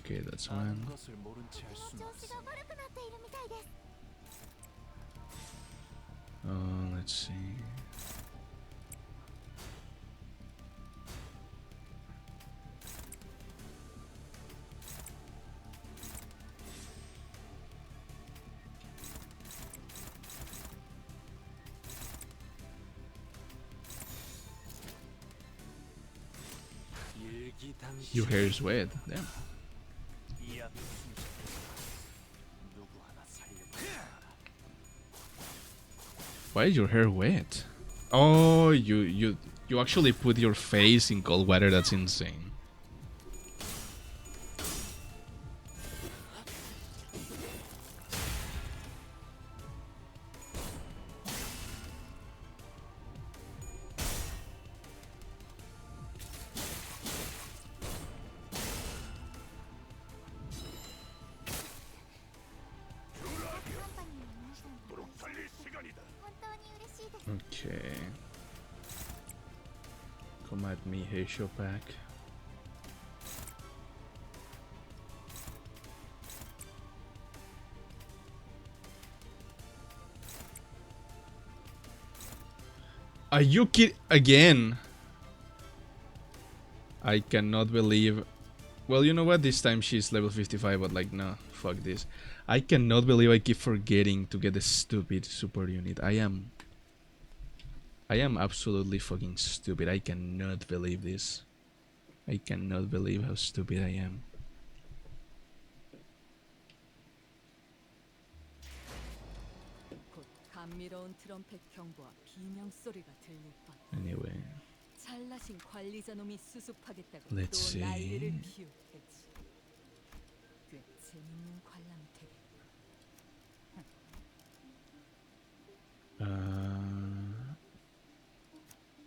Okay, that's one. Let's see. Your hair is wet. Damn. Why is your hair wet? Oh, you actually put your face in cold water. That's insane. Okay. Come at me, Heisho Pack. Are you kidding? Again? I cannot believe... Well, you know what? This time she's level 55, but like, no. Fuck this. I cannot believe I keep forgetting to get the stupid super unit. I am absolutely fucking stupid. I cannot believe this. I cannot believe how stupid I am. Anyway. Let's see.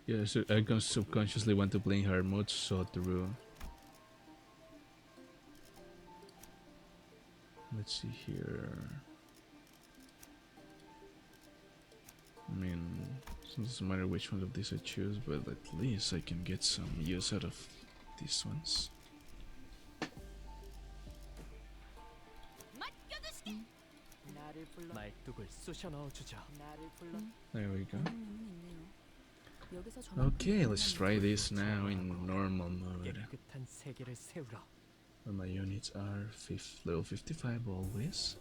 Yeah, so I can subconsciously want to play hard mode, so through. Let's see here. I mean, it doesn't matter which one of these I choose, but at least I can get some use out of these ones. There we go. Okay, let's try this now in normal mode. Where my units are level 55 always.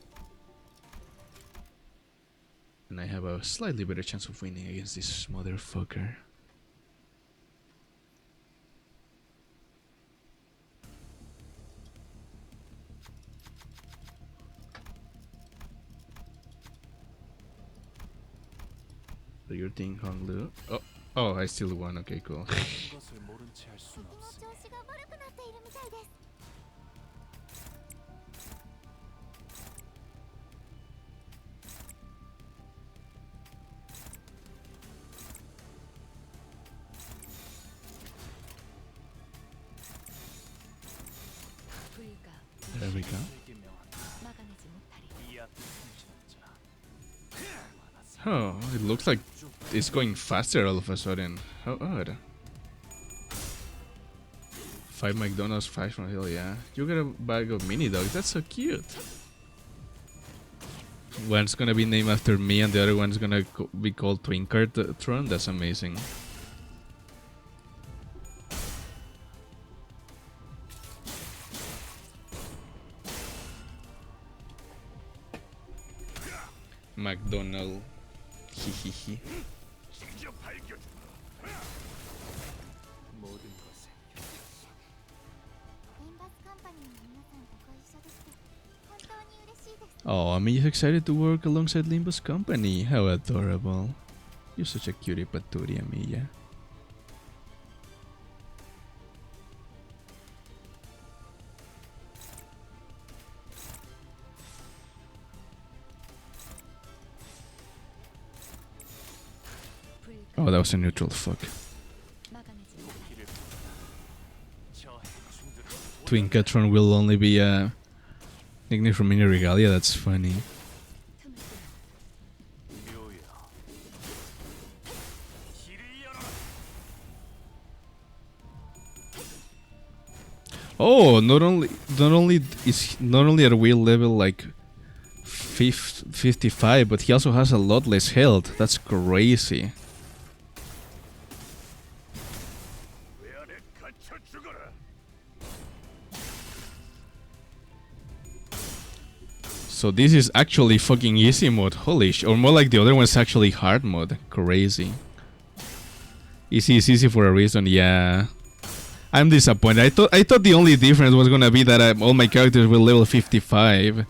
And I have a slightly better chance of winning against this motherfucker. Do your thing, Honglu. Oh, I still won. Okay, cool. There we go. Oh, it looks like it's going faster all of a sudden. How odd. 5 McDonald's, 5 from Hill, yeah. You got a bag of mini dogs, that's so cute. One's gonna be named after me and the other one's gonna be called Twinkertron. That's amazing. McDonald. Hihihi. Oh, I'm just excited to work alongside Limbus company. How adorable. You're such a cutie patootie, Amiya. Oh, that was a neutral, fuck. Twinkatron will only be a nickname from Mini Regalia, that's funny. Oh, not only are we level like 55, but he also has a lot less health. That's crazy. So this is actually fucking easy mode. Holy sh! Or more like the other one's actually hard mode. Crazy. Easy is easy for a reason. Yeah. I'm disappointed. I thought the only difference was gonna be that all my characters were level 55.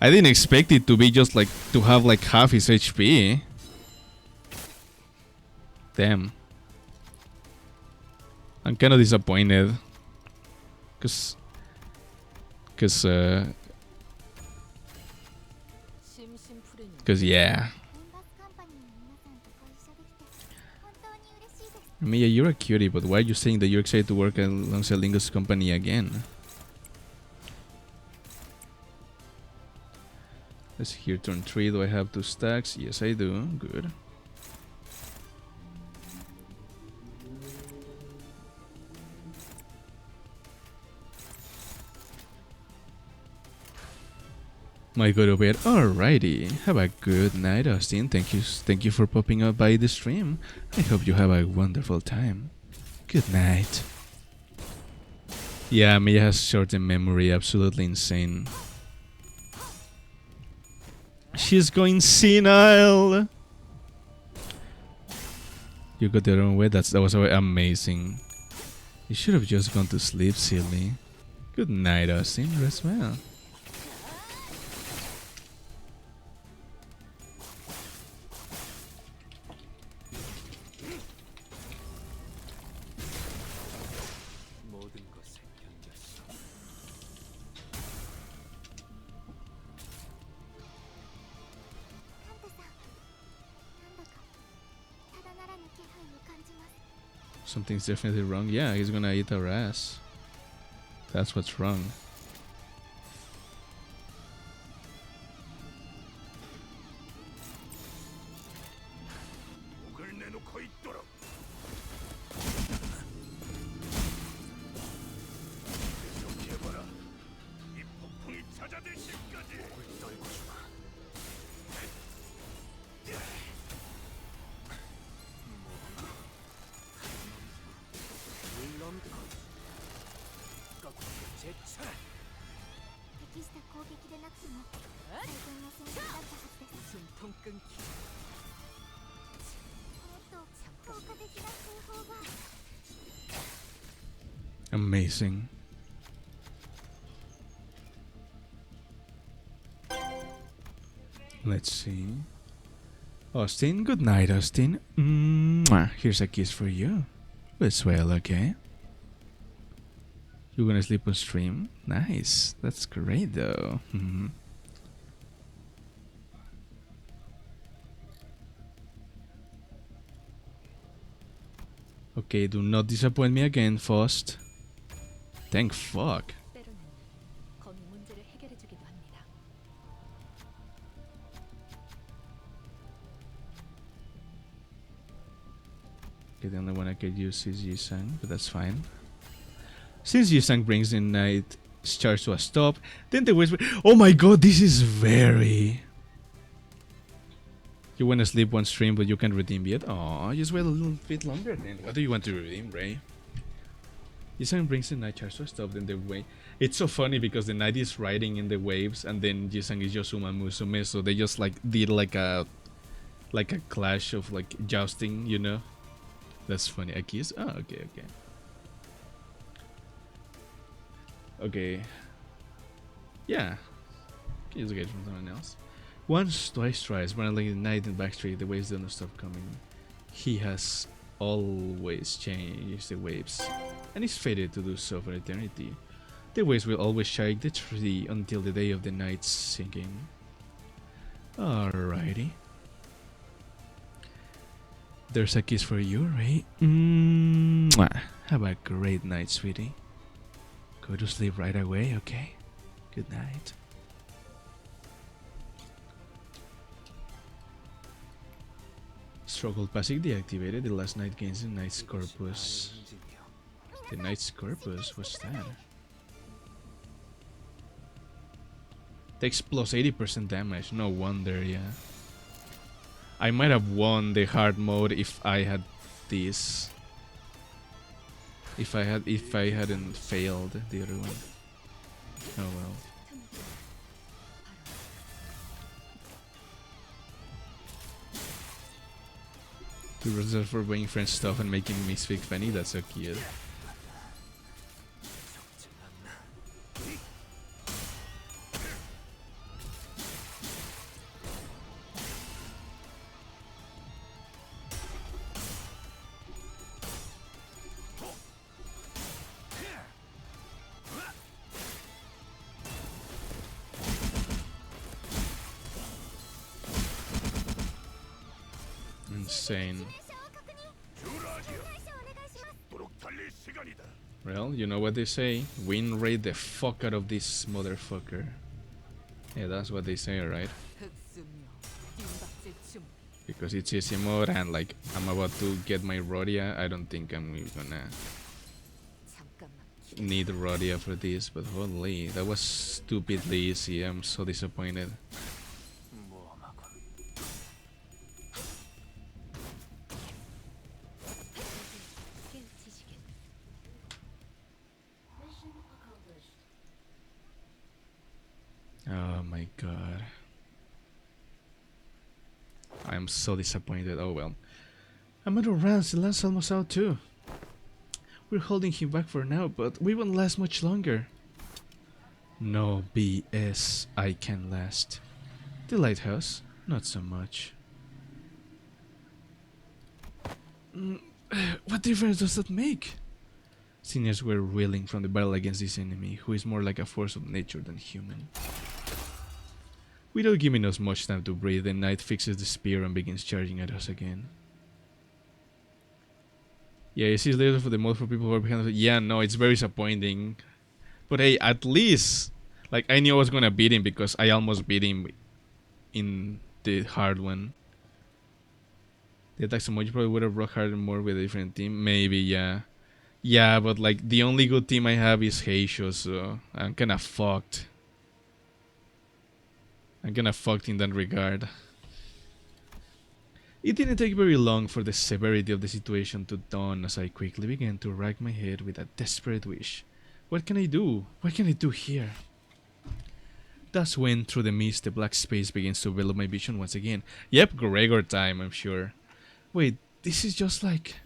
I didn't expect it to be just like to have like half his HP. Damn. I'm kind of disappointed. Cause yeah. Mia, you're a cutie, but why are you saying that you're excited to work alongside Limbus company again? Let's see here, turn 3. Do I have 2 stacks? Yes, I do. Good. My go to bed. Alrighty. Have a good night, Austin. Thank you for popping up by the stream. I hope you have a wonderful time. Good night. Yeah, Mia has short-term memory. Absolutely insane. She's going senile. You got the wrong way. That was amazing. You should have just gone to sleep, silly. Good night, Austin. Rest well. Something's definitely wrong. Yeah, he's gonna eat our ass. That's what's wrong. Amazing. Let's see. Austin, good night, Austin. Here's a kiss for you. It's well, okay? You're gonna sleep on stream? Nice. That's great, though. Okay, do not disappoint me again, Faust. Thank fuck. Okay, the only one I could use is Yisang, but that's fine. Since Yisang brings in night charge to a stop, then the whisper. Oh my god, this is very. You wanna sleep one stream, but you can't redeem yet? Aw, just wait a little bit longer then. What do you want to redeem, Ray? Yisang brings in night charge to a stop, then the wave. It's so funny because the night is riding in the waves, and then Yisang is Yosuma Musume, so they just like did like a clash of like jousting, you know? That's funny. A kiss? Oh, okay, okay. Okay. Yeah. Can use a gauge from someone else. Once, twice, thrice, running the night in backstreet, the waves don't stop coming. He has always changed the waves, and is fated to do so for eternity. The waves will always shake the tree until the day of the night's sinking. Alrighty. There's a kiss for you, Ray. Have a great night, sweetie. Go to sleep right away, okay? Good night. Struggle passive deactivated. The last night gains the Knight's Corpus. The Knight's Corpus? What's that? Takes plus 80% damage. No wonder, yeah. I might have won the hard mode if I had this. If I hadn't failed the other one. Oh well. To reserve for buying French stuff and making me speak funny, that's so cute. saying? Well, you know what they say. Win rate the fuck out of this motherfucker. Yeah, that's what they say, right? Because it's easy mode and like I'm about to get my Rodia. I don't think I'm gonna need Rodia for this, but holy, that was stupidly easy. I'm so disappointed. Oh my god. I'm so disappointed. Oh well. I'm out of rounds. The last almost out too. We're holding him back for now, but we won't last much longer. No BS. I can last. The lighthouse? Not so much. What difference does that make? Seniors were reeling from the battle against this enemy, who is more like a force of nature than human. Without giving us much time to breathe, the knight fixes the spear and begins charging at us again. Yeah, it is later for the most for people who are behind us. Yeah, no, it's very disappointing. But hey, at least, like, I knew I was gonna beat him because I almost beat him in the hard one. The attack so much probably would have rocked harder more with a different team. Maybe, yeah. Yeah, but like, the only good team I have is Heisho, so I'm kinda fucked. I'm kinda fucked in that regard. It didn't take very long for the severity of the situation to dawn as I quickly began to rack my head with a desperate wish. What can I do? What can I do here? That's when, through the mist, the black space begins to envelop my vision once again. Yep, Gregor time, I'm sure. Wait, this is just like...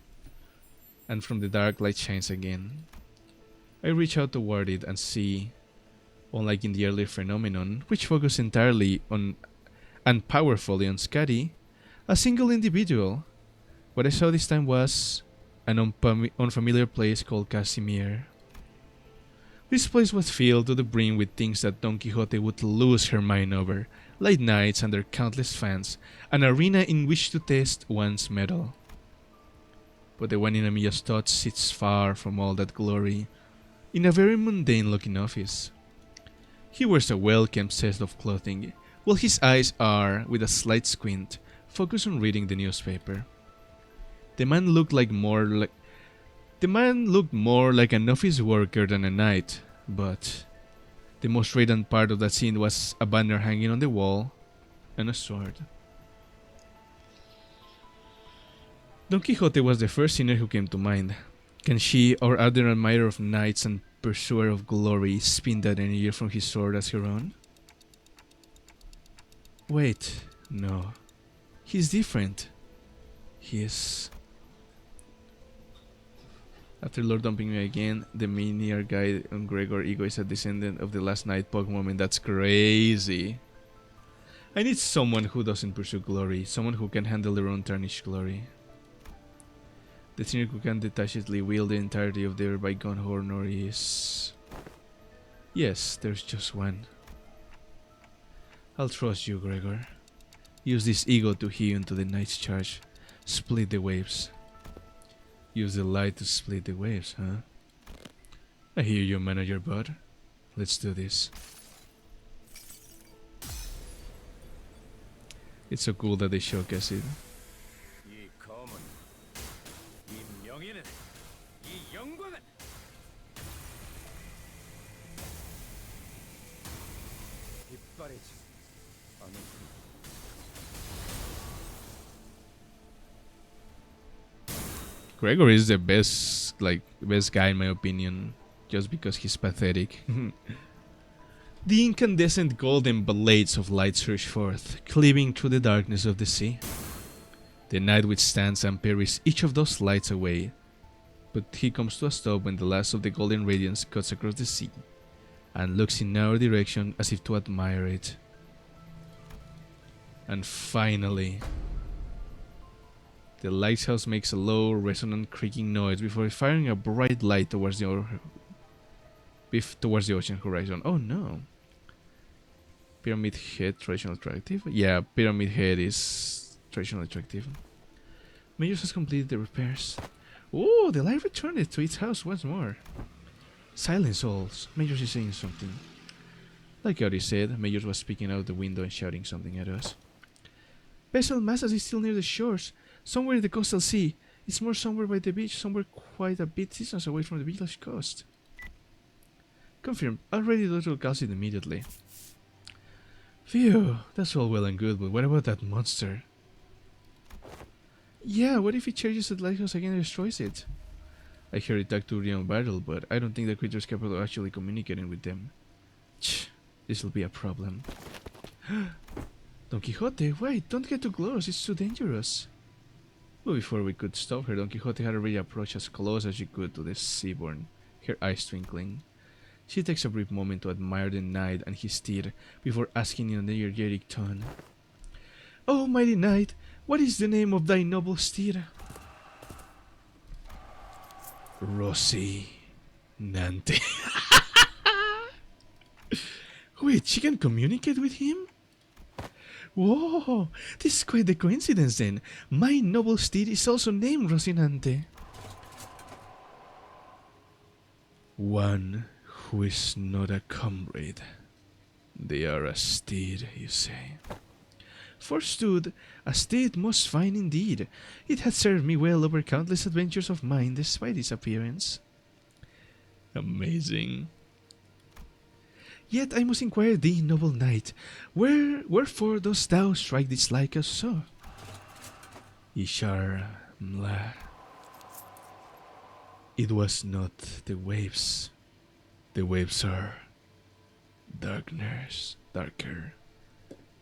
And from the dark, light shines again. I reach out toward it and see, unlike in the earlier phenomenon, which focused entirely on and powerfully on Scotty, a single individual. What I saw this time was an unfamiliar place called Casimir. This place was filled to the brim with things that Don Quixote would lose her mind over, like knights and their countless fans, an arena in which to test one's mettle. But the one in Amiya's thoughts sits far from all that glory, in a very mundane-looking office. He wears a well-kept set of clothing, while his eyes are, with a slight squint, focused on reading the newspaper. The man looked more like an office worker than a knight, but the most radiant part of that scene was a banner hanging on the wall and a sword. Don Quixote was the first sinner who came to mind. Can she, or other admirer of knights and pursuer of glory, spin that energy from his sword as her own? Wait, no. He's different. He is... After Lord dumping me again, the minier guy on Gregor Ego is a descendant of the last night Pokemon. That's crazy. I need someone who doesn't pursue glory, someone who can handle their own tarnished glory. The senior who can detachedly wield the entirety of their bygone honor is... Yes, there's just one. I'll trust you, Gregor. Use this ego to hew into the night's charge. Split the waves. Use the light to split the waves, huh? I hear you, manager bud. Let's do this. It's so cool that they showcase it. Gregor is the best guy in my opinion, just because he's pathetic. The incandescent golden blades of light surge forth, cleaving through the darkness of the sea. The knight withstands and parries each of those lights away, but he comes to a stop when the last of the golden radiance cuts across the sea, and looks in our direction as if to admire it. And finally... The lighthouse makes a low, resonant, creaking noise before firing a bright light towards the ocean horizon. Oh no! Pyramid Head, traditional attractive? Yeah, Pyramid Head is traditional attractive. Majors has completed the repairs. Oh, the light returned to its house once more. Silence, souls. Majors is saying something. Like Audi said, Majors was speaking out the window and shouting something at us. Vessel Massas is still near the shores, somewhere in the coastal sea. It's more somewhere by the beach, somewhere quite a bit distance away from the village coast. Confirmed. Already Dr. calls it immediately. Phew, that's all well and good, but what about that monster? Yeah, what if it charges the lighthouse again and destroys it? I heard it talk to Rion Battle, but I don't think the creature is capable of actually communicating with them. This'll be a problem. Don Quixote, wait, don't get too close, it's too dangerous. But before we could stop her, Don Quixote had already approached as close as she could to the seaborn, her eyes twinkling. She takes a brief moment to admire the knight and his steed before asking in an energetic tone, "Oh, mighty knight, what is the name of thy noble steed?" Rossi Nante. Wait, she can communicate with him? Whoa, this is quite the coincidence then. My noble steed is also named Rocinante. One who is not a comrade. They are a steed, you say. Forsooth, a steed most fine indeed. It had served me well over countless adventures of mine despite its appearance. Amazing. Yet I must inquire thee, noble knight, wherefore dost thou strike dislike us so? Ishar Mla. It was not the waves. The waves are darker,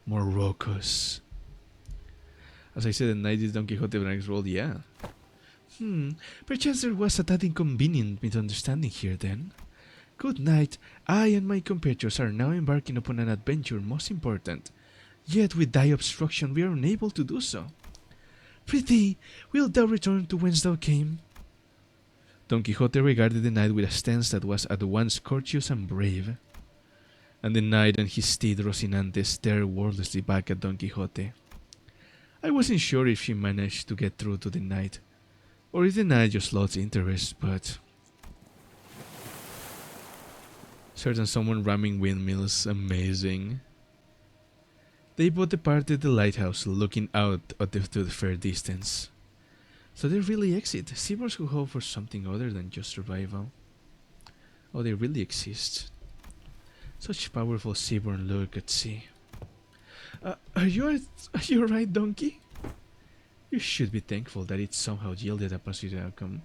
more raucous. As I said, the knight is Don Quixote of the next world, yeah. Perchance there was a tad inconvenient misunderstanding here then. Good night, I and my compatriots are now embarking upon an adventure most important, yet with thy obstruction we are unable to do so. Prithee, wilt thou return to whence thou came? Don Quixote regarded the knight with a stance that was at once courteous and brave, and the knight and his steed Rocinante stared wordlessly back at Don Quixote. I wasn't sure if she managed to get through to the knight, or if the knight just lost interest, but... Certain someone ramming windmills, amazing. They both departed the lighthouse, looking out to the fair distance. So they really exist, seaborns who hope for something other than just survival. Oh, they really exist. Such powerful seaborn look at sea. Are you alright, donkey? You should be thankful that it somehow yielded a positive outcome.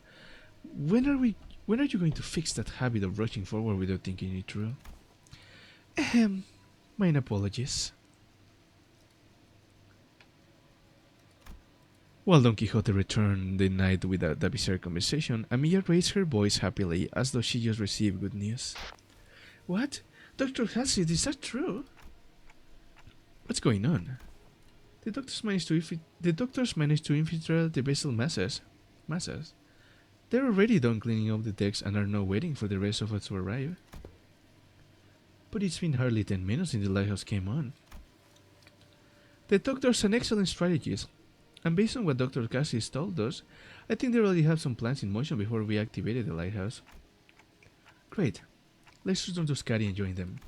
When are you going to fix that habit of rushing forward without thinking it through? Mine apologies. While Don Quixote returned the knight with a bizarre conversation, Amiya raised her voice happily as though she just received good news. What? Dr. Hassid, is that true? What's going on? The doctors managed to infiltrate the vessel masses. They're already done cleaning up the decks and are now waiting for the rest of us to arrive. But it's been hardly 10 minutes since the lighthouse came on. The doctor's an excellent strategist, and based on what Dr. Cassis told us, I think they already have some plans in motion before we activated the lighthouse. Great. Let's return to Scotty and join them.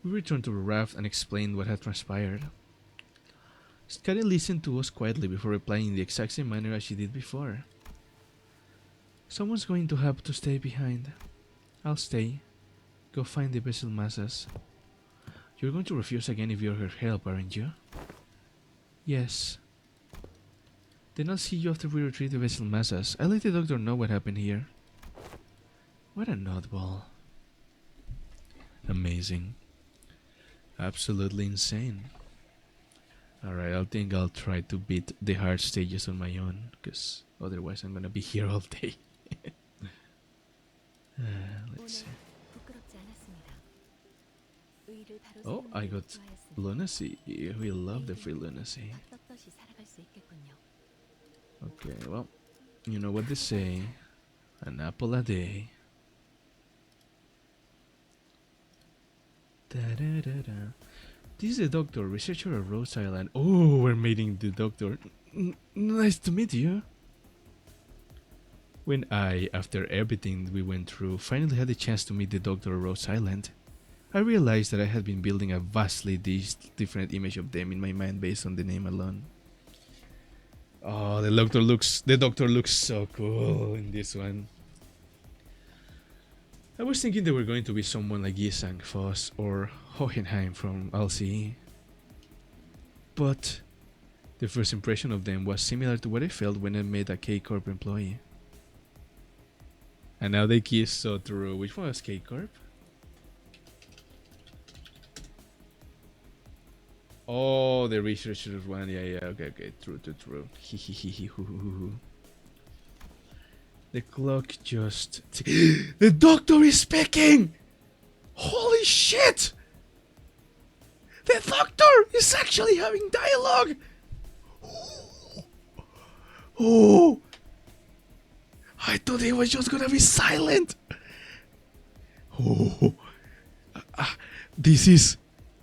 We returned to the raft and explained what had transpired. Scotty listened to us quietly before replying in the exact same manner as she did before. Someone's going to have to stay behind. I'll stay. Go find the vessel masses. You're going to refuse again if you're her help, aren't you? Yes. Then I'll see you after we retrieve the vessel masses. I'll let the doctor know what happened here. What an oddball. Amazing. Absolutely insane. Alright, I think I'll try to beat the hard stages on my own, because otherwise I'm gonna be here all day. Let's see. Oh, I got lunacy. We love the free lunacy. Okay, well, you know what they say. An apple a day. Da-da-da-da. This is the doctor, researcher of Rose Island. Oh, we're meeting the doctor. Nice to meet you. When I, after everything we went through, finally had the chance to meet the Doctor Rose Island, I realized that I had been building a vastly different image of them in my mind based on the name alone. Oh, the Doctor looks so cool in this one. I was thinking they were going to be someone like Yisang Foss or Hohenheim from LCE. But the first impression of them was similar to what I felt when I met a K-Corp employee. And now they kiss so true. Which one was K-Corp? Oh, the researchers one. Yeah, okay. True. The clock just... The Doctor is speaking! Holy shit! The Doctor is actually having dialogue! Oh! I thought he was just gonna be silent! Oh! This is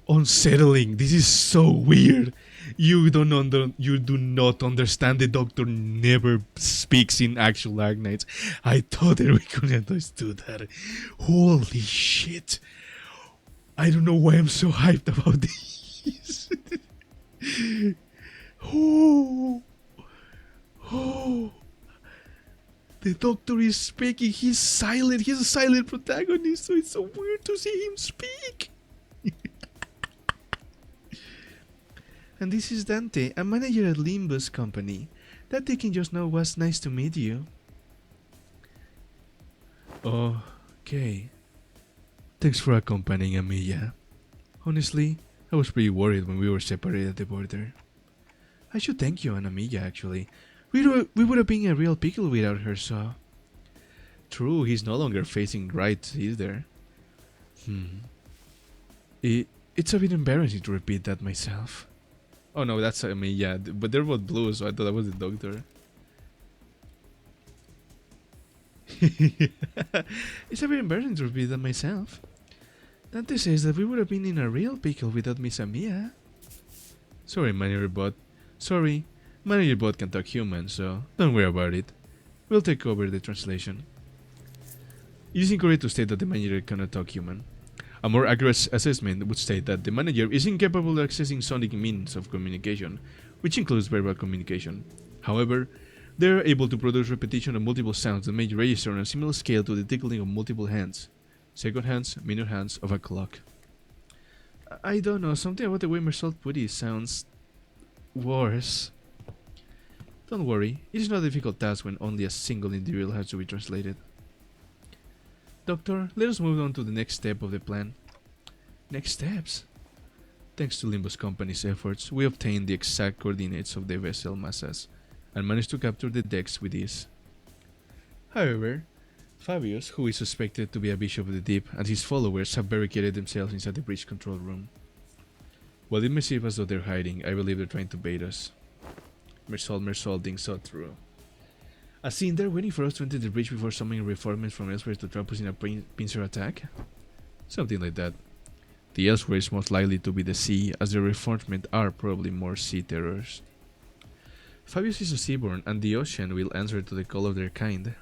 unsettling. This is so weird. You do not understand. The Doctor never speaks in actual Arknights. I thought that we could understood that. Holy shit! I don't know why I'm so hyped about this. Oh, the Doctor is speaking. He's silent. He's a silent protagonist, so it's so weird to see him speak. And this is Dante, a manager at Limbus company. That taking just now was nice to meet you. Okay. Thanks for accompanying Amiya. Honestly, I was pretty worried when we were separated at the border. I should thank you and Amiya actually. We would have been a real pickle without her, so... True, he's no longer facing right either. It's a bit embarrassing to repeat that myself. Oh no, that's Amiya, but they're both blue, so I thought that was the Doctor. It's a bit embarrassing to repeat that myself. Dante says that we would have been in a real pickle without Miss Amiya. Sorry, Manager Bot. Sorry, Manager Bot can talk human, so don't worry about it. We'll take over the translation. It is incorrect to state that the manager cannot talk human. A more accurate assessment would state that the manager is incapable of accessing sonic means of communication, which includes verbal communication. However, they are able to produce repetition of multiple sounds that may register on a similar scale to the tickling of multiple hands, second hands, minute hands of a clock. I don't know, something about the way Mersal put it sounds worse. Don't worry, it is not a difficult task when only a single individual has to be translated. Doctor, let us move on to the next step of the plan. Next steps? Thanks to Limbus Company's efforts, we obtained the exact coordinates of the vessel masses and managed to capture the decks with ease. However, Fabius, who is suspected to be a bishop of the deep, and his followers have barricaded themselves inside the bridge control room. While it may seem as though they're hiding, I believe they're trying to bait us. Mersal thinks so true. As seen, they're waiting for us to enter the bridge before summoning reinforcements from elsewhere to trap us in a pincer attack? Something like that. The elsewhere is most likely to be the sea, as the reinforcements are probably more sea terrors. Fabius is a seaborn, and the ocean will answer to the call of their kind.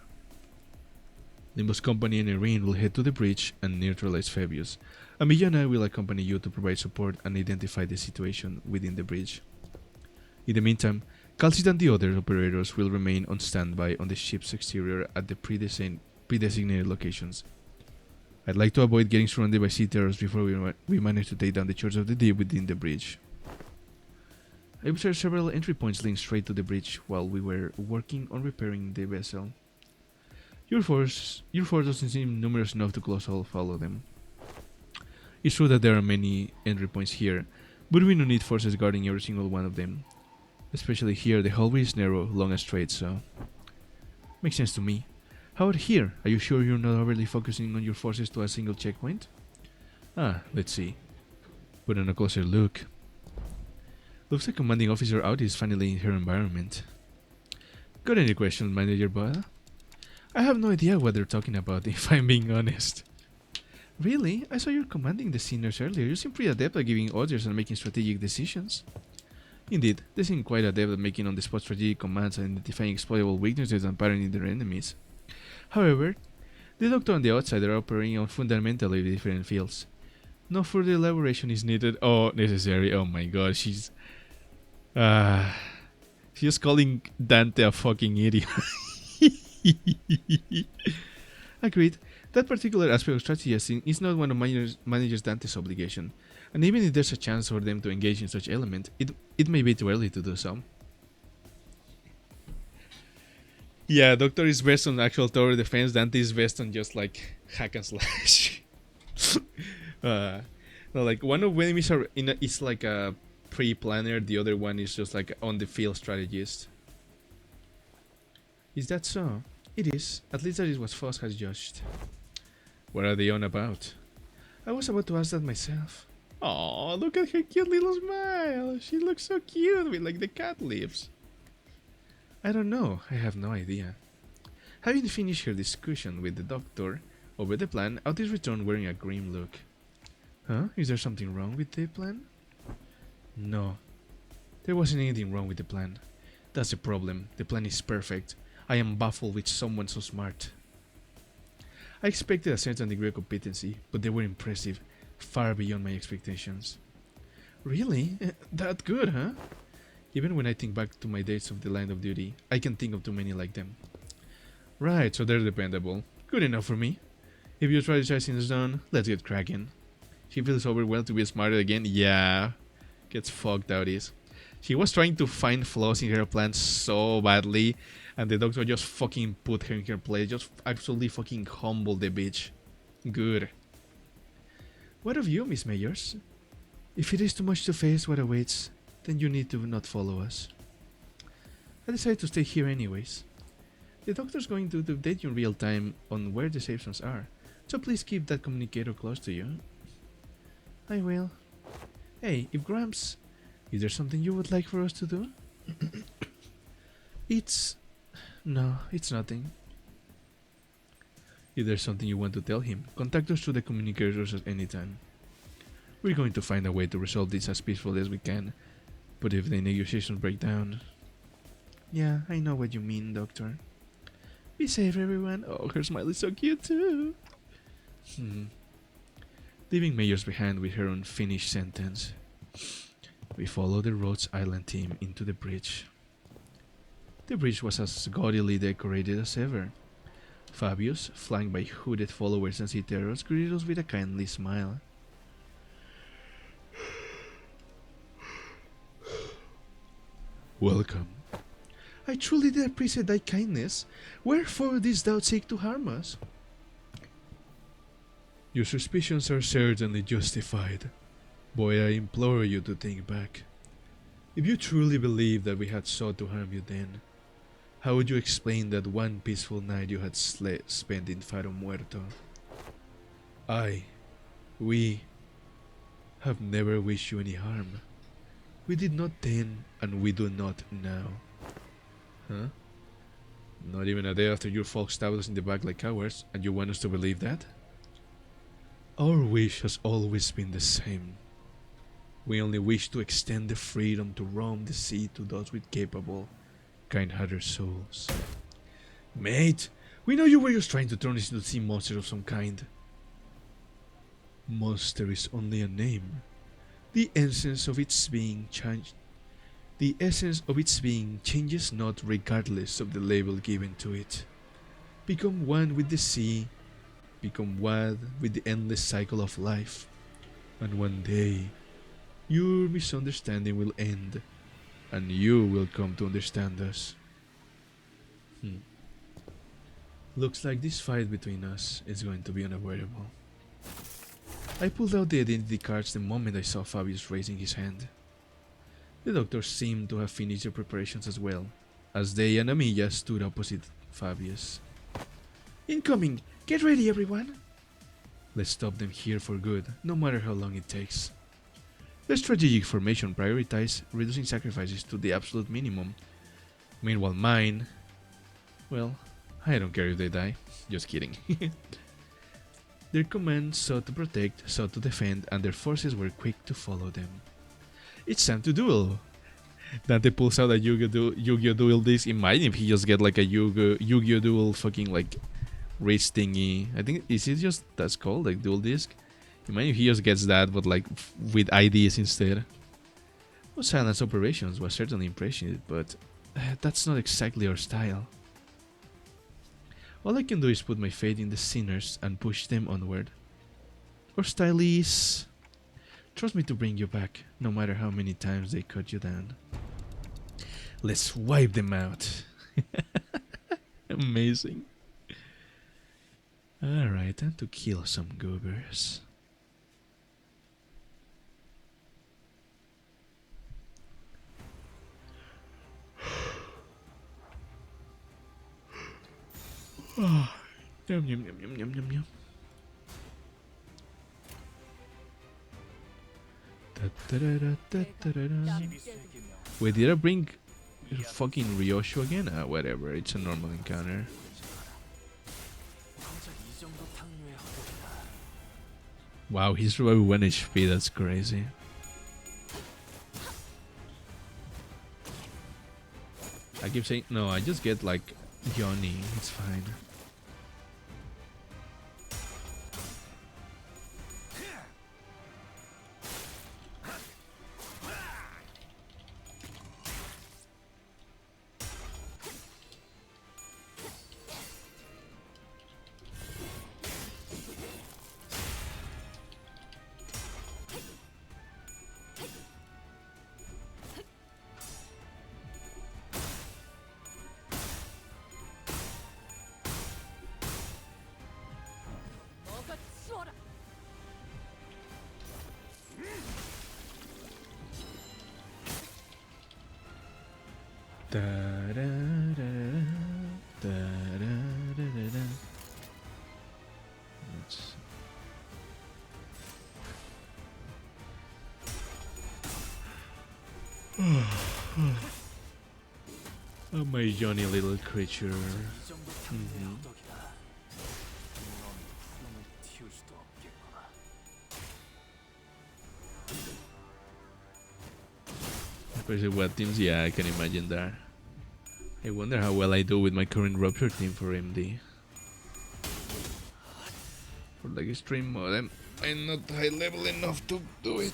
Limbus Company and Irene will head to the bridge and neutralize Fabius. Amiya and I will accompany you to provide support and identify the situation within the bridge. In the meantime, Calcit and the other operators will remain on standby on the ship's exterior at the predesignated locations. I'd like to avoid getting surrounded by sea terrors before we manage to take down the Church of the Deep within the bridge. I observed several entry points linked straight to the bridge while we were working on repairing the vessel. Your force doesn't seem numerous enough to close all follow them. It's true that there are many entry points here, but we don't need forces guarding every single one of them. Especially here, the hallway is narrow, long and straight, so... Makes sense to me. How about here? Are you sure you're not overly focusing on your forces to a single checkpoint? Let's see. Put on a closer look. Looks like Commanding Officer Audi is finally in her environment. Got any questions, Manager Bada? I have no idea what they're talking about, if I'm being honest. Really? I saw you commanding the seniors earlier. You seem pretty adept at giving orders and making strategic decisions. Indeed, they seem quite adept at making on-the-spot strategic commands and identifying exploitable weaknesses and patterns in their enemies. However, the Doctor and the Outsider are operating on fundamentally different fields. No further elaboration is needed or necessary. Oh my god, she's calling Dante a fucking idiot. Agreed. That particular aspect of strategy testing is not one of managers Dante's obligation, and even if there's a chance for them to engage in such element, it may be too early to do so. Yeah, Doctor is best on actual tower defense, Dante is best on just like hack and slash. No, like one of enemies are is like a pre-planner, the other one is just like on the field strategist. Is that so? It is. At least that is what Foss has judged. What are they on about? I was about to ask that myself. Oh, look at her cute little smile. She looks so cute with like the cat lips. I don't know. I have no idea. Having finished her discussion with the Doctor over the plan, Otis returned wearing a grim look. Huh? Is there something wrong with the plan? No. There wasn't anything wrong with the plan. That's the problem. The plan is perfect. I am baffled with someone so smart. I expected a certain degree of competency, but they were impressive, far beyond my expectations. Really? That good, huh? Even when I think back to my days of the line of duty, I can't think of too many like them. Right, so they're dependable. Good enough for me. If your strategizing is done, let's get cracking. She feels overwhelmed to be smarter again. Yeah. Gets fucked out is. She was trying to find flaws in her plan so badly, and the Doctor just fucking put her in her place. Just absolutely fucking humble the bitch. Good. What of you, Miss Mayors? If it is too much to face what awaits, then you need to not follow us. I decided to stay here anyways. The Doctor's going to update you in real time on where the safe zones are, so please keep that communicator close to you. I will. Hey, if Gramps, is there something you would like for us to do? No, it's nothing. If there's something you want to tell him, contact us through the communicators at any time. We're going to find a way to resolve this as peacefully as we can, but if the negotiations break down... Yeah, I know what you mean, Doctor. Be safe, everyone. Oh, her smile is so cute too. Leaving Mayors behind with her unfinished sentence, we followed the Rhodes Island team into the bridge. The bridge was as gaudily decorated as ever. Fabius, flanked by hooded followers and citeros, greeted us with a kindly smile. Welcome. I truly did appreciate thy kindness. Wherefore didst thou seek to harm us? Your suspicions are certainly justified. Boy, I implore you to think back. If you truly believed that we had sought to harm you then, how would you explain that one peaceful night you had spent in Faro Muerto? We have never wished you any harm. We did not then, and we do not now. Huh? Not even a day after your folks stabbed us in the back like cowards, and you want us to believe that? Our wish has always been the same. We only wish to extend the freedom to roam the sea to those with capable, kind-hearted souls. Mate, we know you were just trying to turn us into sea monsters of some kind. Monster is only a name. The essence of its being changes not regardless of the label given to it. Become one with the sea, become one with the endless cycle of life, and one day your misunderstanding will end, and you will come to understand us. Looks like this fight between us is going to be unavoidable. I pulled out the identity cards the moment I saw Fabius raising his hand. The Doctor seemed to have finished their preparations as well, as they and Amiya stood opposite Fabius. Incoming! Get ready, everyone! Let's stop them here for good, no matter how long it takes. The strategic formation prioritized reducing sacrifices to the absolute minimum. Meanwhile mine... well, I don't care if they die. Just kidding. Their command sought to protect, sought to defend, and their forces were quick to follow them. It's time to duel! Dante pulls out a Yu-Gi-Oh duel disc. Imagine if he just get like a Yu-Gi-Oh duel fucking like race thingy. I think is it just that's called like dual disc. Imagine if he just gets that, but like with IDs instead. Well, silence operations was certainly impressive, but that's not exactly our style. All I can do is put my faith in the sinners and push them onward. Our style is trust me to bring you back, no matter how many times they cut you down. Let's wipe them out. Amazing. Alright, time to kill some goobers. Oh, yum yum yum yum yum yum yum. Wait, did I bring fucking Ryoshu again? Whatever, it's a normal encounter. Wow, he's survived 1 HP, that's crazy. I keep saying, no, I just get like Johnny, it's fine. Oh, my Johnny little creature. Especially what teams? Yeah, I can imagine that. I wonder how well I do with my current Rupture team for MD. For like extreme mode, I'm not high level enough to do it.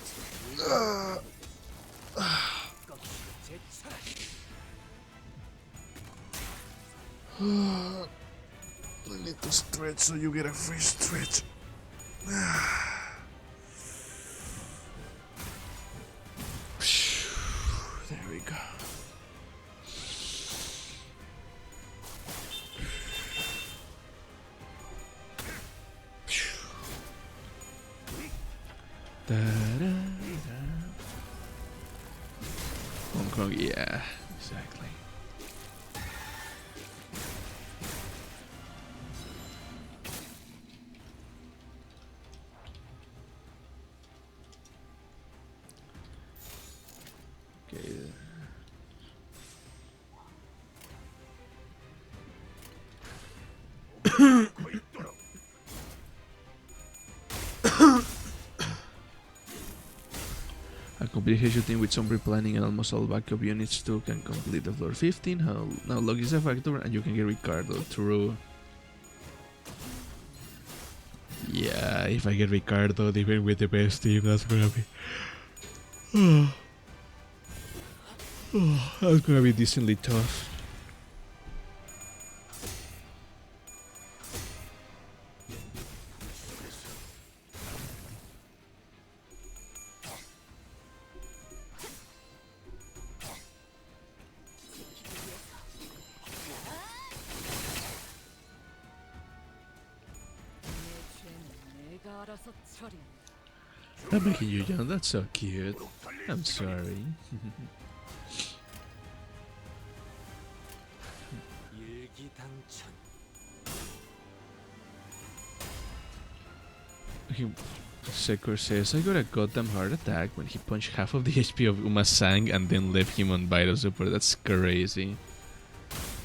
I need to stretch so you get a free stretch. There we go. Hong Kong, yeah, exactly. Okay. A complete Heishu team with some replanning and almost all backup units too can complete the floor 15. Now luck is a factor and you can get Ricardo. True. Yeah, if I get Ricardo even with the best team, that's gonna be that's gonna be decently tough. I'm making you young, that's so cute. I'm sorry. Sekor says, I got a goddamn heart attack when he punched half of the HP of Uma-sang and then left him on vital support. That's crazy.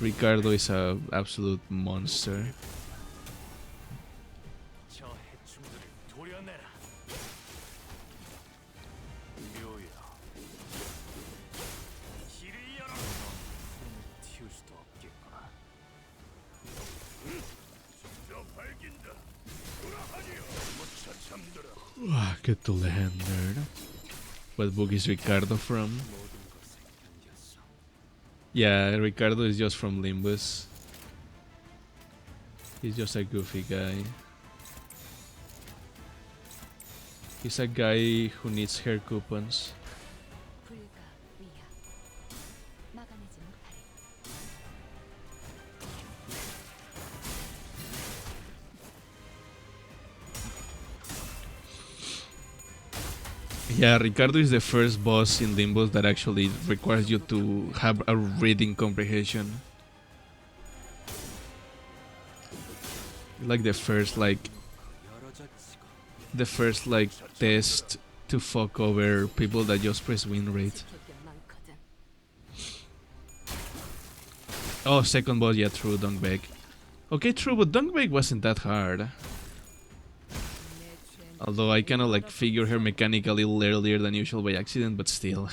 Ricardo is a absolute monster. Get to land there. What book is Ricardo from? Yeah, Ricardo is just from Limbus. He's just a goofy guy. He's a guy who needs hair coupons. Yeah, Ricardo is the first boss in Limbus that actually requires you to have a reading comprehension. Like the first test to fuck over people that just press win rate. Oh, second boss, yeah, true, Dongbeg. Okay, true, but Dongbeg wasn't that hard. Although I kinda like figure her mechanic a little earlier than usual by accident, but still.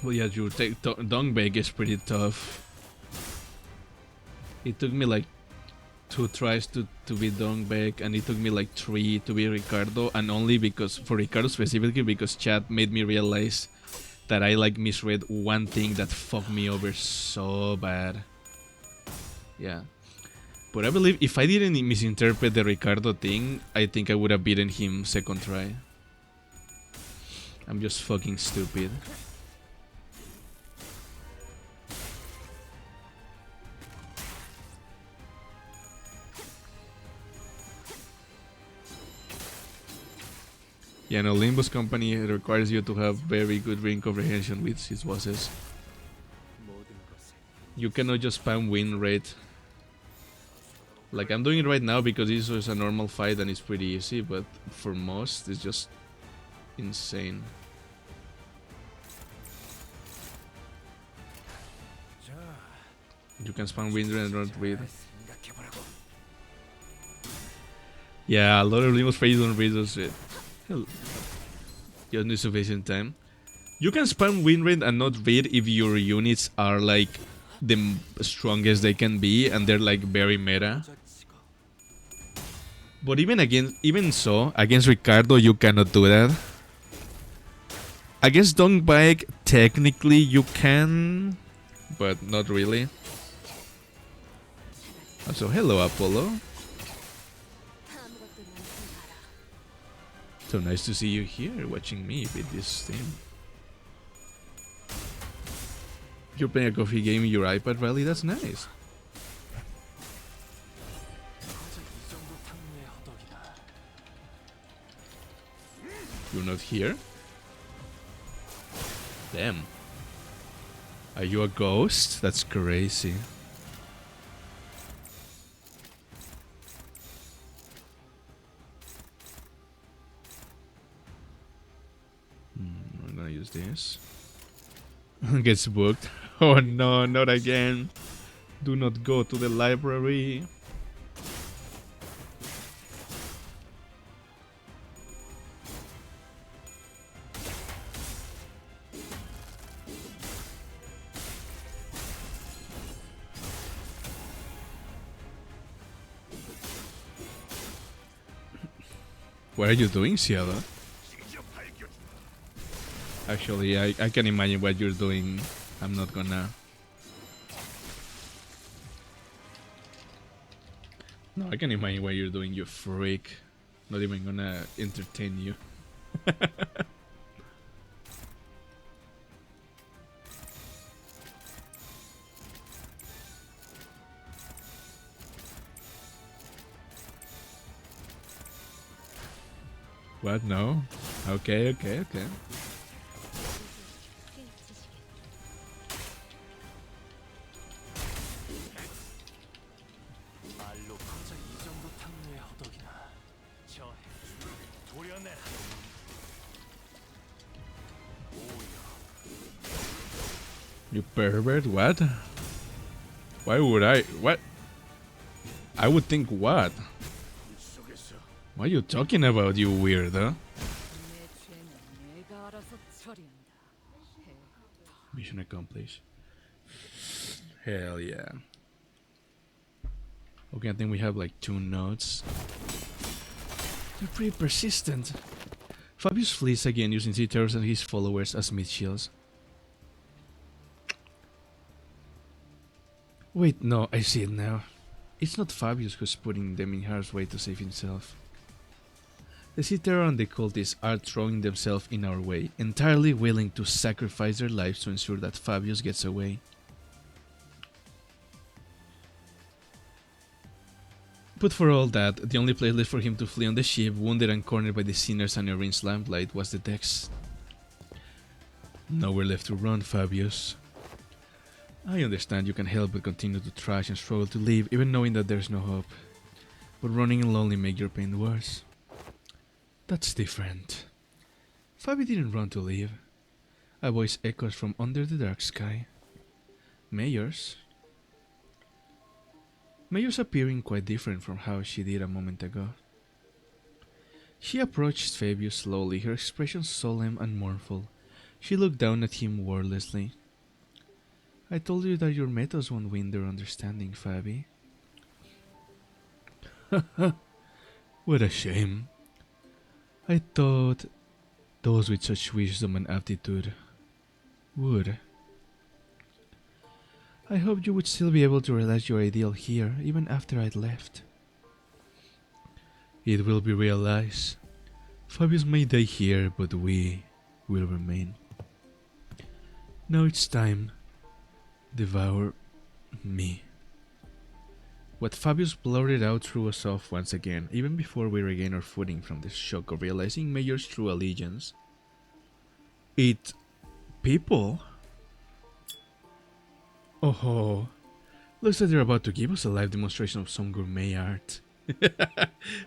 Well, yeah, your Dongbeg is pretty tough. It took me like 2 tries to be Dongbeg, and it took me like 3 to be Ricardo, and only because, for Ricardo specifically, because chat made me realize that I like misread one thing that fucked me over so bad. Yeah. But I believe if I didn't misinterpret the Ricardo thing, I think I would have beaten him second try. I'm just fucking stupid. Yeah, no, Limbus Company requires you to have very good reading comprehension with his bosses. You cannot just spam win rate. Like, I'm doing it right now because this is a normal fight and it's pretty easy, but for most, it's just insane. You can spam win rate and not read. Yeah, a lot of Limbus players don't read those shit. You need sufficient time. You can spam win rate and not read if your units are like the strongest they can be and they're like very meta. But even so, against Ricardo you cannot do that. Against Dongbeg technically you can, but not really. Also, hello Apollo. So nice to see you here, watching me with this stream. You're playing a coffee game in your iPad, Riley? That's nice. You're not here? Damn. Are you a ghost? That's crazy. I'm gonna use this. Gets booked. Oh no, not again. Do not go to the library. What are you doing, Cielo? Actually, I can imagine what you're doing. I'm not gonna... No, I can imagine what you're doing, you freak. Not even gonna entertain you. What? No? Okay, okay, okay. You pervert? What? Why would I? What? I would think what? What are you talking about, you weirdo? Mission accomplished. Hell yeah. Okay, I think we have like 2 notes. They're pretty persistent. Fabius flees again using Ziters and his followers as mid shields. Wait, no, I see it now. It's not Fabius who's putting them in harm's way to save himself. The Citero and the cultists are throwing themselves in our way, entirely willing to sacrifice their lives to ensure that Fabius gets away. But for all that, the only place left for him to flee on the ship, wounded and cornered by the sinners and Irene's lamplight, was the decks. Nowhere left to run, Fabius. I understand you can help but continue to trash and struggle to live, even knowing that there's no hope. But running alone only make your pain worse. That's different. Fabi didn't run to live. A voice echoes from under the dark sky. Mayor's appearing quite different from how she did a moment ago. She approached Fabius slowly, her expression solemn and mournful. She looked down at him wordlessly. I told you that your methods won't win their understanding, Fabi. What a shame. I thought those with such wisdom and aptitude would. I hoped you would still be able to realize your ideal here, even after I'd left. It will be realized. Fabius may die here, but we will remain. Now it's time. Devour me. What Fabius blurted out threw us off once again, even before we regained our footing from the shock of realizing Mayor's true allegiance. Eat people? Oh, looks like they're about to give us a live demonstration of some gourmet art.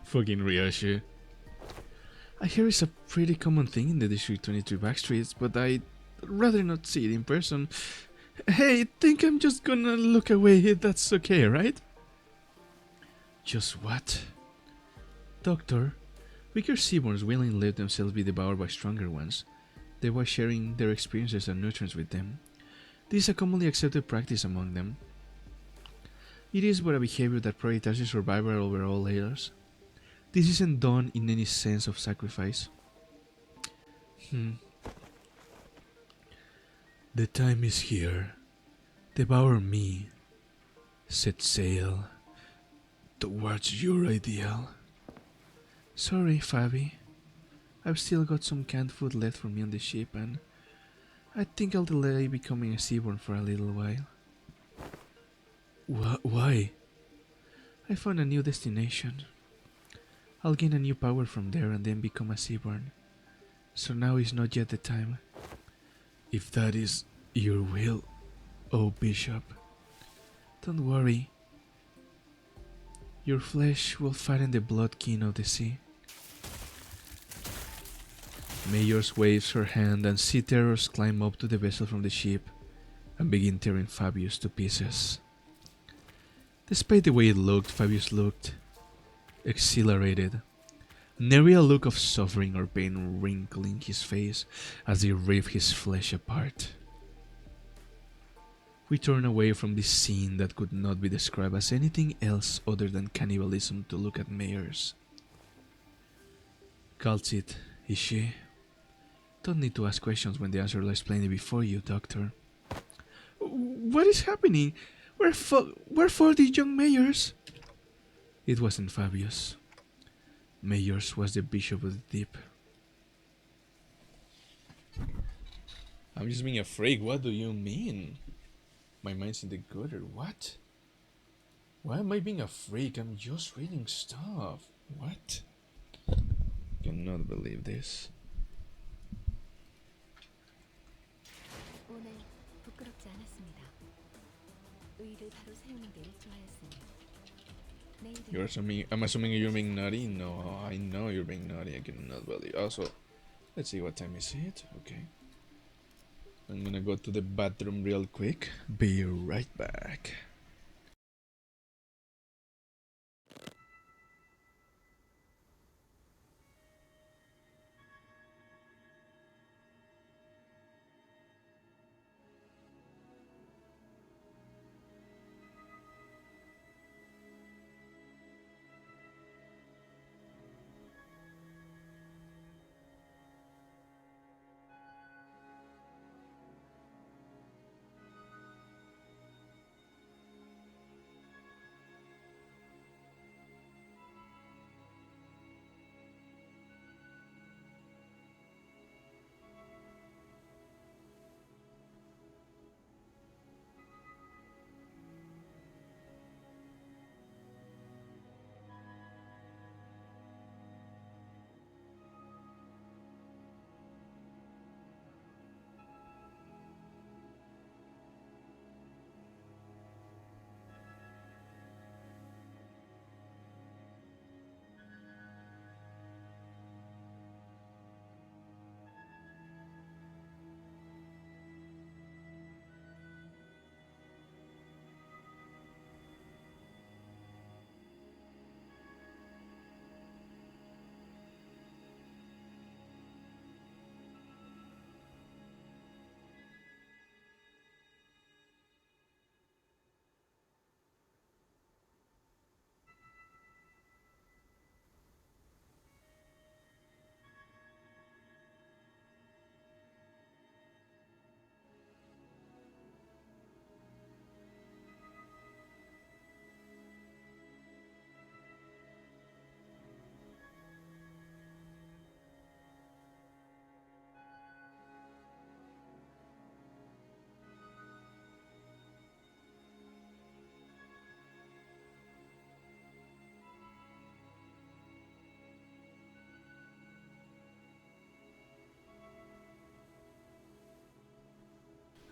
Fucking Ryoshi. I hear it's a pretty common thing in the District 23 backstreets, but I'd rather not see it in person. Hey, think I'm just gonna look away, that's okay, right? Just what? Doctor, weaker seaborns willingly let themselves be devoured by stronger ones, thereby sharing their experiences and nutrients with them. This is a commonly accepted practice among them. It is but a behavior that prioritizes survival over all else. This isn't done in any sense of sacrifice. The time is here. Devour me. Set sail towards your ideal. Sorry, Fabi. I've still got some canned food left for me on the ship, and I think I'll delay becoming a seaborn for a little while. Why? I found a new destination. I'll gain a new power from there and then become a seaborn. So now is not yet the time. If that is your will, oh Bishop, don't worry. Your flesh will fatten the blood king of the sea. Mayors waves her hand and sea terrors climb up to the vessel from the ship and begin tearing Fabius to pieces. Despite the way it looked, Fabius looked exhilarated. Nary a look of suffering or pain wrinkling his face as they ripped his flesh apart. We turn away from this scene that could not be described as anything else other than cannibalism to look at Mayors. Calcit, is she? Don't need to ask questions when the answer lies plainly before you, Doctor. What is happening? Where for these young Mayors? It wasn't Fabius. Mayors was the Bishop of the Deep. I'm just being a freak. What do you mean? My mind's in the gutter. What? Why am I being a freak? I'm just reading stuff. What? Cannot believe this. 오늘 부끄럽지 않았습니다. 의를 바로 세우는 게 일조하였으니 I'm assuming you're being naughty? No, I know you're being naughty. I cannot believe. Also, let's see what time is it. Okay. I'm gonna go to the bathroom real quick. Be right back.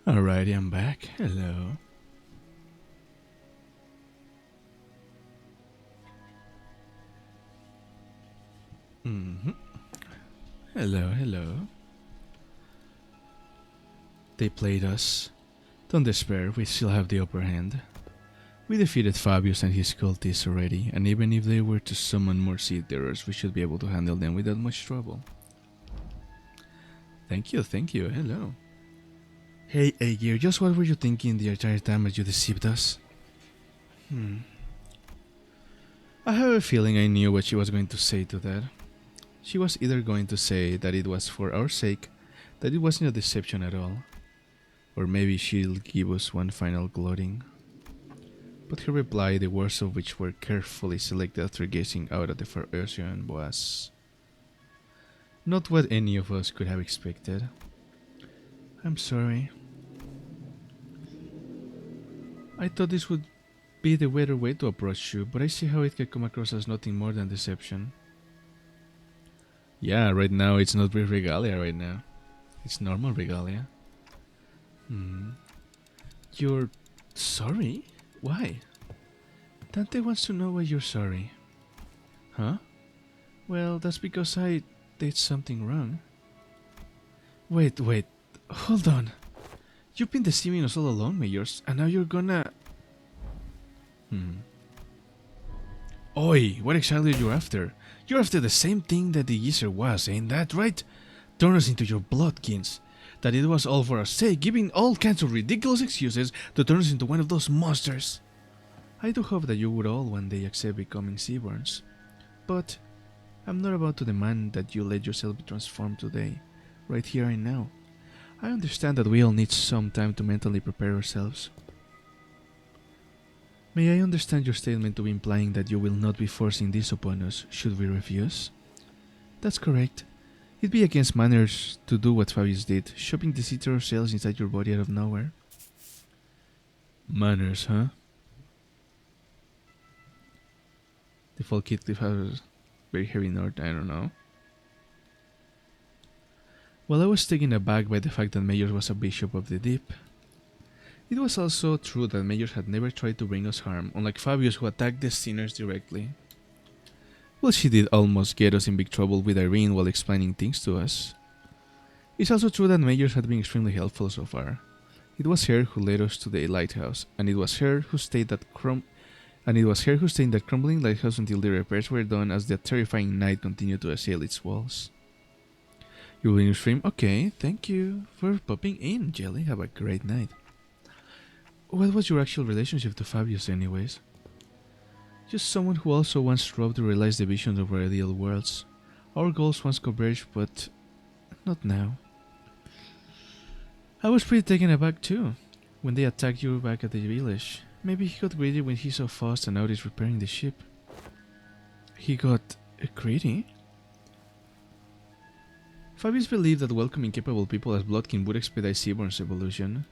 Alrighty, I'm back. Hello. Hello, hello. They played us. Don't despair, we still have the upper hand. We defeated Fabius and his cultists already, and even if they were to summon more seed terrors, we should be able to handle them without much trouble. Thank you, hello. Hey, Aegir, just what were you thinking the entire time as you deceived us? I have a feeling I knew what she was going to say to that. She was either going to say that it was for our sake, that it wasn't a deception at all, or maybe she'll give us one final gloating. But her reply, the words of which were carefully selected after gazing out at the far ocean, was not what any of us could have expected. I'm sorry. I thought this would be the better way to approach you, but I see how it can come across as nothing more than deception. Yeah, right now it's not real regalia right now. It's normal regalia. You're sorry? Why? Dante wants to know why you're sorry. Huh? Well, that's because I did something wrong. Wait, hold on. You've been deceiving us all along, Mayors, and now you're gonna... Oi, what exactly are you after? You're after the same thing that the geezer was, ain't that right? Turn us into your bloodkins. That it was all for our sake, giving all kinds of ridiculous excuses to turn us into one of those monsters. I do hope that you would all one day accept becoming Seaborns. But I'm not about to demand that you let yourself be transformed today, right here and now. I understand that we all need some time to mentally prepare ourselves. May I understand your statement to be implying that you will not be forcing this upon us, should we refuse? That's correct. It'd be against manners to do what Fabius did, shoving the citro cells inside your body out of nowhere. Manners, huh? The folk kid has a very heavy note, I don't know. Well, I was taken aback by the fact that Mayors was a bishop of the deep. It was also true that Mayors had never tried to bring us harm, unlike Fabius who attacked the sinners directly. Well, she did almost get us in big trouble with Irene while explaining things to us. It's also true that Mayors had been extremely helpful so far. It was her who led us to the lighthouse, and it was her who stayed in that crumbling lighthouse until the repairs were done as the terrifying night continued to assail its walls. You will in your stream? Okay, thank you for popping in, Jelly. Have a great night. What was your actual relationship to Fabius anyways? Just someone who also once strove to realize the visions of our ideal worlds. Our goals once converged, but not now. I was pretty taken aback too, when they attacked you back at the village. Maybe he got greedy when he saw Faust and now he's repairing the ship. He got greedy? Fabius believed that welcoming capable people as Bloodkin would expedite Seaborn's evolution.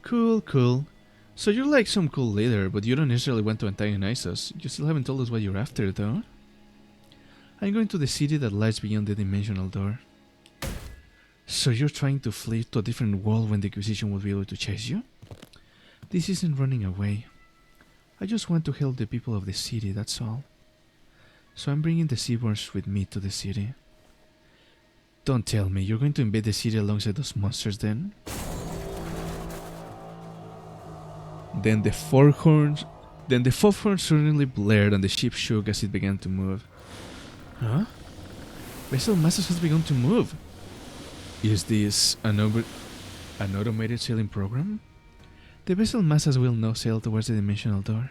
Cool. So you're like some cool leader, but you don't necessarily want to antagonize us. You still haven't told us what you're after, though. I'm going to the city that lies beyond the dimensional door. So you're trying to flee to a different world when the Inquisition will be able to chase you? This isn't running away. I just want to help the people of the city, that's all. So I'm bringing the Seaborns with me to the city. Don't tell me, you're going to invade the city alongside those monsters then? Then the fourth horn suddenly blared and the ship shook as it began to move. Huh? Vessel masses has begun to move. Is this an automated sailing program? The vessel masses will now sail towards the dimensional door.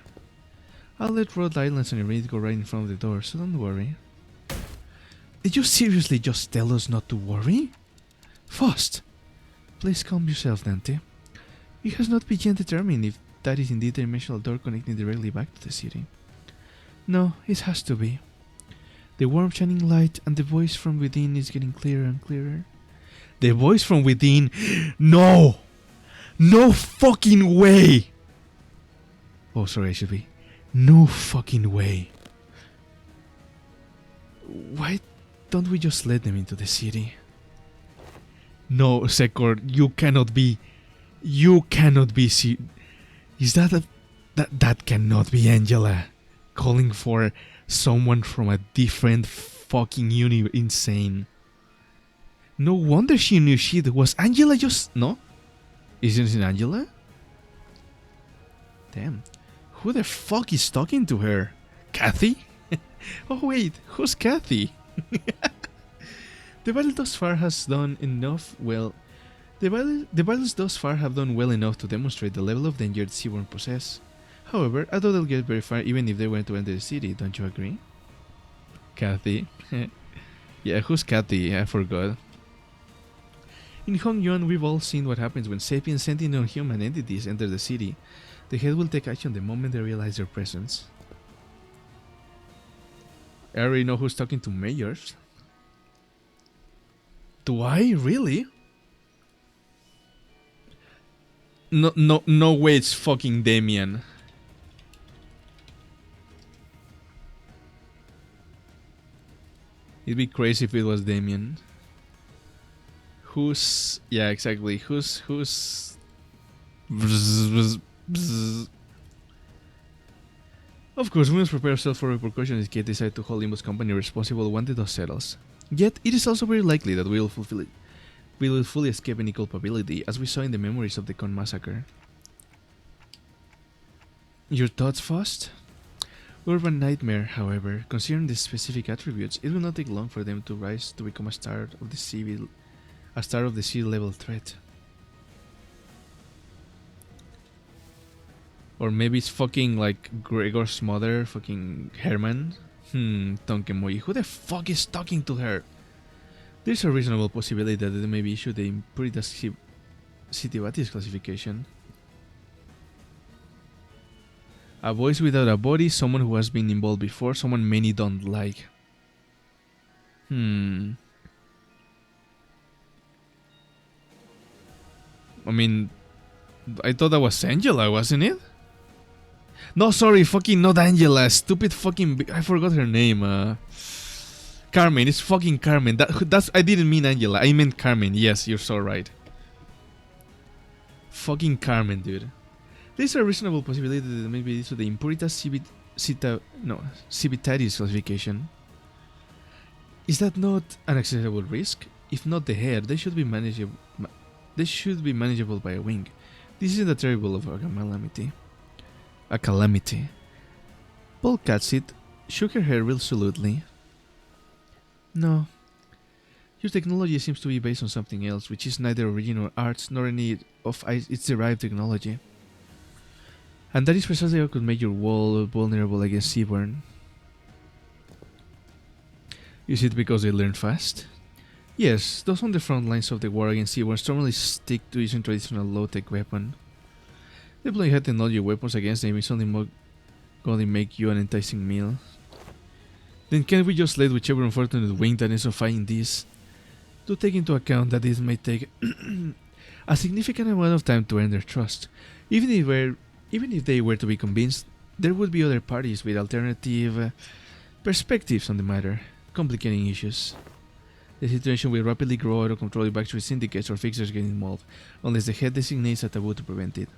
I'll let Rhode Islands and Irene go right in front of the door, so don't worry. Did you seriously just tell us not to worry? Faust! Please calm yourself, Dante. It has not been yet determined if that is indeed the dimensional door connecting directly back to the city. No, it has to be. The warm shining light and the voice from within is getting clearer and clearer. The voice from within? No! No fucking way! Oh, sorry, I should be. No fucking way. Why don't we just let them into the city? No, Sekor, you cannot be. You cannot be. Is that a. That cannot be Angela. Calling for someone from a different fucking universe. Insane. No wonder she knew shit. Was Angela just. No? Isn't it Angela? Damn. Who the fuck is talking to her? Kathy? Oh wait, who's Kathy? The battle thus far has done enough. Well, the battles thus far have done well enough to demonstrate the level of danger the Seaborn possess. However, I doubt they'll get very far even if they were to enter the city, don't you agree? Kathy. Yeah, who's Kathy? I forgot. In Hongyuan, we've all seen what happens when sapient sentient non-human entities enter the city. The head will take action the moment they realize their presence. I already know who's talking to mayors. Do I? Really? No way it's fucking Damien. It'd be crazy if it was Damien. Who's... Yeah, exactly. Who's... Of course, we must prepare ourselves for repercussions in case they decide to hold Limbus company responsible when the dust settles. Yet, it is also very likely that we will fully escape any culpability, as we saw in the memories of the Con massacre. Your thoughts, Faust? Urban Nightmare, however, considering the specific attributes, it will not take long for them to rise to become a star of the sea level threat. Or maybe it's fucking like Gregor's mother, fucking Herman. Tonkemoi. Who the fuck is talking to her? There's a reasonable possibility that they may be issued the Imperitas Citibatis classification. A voice without a body, someone who has been involved before, someone many don't like. I mean, I thought that was Angela, wasn't it? No, sorry, fucking not Angela. Stupid fucking... I forgot her name. Carmen, it's fucking Carmen. That's... I didn't mean Angela, I meant Carmen. Yes, you're so right. Fucking Carmen, dude. There's a reasonable possibility that maybe this is the Imperitas Civitatis classification. Is that not an acceptable risk? If not the head, they should be manageable. They should be manageable by a wing. This isn't a terrible of a calamity. A calamity. Paul Catsit shook her head resolutely. No. Your technology seems to be based on something else, which is neither original arts nor any of its derived technology. And that is precisely what could make your wall vulnerable against Seaborn. Is it because they learn fast? Yes, those on the front lines of the war against Seaborn strongly stick to using traditional low-tech weapon. Deploying high technology weapons against them is only gonna make you an enticing meal. Then can't we just let whichever unfortunate wing that ends up fighting this? Do take into account that this may take a significant amount of time to earn their trust. Even if they were to be convinced, there would be other parties with alternative perspectives on the matter, complicating issues. The situation will rapidly grow out of control if actually syndicates or fixers get involved, unless the head designates a taboo to prevent it.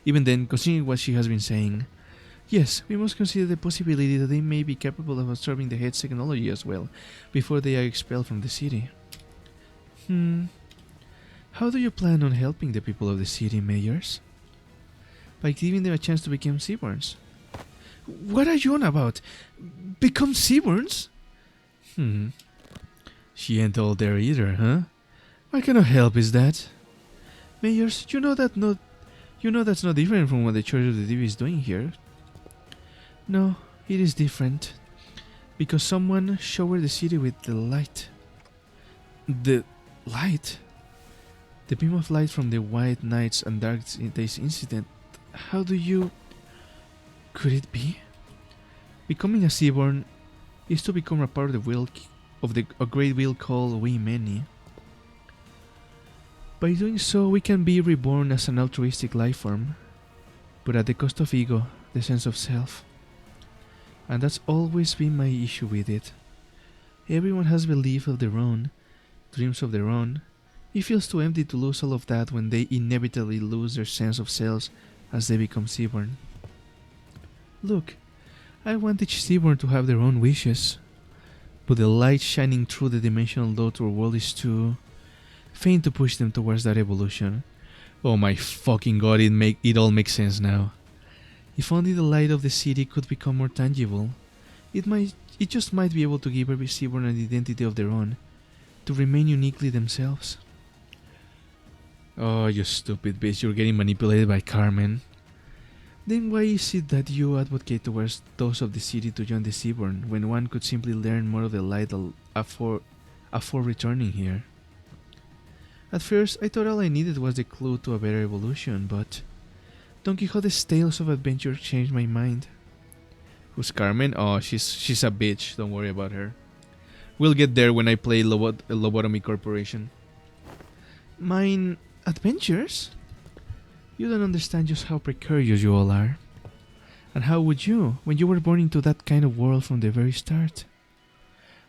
Even then, considering what she has been saying, yes, we must consider the possibility that they may be capable of absorbing the head's technology as well, before they are expelled from the city. How do you plan on helping the people of the city, mayors? By giving them a chance to become Seaborns. What are you on about? Become Seaborns? She ain't all there either, huh? What kind of help is that? Mayors, you know that's not different from what the Church of the Div is doing here. No, it is different. Because someone showered the city with the light. The light? The beam of light from the white nights and dark days incident. How do you... Could it be? Becoming a Seaborn is to become a part of the will of a great will called We Many. By doing so, we can be reborn as an altruistic life form, but at the cost of ego, the sense of self. And that's always been my issue with it. Everyone has beliefs of their own, dreams of their own, It feels too empty to lose all of that when they inevitably lose their sense of self as they become Seaborn. Look, I want each Seaborn to have their own wishes, but the light shining through the dimensional door to our world is too faint to push them towards that evolution. Oh my fucking god, it all makes sense now. If only the light of the city could become more tangible, it just might be able to give every Seaborn an identity of their own, to remain uniquely themselves. Oh, you stupid bitch, you're getting manipulated by Carmen. Then why is it that you advocate towards those of the city to join the Seaborn when one could simply learn more of the light afore returning here? At first, I thought all I needed was the clue to a better evolution, but Don Quixote's tales of adventure changed my mind. Who's Carmen? Oh, she's a bitch, don't worry about her. We'll get there when I play Lobotomy Corporation. Mine adventures? You don't understand just how precarious you all are. And how would you, when you were born into that kind of world from the very start?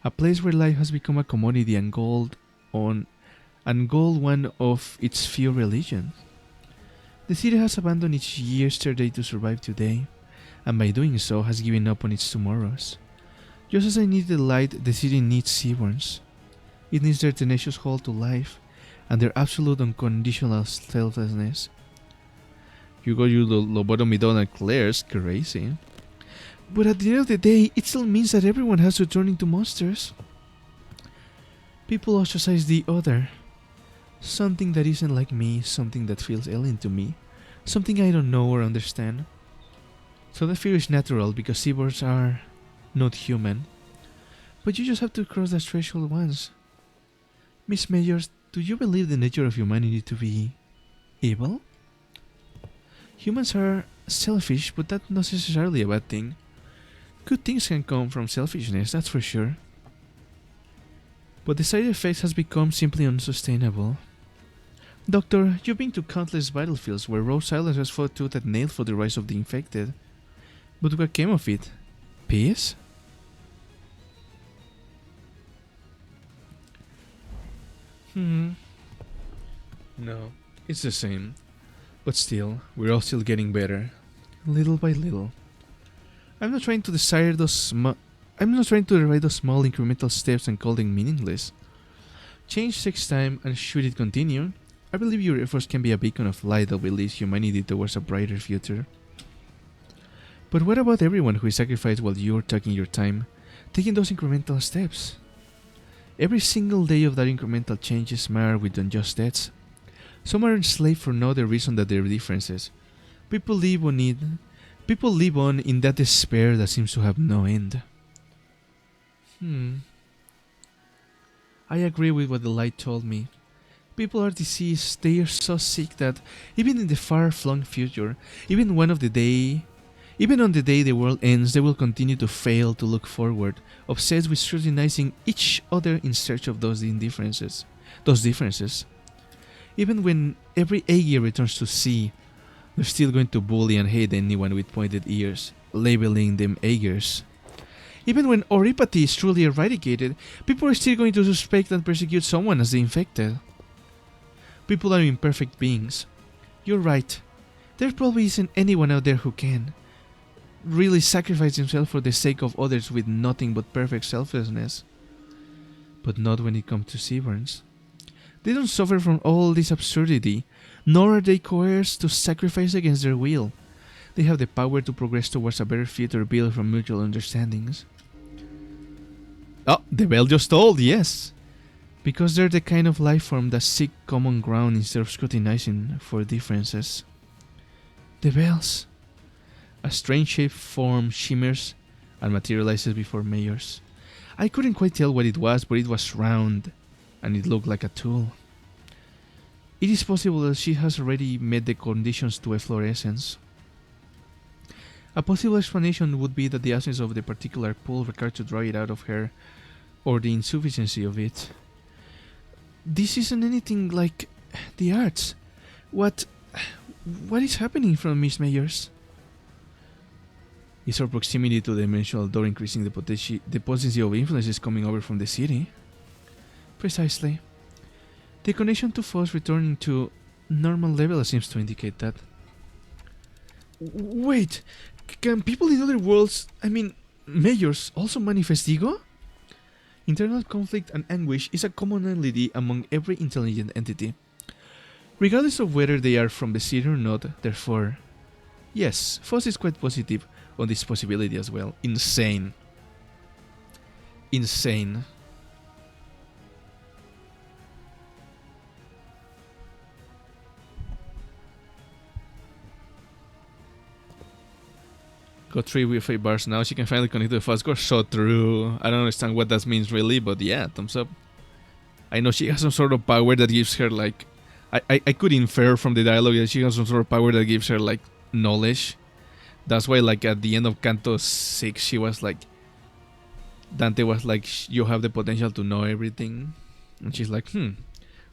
A place where life has become a commodity and gold one of its few religions. The city has abandoned its yesterday to survive today, and by doing so has given up on its tomorrows. Just as I need the light, the city needs Seaborns. It needs their tenacious hold to life, and their absolute unconditional selflessness. You got your lobotomy done at Claire's, crazy. But at the end of the day, it still means that everyone has to turn into monsters. People ostracize the other. Something that isn't like me, something that feels alien to me, something I don't know or understand. So that fear is natural because Seaborns are not human. But you just have to cross that threshold once. Miss Mayors, do you believe the nature of humanity to be evil? Humans are selfish, but that's not necessarily a bad thing. Good things can come from selfishness, that's for sure. But the side effects has become simply unsustainable. Doctor, you've been to countless battlefields where Rose Silence has fought tooth and nail for the rise of the infected. But what came of it? Peace? No, it's the same. But still, we're all still getting better. Little by little. I'm not trying to deride those small incremental steps and call them meaningless. Change takes time, and should it continue, I believe your efforts can be a beacon of light that will lead humanity towards a brighter future. But what about everyone who is sacrificed while you're taking your time, taking those incremental steps? Every single day of that incremental change is marred with unjust deaths. Some are enslaved for no other reason than their differences. People live on in that despair that seems to have no end. I agree with what the light told me. People are diseased, they are so sick that even in the far-flung future, even on the day the world ends, they will continue to fail to look forward, obsessed with scrutinizing each other in search of those differences. Even when every Aegir returns to sea, they're still going to bully and hate anyone with pointed ears, labeling them Aegirs. Even when oripathy is truly eradicated, people are still going to suspect and persecute someone as the infected. People are imperfect beings. You're right. There probably isn't anyone out there who can really sacrifice himself for the sake of others with nothing but perfect selflessness. But not when it comes to Seaborns. They don't suffer from all this absurdity, nor are they coerced to sacrifice against their will. They have the power to progress towards a better future built from mutual understandings. Oh, the bell just tolled, yes! Because they're the kind of life form that seek common ground instead of scrutinizing for differences. The bells. A strange shaped form shimmers and materializes before Mayors. I couldn't quite tell what it was, but it was round, and it looked like a tool. It is possible that she has already met the conditions to efflorescence. A possible explanation would be that the absence of the particular pool required to draw it out of her, or the insufficiency of it. This isn't anything like the arts. What is happening from Miss Mayors? Is our proximity to the dimensional door increasing the potency of influences coming over from the city? Precisely. The connection to Foss returning to normal level seems to indicate that. Wait, can people in other worlds, I mean, mayors, also manifest ego? Internal conflict and anguish is a commonality among every intelligent entity, regardless of whether they are from the city or not. Therefore, yes, Foss is quite positive on this possibility as well. Insane. Insane. Got 3 Wi-Fi bars now. She can finally connect to the fast core. So true. I don't understand what that means really, but yeah, thumbs up. I know she has some sort of power that gives her like... I could infer from the dialogue that she has some sort of power that gives her like knowledge. That's why like at the end of Canto 6 she was like... Dante was like, you have the potential to know everything. And she's like,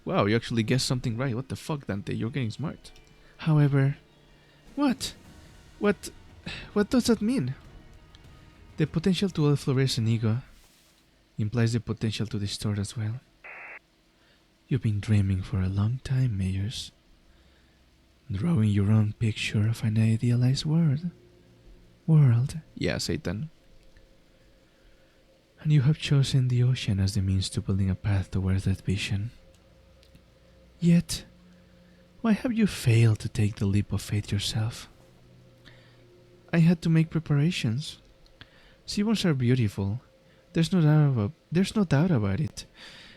wow, you actually guessed something right. What the fuck, Dante? You're getting smart. However... What does that mean? The potential to fluoresce an ego implies the potential to distort as well. You've been dreaming for a long time, Mayors. Drawing your own picture of an idealized world. Yeah, Satan. And you have chosen the ocean as the means to building a path towards that vision. Yet, why have you failed to take the leap of faith yourself? I had to make preparations. Seaborns are beautiful. There's no doubt about it.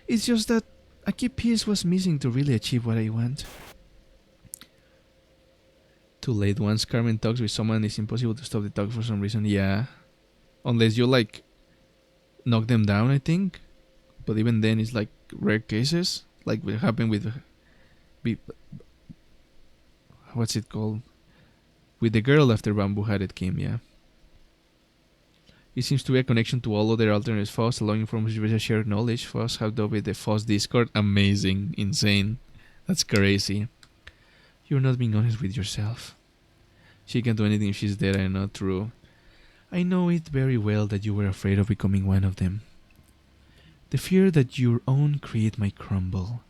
It's just that a key piece was missing to really achieve what I want. Too late. Once Carmen talks with someone, it's impossible to stop the talk for some reason. Yeah. Unless you like knock them down, I think. But even then, it's like rare cases. Like what happened with... What's it called? With the girl after Bamboo had it came, yeah. It seems to be a connection to all other alternate Foss, allowing from shared knowledge. Foss have dubbed the Foss Discord. Amazing. Insane. That's crazy. You're not being honest with yourself. She can't do anything if she's dead and not true. I know it very well that you were afraid of becoming one of them. The fear that your own creed might crumble.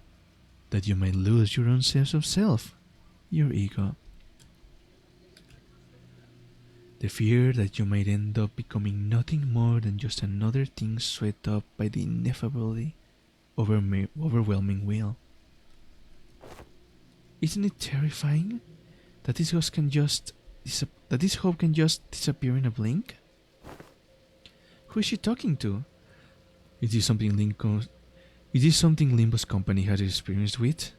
That you might lose your own sense of self. Your ego. The fear that you might end up becoming nothing more than just another thing swept up by the ineffably overwhelming will. Isn't it terrifying that this hope can just disappear in a blink? Who is she talking to? Is this something Limbus company has experience with?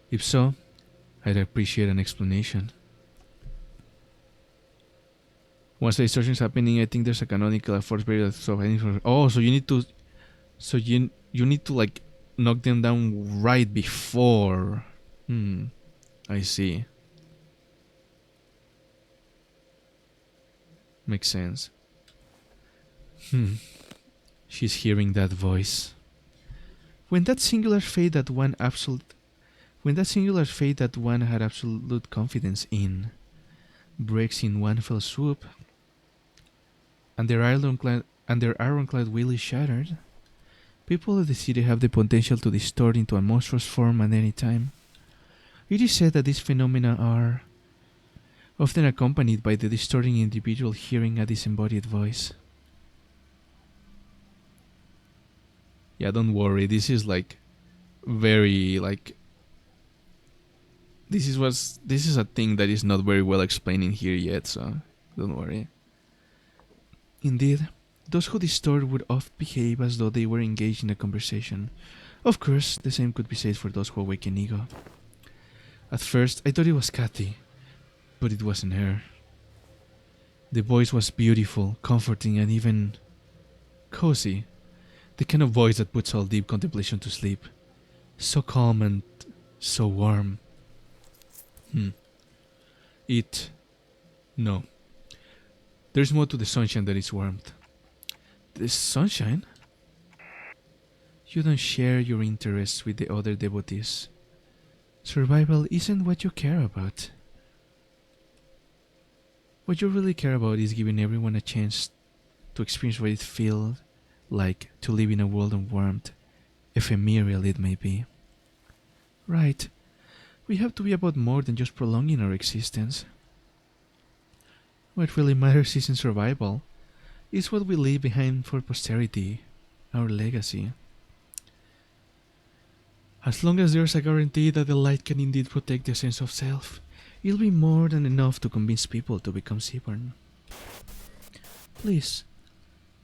If so, I'd appreciate an explanation. Once the distortion is happening, I think there's a canonical force barrier. So you need to, you need to like knock them down right before. I see. Makes sense. She's hearing that voice. When that singular fate that one had absolute confidence in breaks in one fell swoop, and their ironclad will is shattered, people of the city have the potential to distort into a monstrous form at any time. It is said that these phenomena are often accompanied by the distorting individual hearing a disembodied voice. Yeah, don't worry. This is like very like this is a thing that is not very well explained in here yet, so don't worry. Indeed, those who distort would oft behave as though they were engaged in a conversation. Of course, the same could be said for those who awaken ego. At first, I thought it was Kathy, but it wasn't her. The voice was beautiful, comforting, and even cozy. The kind of voice that puts all deep contemplation to sleep. So calm and so warm. No. There's more to the sunshine than its warmth. The sunshine? You don't share your interests with the other devotees. Survival isn't what you care about. What you really care about is giving everyone a chance to experience what it feels like to live in a world of warmth, ephemeral it may be. Right. We have to be about more than just prolonging our existence. What really matters isn't survival. It's what we leave behind for posterity, our legacy. As long as there's a guarantee that the light can indeed protect the sense of self, it'll be more than enough to convince people to become seaborn. Please,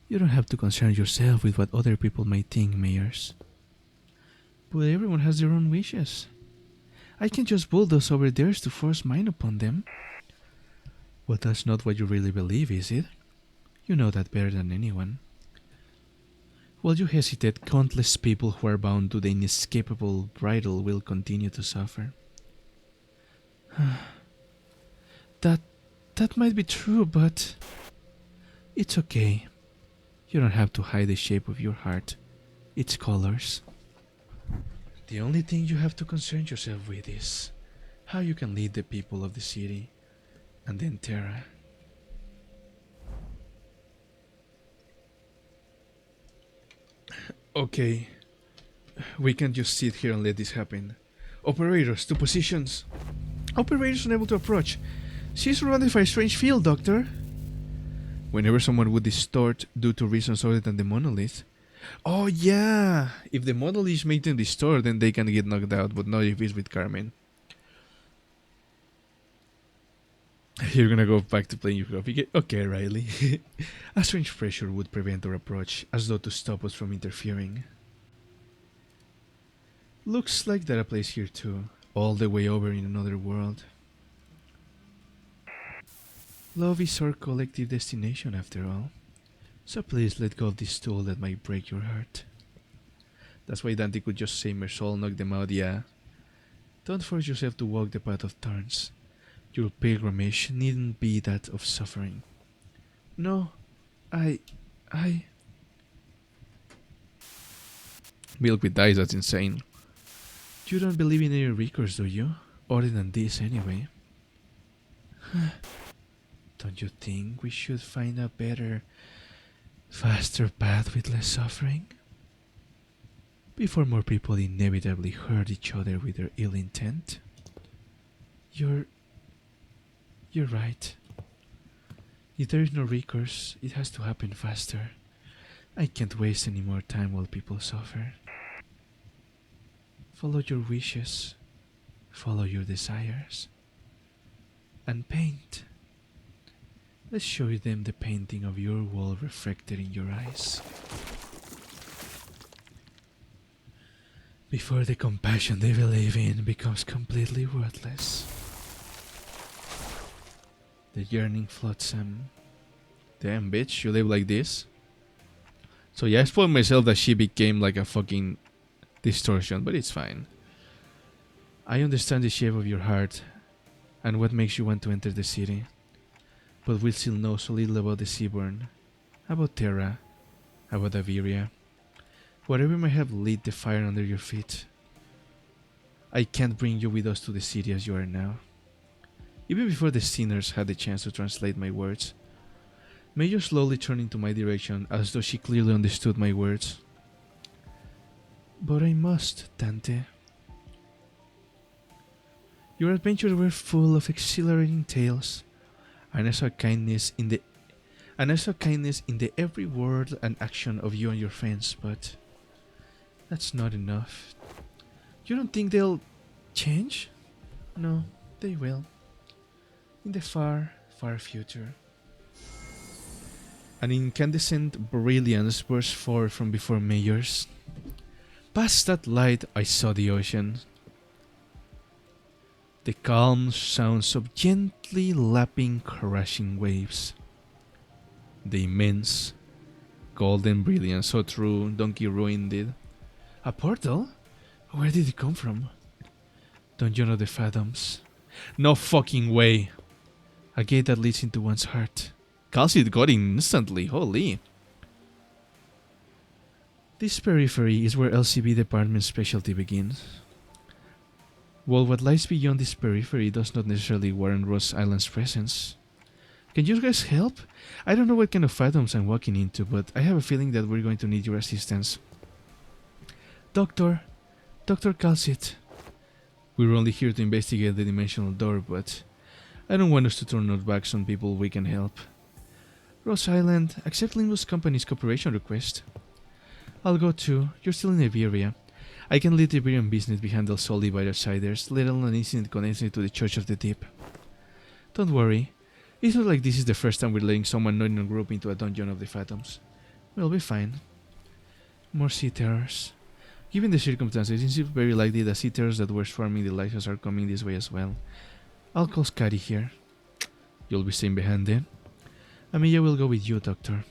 you don't have to concern yourself with what other people might think, Mayors. But everyone has their own wishes. I can't just bulldoze over theirs to force mine upon them. But that's not what you really believe, is it? You know that better than anyone. While you hesitate, countless people who are bound to the inescapable bridle will continue to suffer. That might be true, but it's okay. You don't have to hide the shape of your heart, its colors. The only thing you have to concern yourself with is how you can lead the people of the city and then Terra. Okay, we can't just sit here and let this happen. Operators, to positions. Operators unable to approach. She's surrounded by a strange field, Doctor. Whenever someone would distort due to reasons other than the monolith. Oh yeah! If the monolith made them distort, then they can get knocked out, but not if it's with Carmen. You're gonna go back to playing your coffee game? Okay, Riley. A strange pressure would prevent our approach, as though to stop us from interfering. Looks like there are a place here too, all the way over in another world. Love is our collective destination after all. So please let go of this tool that might break your heart. That's why Dante could just say Mersol, knock them out, yeah. Don't force yourself to walk the path of thorns. Your pilgrimage needn't be that of suffering. No, I... Milk with dice, that's insane. You don't believe in any recourse, do you? Other than this, anyway. Don't you think we should find a better, faster path with less suffering? Before more people inevitably hurt each other with their ill intent? You're right. If there is no recourse, it has to happen faster. I can't waste any more time while people suffer. Follow your wishes. Follow your desires. And paint. Let's show them the painting of your wall reflected in your eyes. Before the compassion they believe in becomes completely worthless. The yearning flotsam. Damn, bitch, you live like this? So yeah, I spoiled myself that she became like a fucking distortion, but it's fine. I understand the shape of your heart and what makes you want to enter the city. But we still know so little about the Seaborn, about Terra, about Averia. Whatever might have lit the fire under your feet. I can't bring you with us to the city as you are now. Even before the sinners had the chance to translate my words, Major slowly turned into my direction as though she clearly understood my words. But I must, Dante. Your adventures were full of exhilarating tales, and I saw kindness in the every word and action of you and your friends, but that's not enough. You don't think they'll change? No, they will. In the far, far future. An incandescent brilliance burst forth from before Mayor's. Past that light I saw the ocean. The calm sounds of gently lapping, crashing waves. The immense, golden brilliance, so true, Donkey ruined it. A portal? Where did it come from? Don't you know the fathoms? No fucking way! A gate that leads into one's heart. Calcid got in instantly, holy. This periphery is where LCB department's specialty begins. While what lies beyond this periphery does not necessarily warrant Ross Island's presence. Can you guys help? I don't know what kind of fathoms I'm walking into, but I have a feeling that we're going to need your assistance. Dr. Calcit, We're only here to investigate the dimensional door, but I don't want us to turn our backs on people we can help. Rose Island, accept Limbus Company's cooperation request. I'll go too. You're still in Iberia. I can lead the Iberian business be handled solely by outsiders, let alone an incident connected to the Church of the Deep. Don't worry. It's not like this is the first time we're letting someone not in our group into a dungeon of the Phantoms. We'll be fine. More sea terrors. Given the circumstances, it seems very likely that sea terrors that were swarming the lighthouse are coming this way as well. I'll call Scotty here. You'll be staying behind then? Amiya will go with you, Doctor.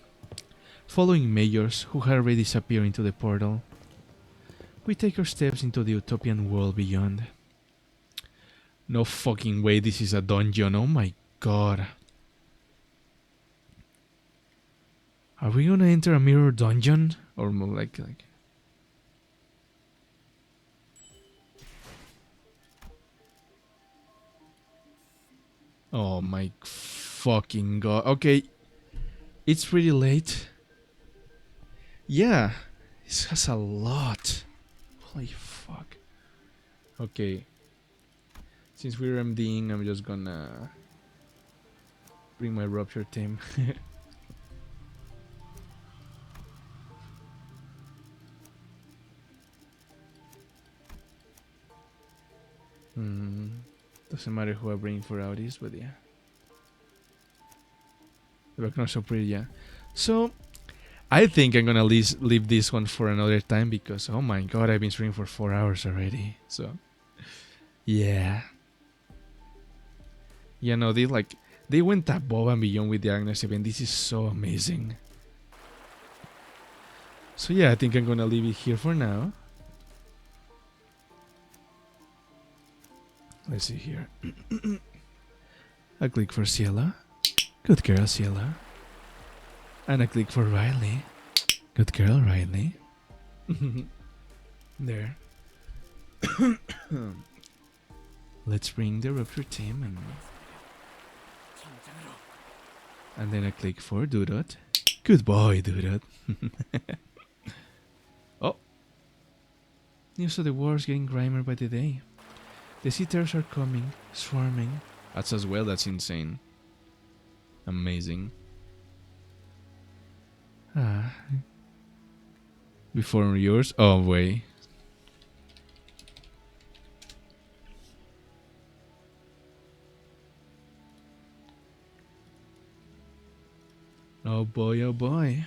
Following Majors, who had already disappeared into the portal, we take our steps into the utopian world beyond. No fucking way this is a dungeon, oh my god. Are we gonna enter a mirror dungeon? Or more like... Oh my fucking god. Okay. It's pretty late. Yeah. This has a lot. Holy fuck. Okay. Since we're MDing, I'm just gonna bring my rupture team. Doesn't matter who I bring for outies, but yeah. The background's so pretty, yeah. So, I think I'm gonna leave this one for another time because, oh my god, I've been streaming for 4 hours already. So, yeah. Yeah, no, they went above and beyond with the Agnes event. This is so amazing. So yeah, I think I'm gonna leave it here for now. Let's see here. I click for Ciela. Good girl, Ciela. And I click for Riley. Good girl, Riley. There. Let's bring the rupture team and then I click for Dudot. Good boy, Dudot. Oh. News of the war's getting grimier by the day. The sea terrors are coming, swarming. That's as well, that's insane. Amazing. Before yours? Oh, wait. Oh boy, oh boy.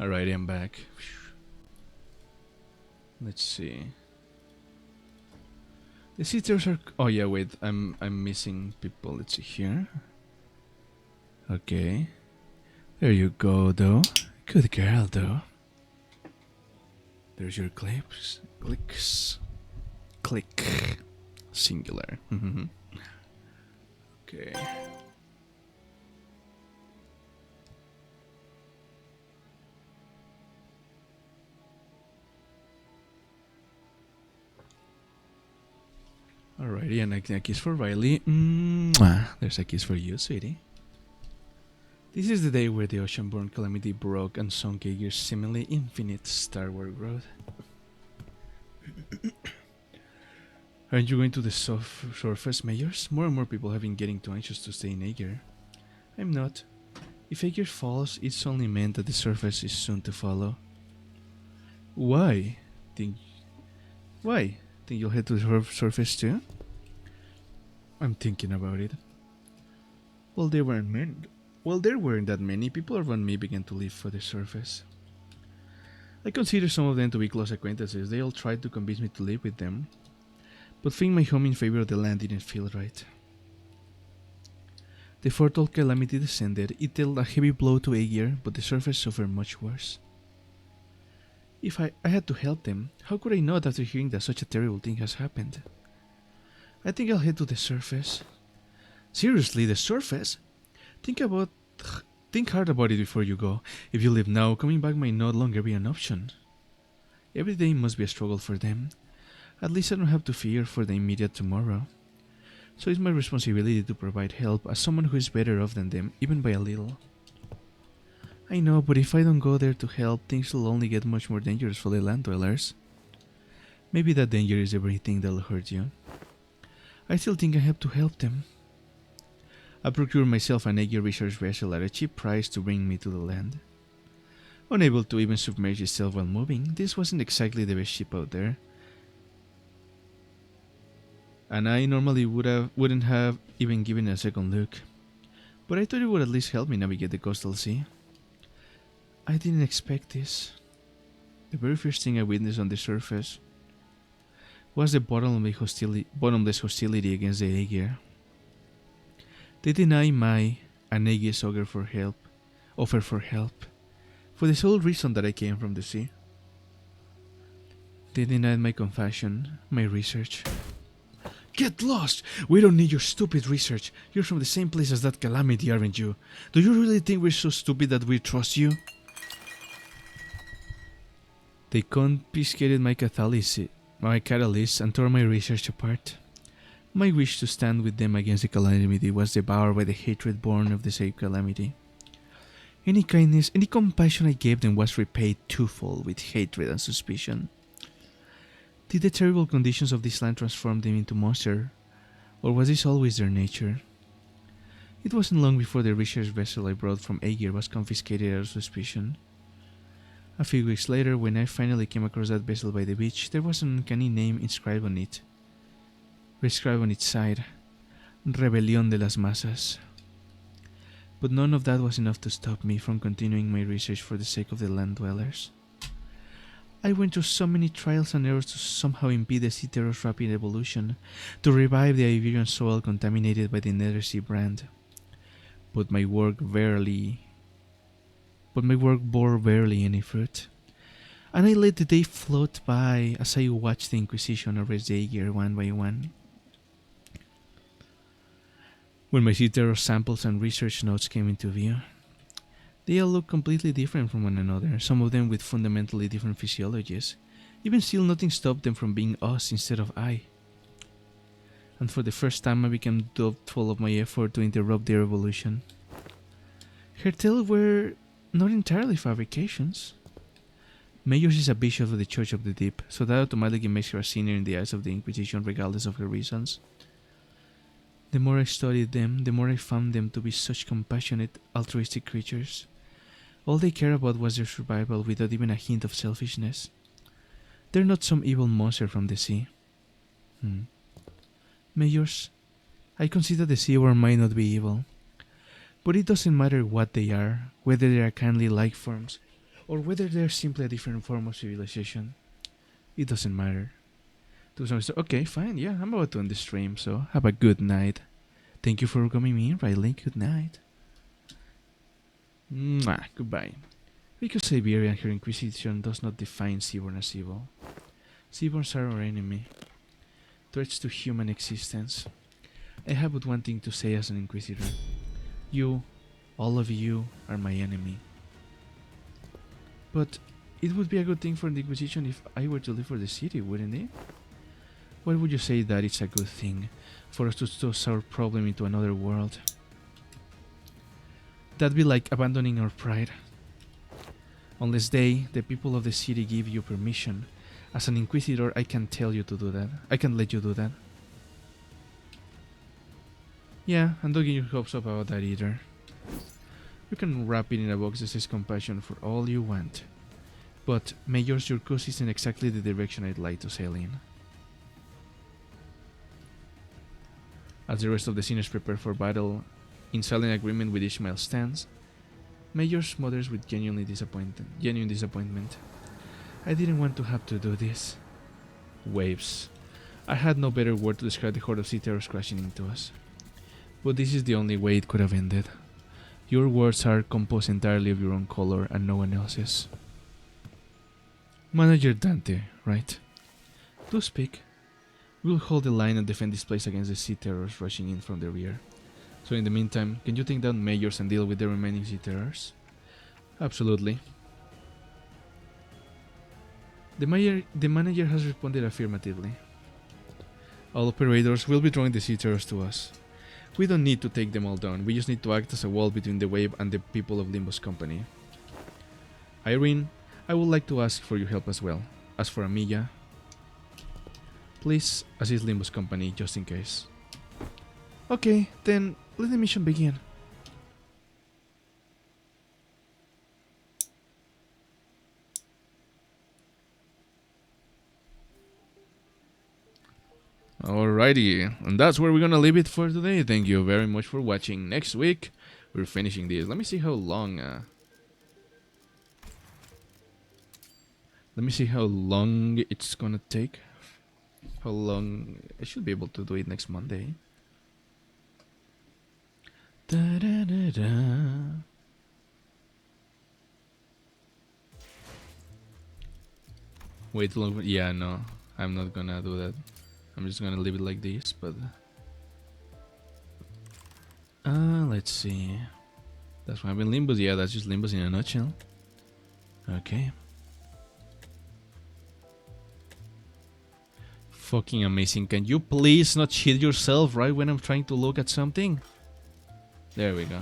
Alright, I'm back. Let's see. The sitters are. Oh yeah, wait. I'm missing people. Let's see here. Okay. There you go, though. Good girl, though. There's your clips. Clicks. Click. Singular. Okay. Alrighty, and a kiss for Riley. There's a kiss for you, sweetie. This is the day where the ocean-born calamity broke and sunk a year's seemingly infinite starward growth. Aren't you going to the surface, Mayors? More and more people have been getting too anxious to stay in Aegir. I'm not. If Aegir falls, it's only meant that the surface is soon to follow. Why? Think you'll head to the surface too? I'm thinking about it. Well, there weren't that many people around me began to leave for the surface. I consider some of them to be close acquaintances. They all tried to convince me to live with them, but think my home in favor of the land didn't feel right. The foretold calamity descended. It dealt a heavy blow to Aegir, but the surface suffered much worse. If I had to help them, how could I not after hearing that such a terrible thing has happened? I think I'll head to the surface. Seriously, the surface? Think hard about it before you go. If you leave now, coming back might no longer be an option. Every day must be a struggle for them. At least I don't have to fear for the immediate tomorrow. So it's my responsibility to provide help as someone who is better off than them, even by a little. I know, but if I don't go there to help, things will only get much more dangerous for the land dwellers. Maybe that danger is the very thing that'll hurt you. I still think I have to help them. I procured myself an Aegir research vessel at a cheap price to bring me to the land. Unable to even submerge itself while moving, this wasn't exactly the best ship out there. And I normally wouldn't have even given it a second look. But I thought it would at least help me navigate the coastal sea. I didn't expect this. The very first thing I witnessed on the surface was the bottomless hostility against the Aegir. They deny an Aegir's offer for help, for the sole reason that I came from the sea. They denied my compassion, my research. Get lost! We don't need your stupid research. You're from the same place as that calamity, aren't you? Do you really think we're so stupid that we trust you? They confiscated my catalyst and tore my research apart. My wish to stand with them against the calamity was devoured by the hatred born of the same calamity. Any kindness, any compassion I gave them was repaid twofold with hatred and suspicion. Did the terrible conditions of this land transform them into monsters, or was this always their nature? It wasn't long before the research vessel I brought from Aegir was confiscated out of suspicion. A few weeks later, when I finally came across that vessel by the beach, there was an uncanny name inscribed on its side, Rebelión de las Masas. But none of that was enough to stop me from continuing my research for the sake of the land dwellers. I went through so many trials and errors to somehow impede the sea terror's rapid evolution, to revive the Iberian soil contaminated by the Nethersea brand. But my work bore barely any fruit, and I let the day float by as I watched the Inquisition arrest the Aegir one by one. When my sea terror samples and research notes came into view, they all looked completely different from one another, some of them with fundamentally different physiologies. Even still, nothing stopped them from being us instead of I. And for the first time I became doubtful of my effort to interrupt their evolution. Her tales were not entirely fabrications. Mayors is a bishop of the Church of the Deep, so that automatically makes her a sinner in the eyes of the Inquisition regardless of her reasons. The more I studied them, the more I found them to be such compassionate, altruistic creatures. All they care about was their survival without even a hint of selfishness. They're not some evil monster from the sea. Mayors, I consider the sea world might not be evil. But it doesn't matter what they are, whether they are kindly life forms, or whether they're simply a different form of civilization. It doesn't matter. To some extent, okay, fine, yeah, I'm about to end the stream, so have a good night. Thank you for coming in, Riley. Good night. Mwah, goodbye. Because Siberia and her Inquisition does not define Seaborn as evil. Seaborns are our enemy, threats to human existence. I have but one thing to say as an Inquisitor. You, all of you, are my enemy. But it would be a good thing for the Inquisition if I were to leave for the city, wouldn't it? Why would you say that it's a good thing for us to toss our problem into another world? That'd be like abandoning our pride. Unless they, the people of the city, give you permission, as an Inquisitor, I can't tell you to do that. I can't let you do that. Yeah, and don't get your hopes up about that either. You can wrap it in a box that says compassion for all you want. But Mayor's your course isn't exactly the direction I'd like to sail in. As the rest of the sinners prepare for battle, in silent agreement with Ishmael's stance, Major smothers with genuine disappointment. I didn't want to have to do this. Waves. I had no better word to describe the horde of sea terrors crashing into us. But this is the only way it could have ended. Your words are composed entirely of your own color and no one else's. Manager Dante, right? Do speak. We'll hold the line and defend this place against the sea terrors rushing in from the rear. So in the meantime, can you take down Majors and deal with the remaining sea terrors? Absolutely. The manager has responded affirmatively. All operators will be drawing the sea terrors to us. We don't need to take them all down, we just need to act as a wall between the wave and the people of Limbus Company. Irene, I would like to ask for your help as well. As for Amiya, please assist Limbus Company just in case. Okay, then let the mission begin. Alrighty, and that's where we're gonna leave it for today. Thank you very much for watching. Next week, we're finishing this. Let me see how long... let me see how long it's gonna take. How long... I should be able to do it next Monday. Da, da, da, da. Wait long. Yeah, no, I'm not gonna do that. I'm just gonna leave it like this. But let's see. That's why I've been Limbus. Yeah, that's just Limbus in a nutshell. Okay. Fucking amazing. Can you please not shit yourself right when I'm trying to look at something? There we go.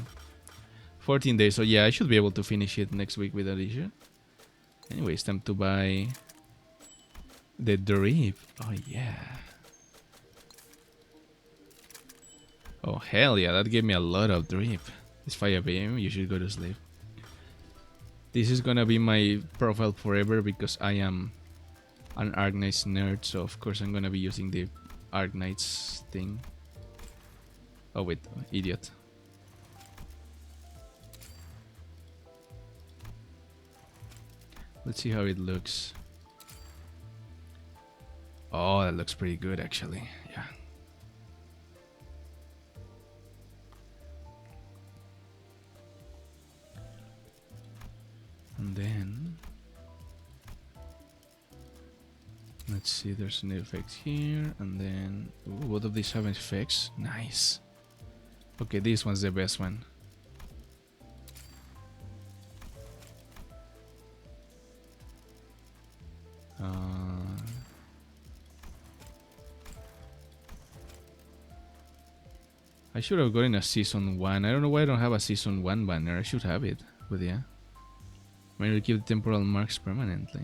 14 days, so yeah, I should be able to finish it next week without issue. Anyway, it's time to buy the drip. Oh yeah. Oh hell yeah, that gave me a lot of drip. It's 5 AM, you should go to sleep. This is gonna be my profile forever because I am an Arknights nerd, so of course I'm gonna be using the Arknights thing. Oh wait, idiot. Let's see how it looks. Oh, that looks pretty good actually. Yeah. And then let's see, there's an effect here, and then ooh, both of these have effects. Nice. Okay, this one's the best one. I should have gotten a season 1. I don't know why I don't have a season 1 banner. I should have it, but yeah. Maybe keep the temporal marks permanently.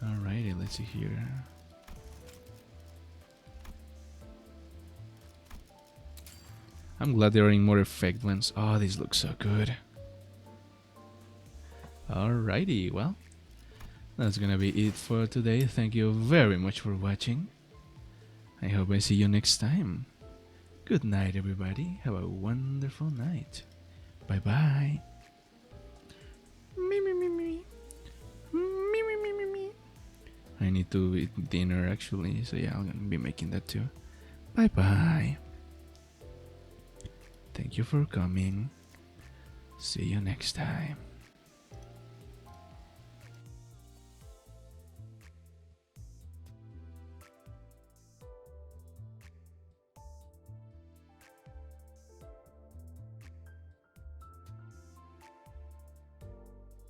Alrighty, let's see here. I'm glad they're adding more effect ones. Oh, these look so good. Alrighty, well, that's gonna be it for today. Thank you very much for watching. I hope I see you next time. Good night, everybody. Have a wonderful night. Bye-bye. Me me me me. Me me me me me. I need to eat dinner actually, so yeah, I'm gonna be making that too. Bye bye. Thank you for coming. See you next time.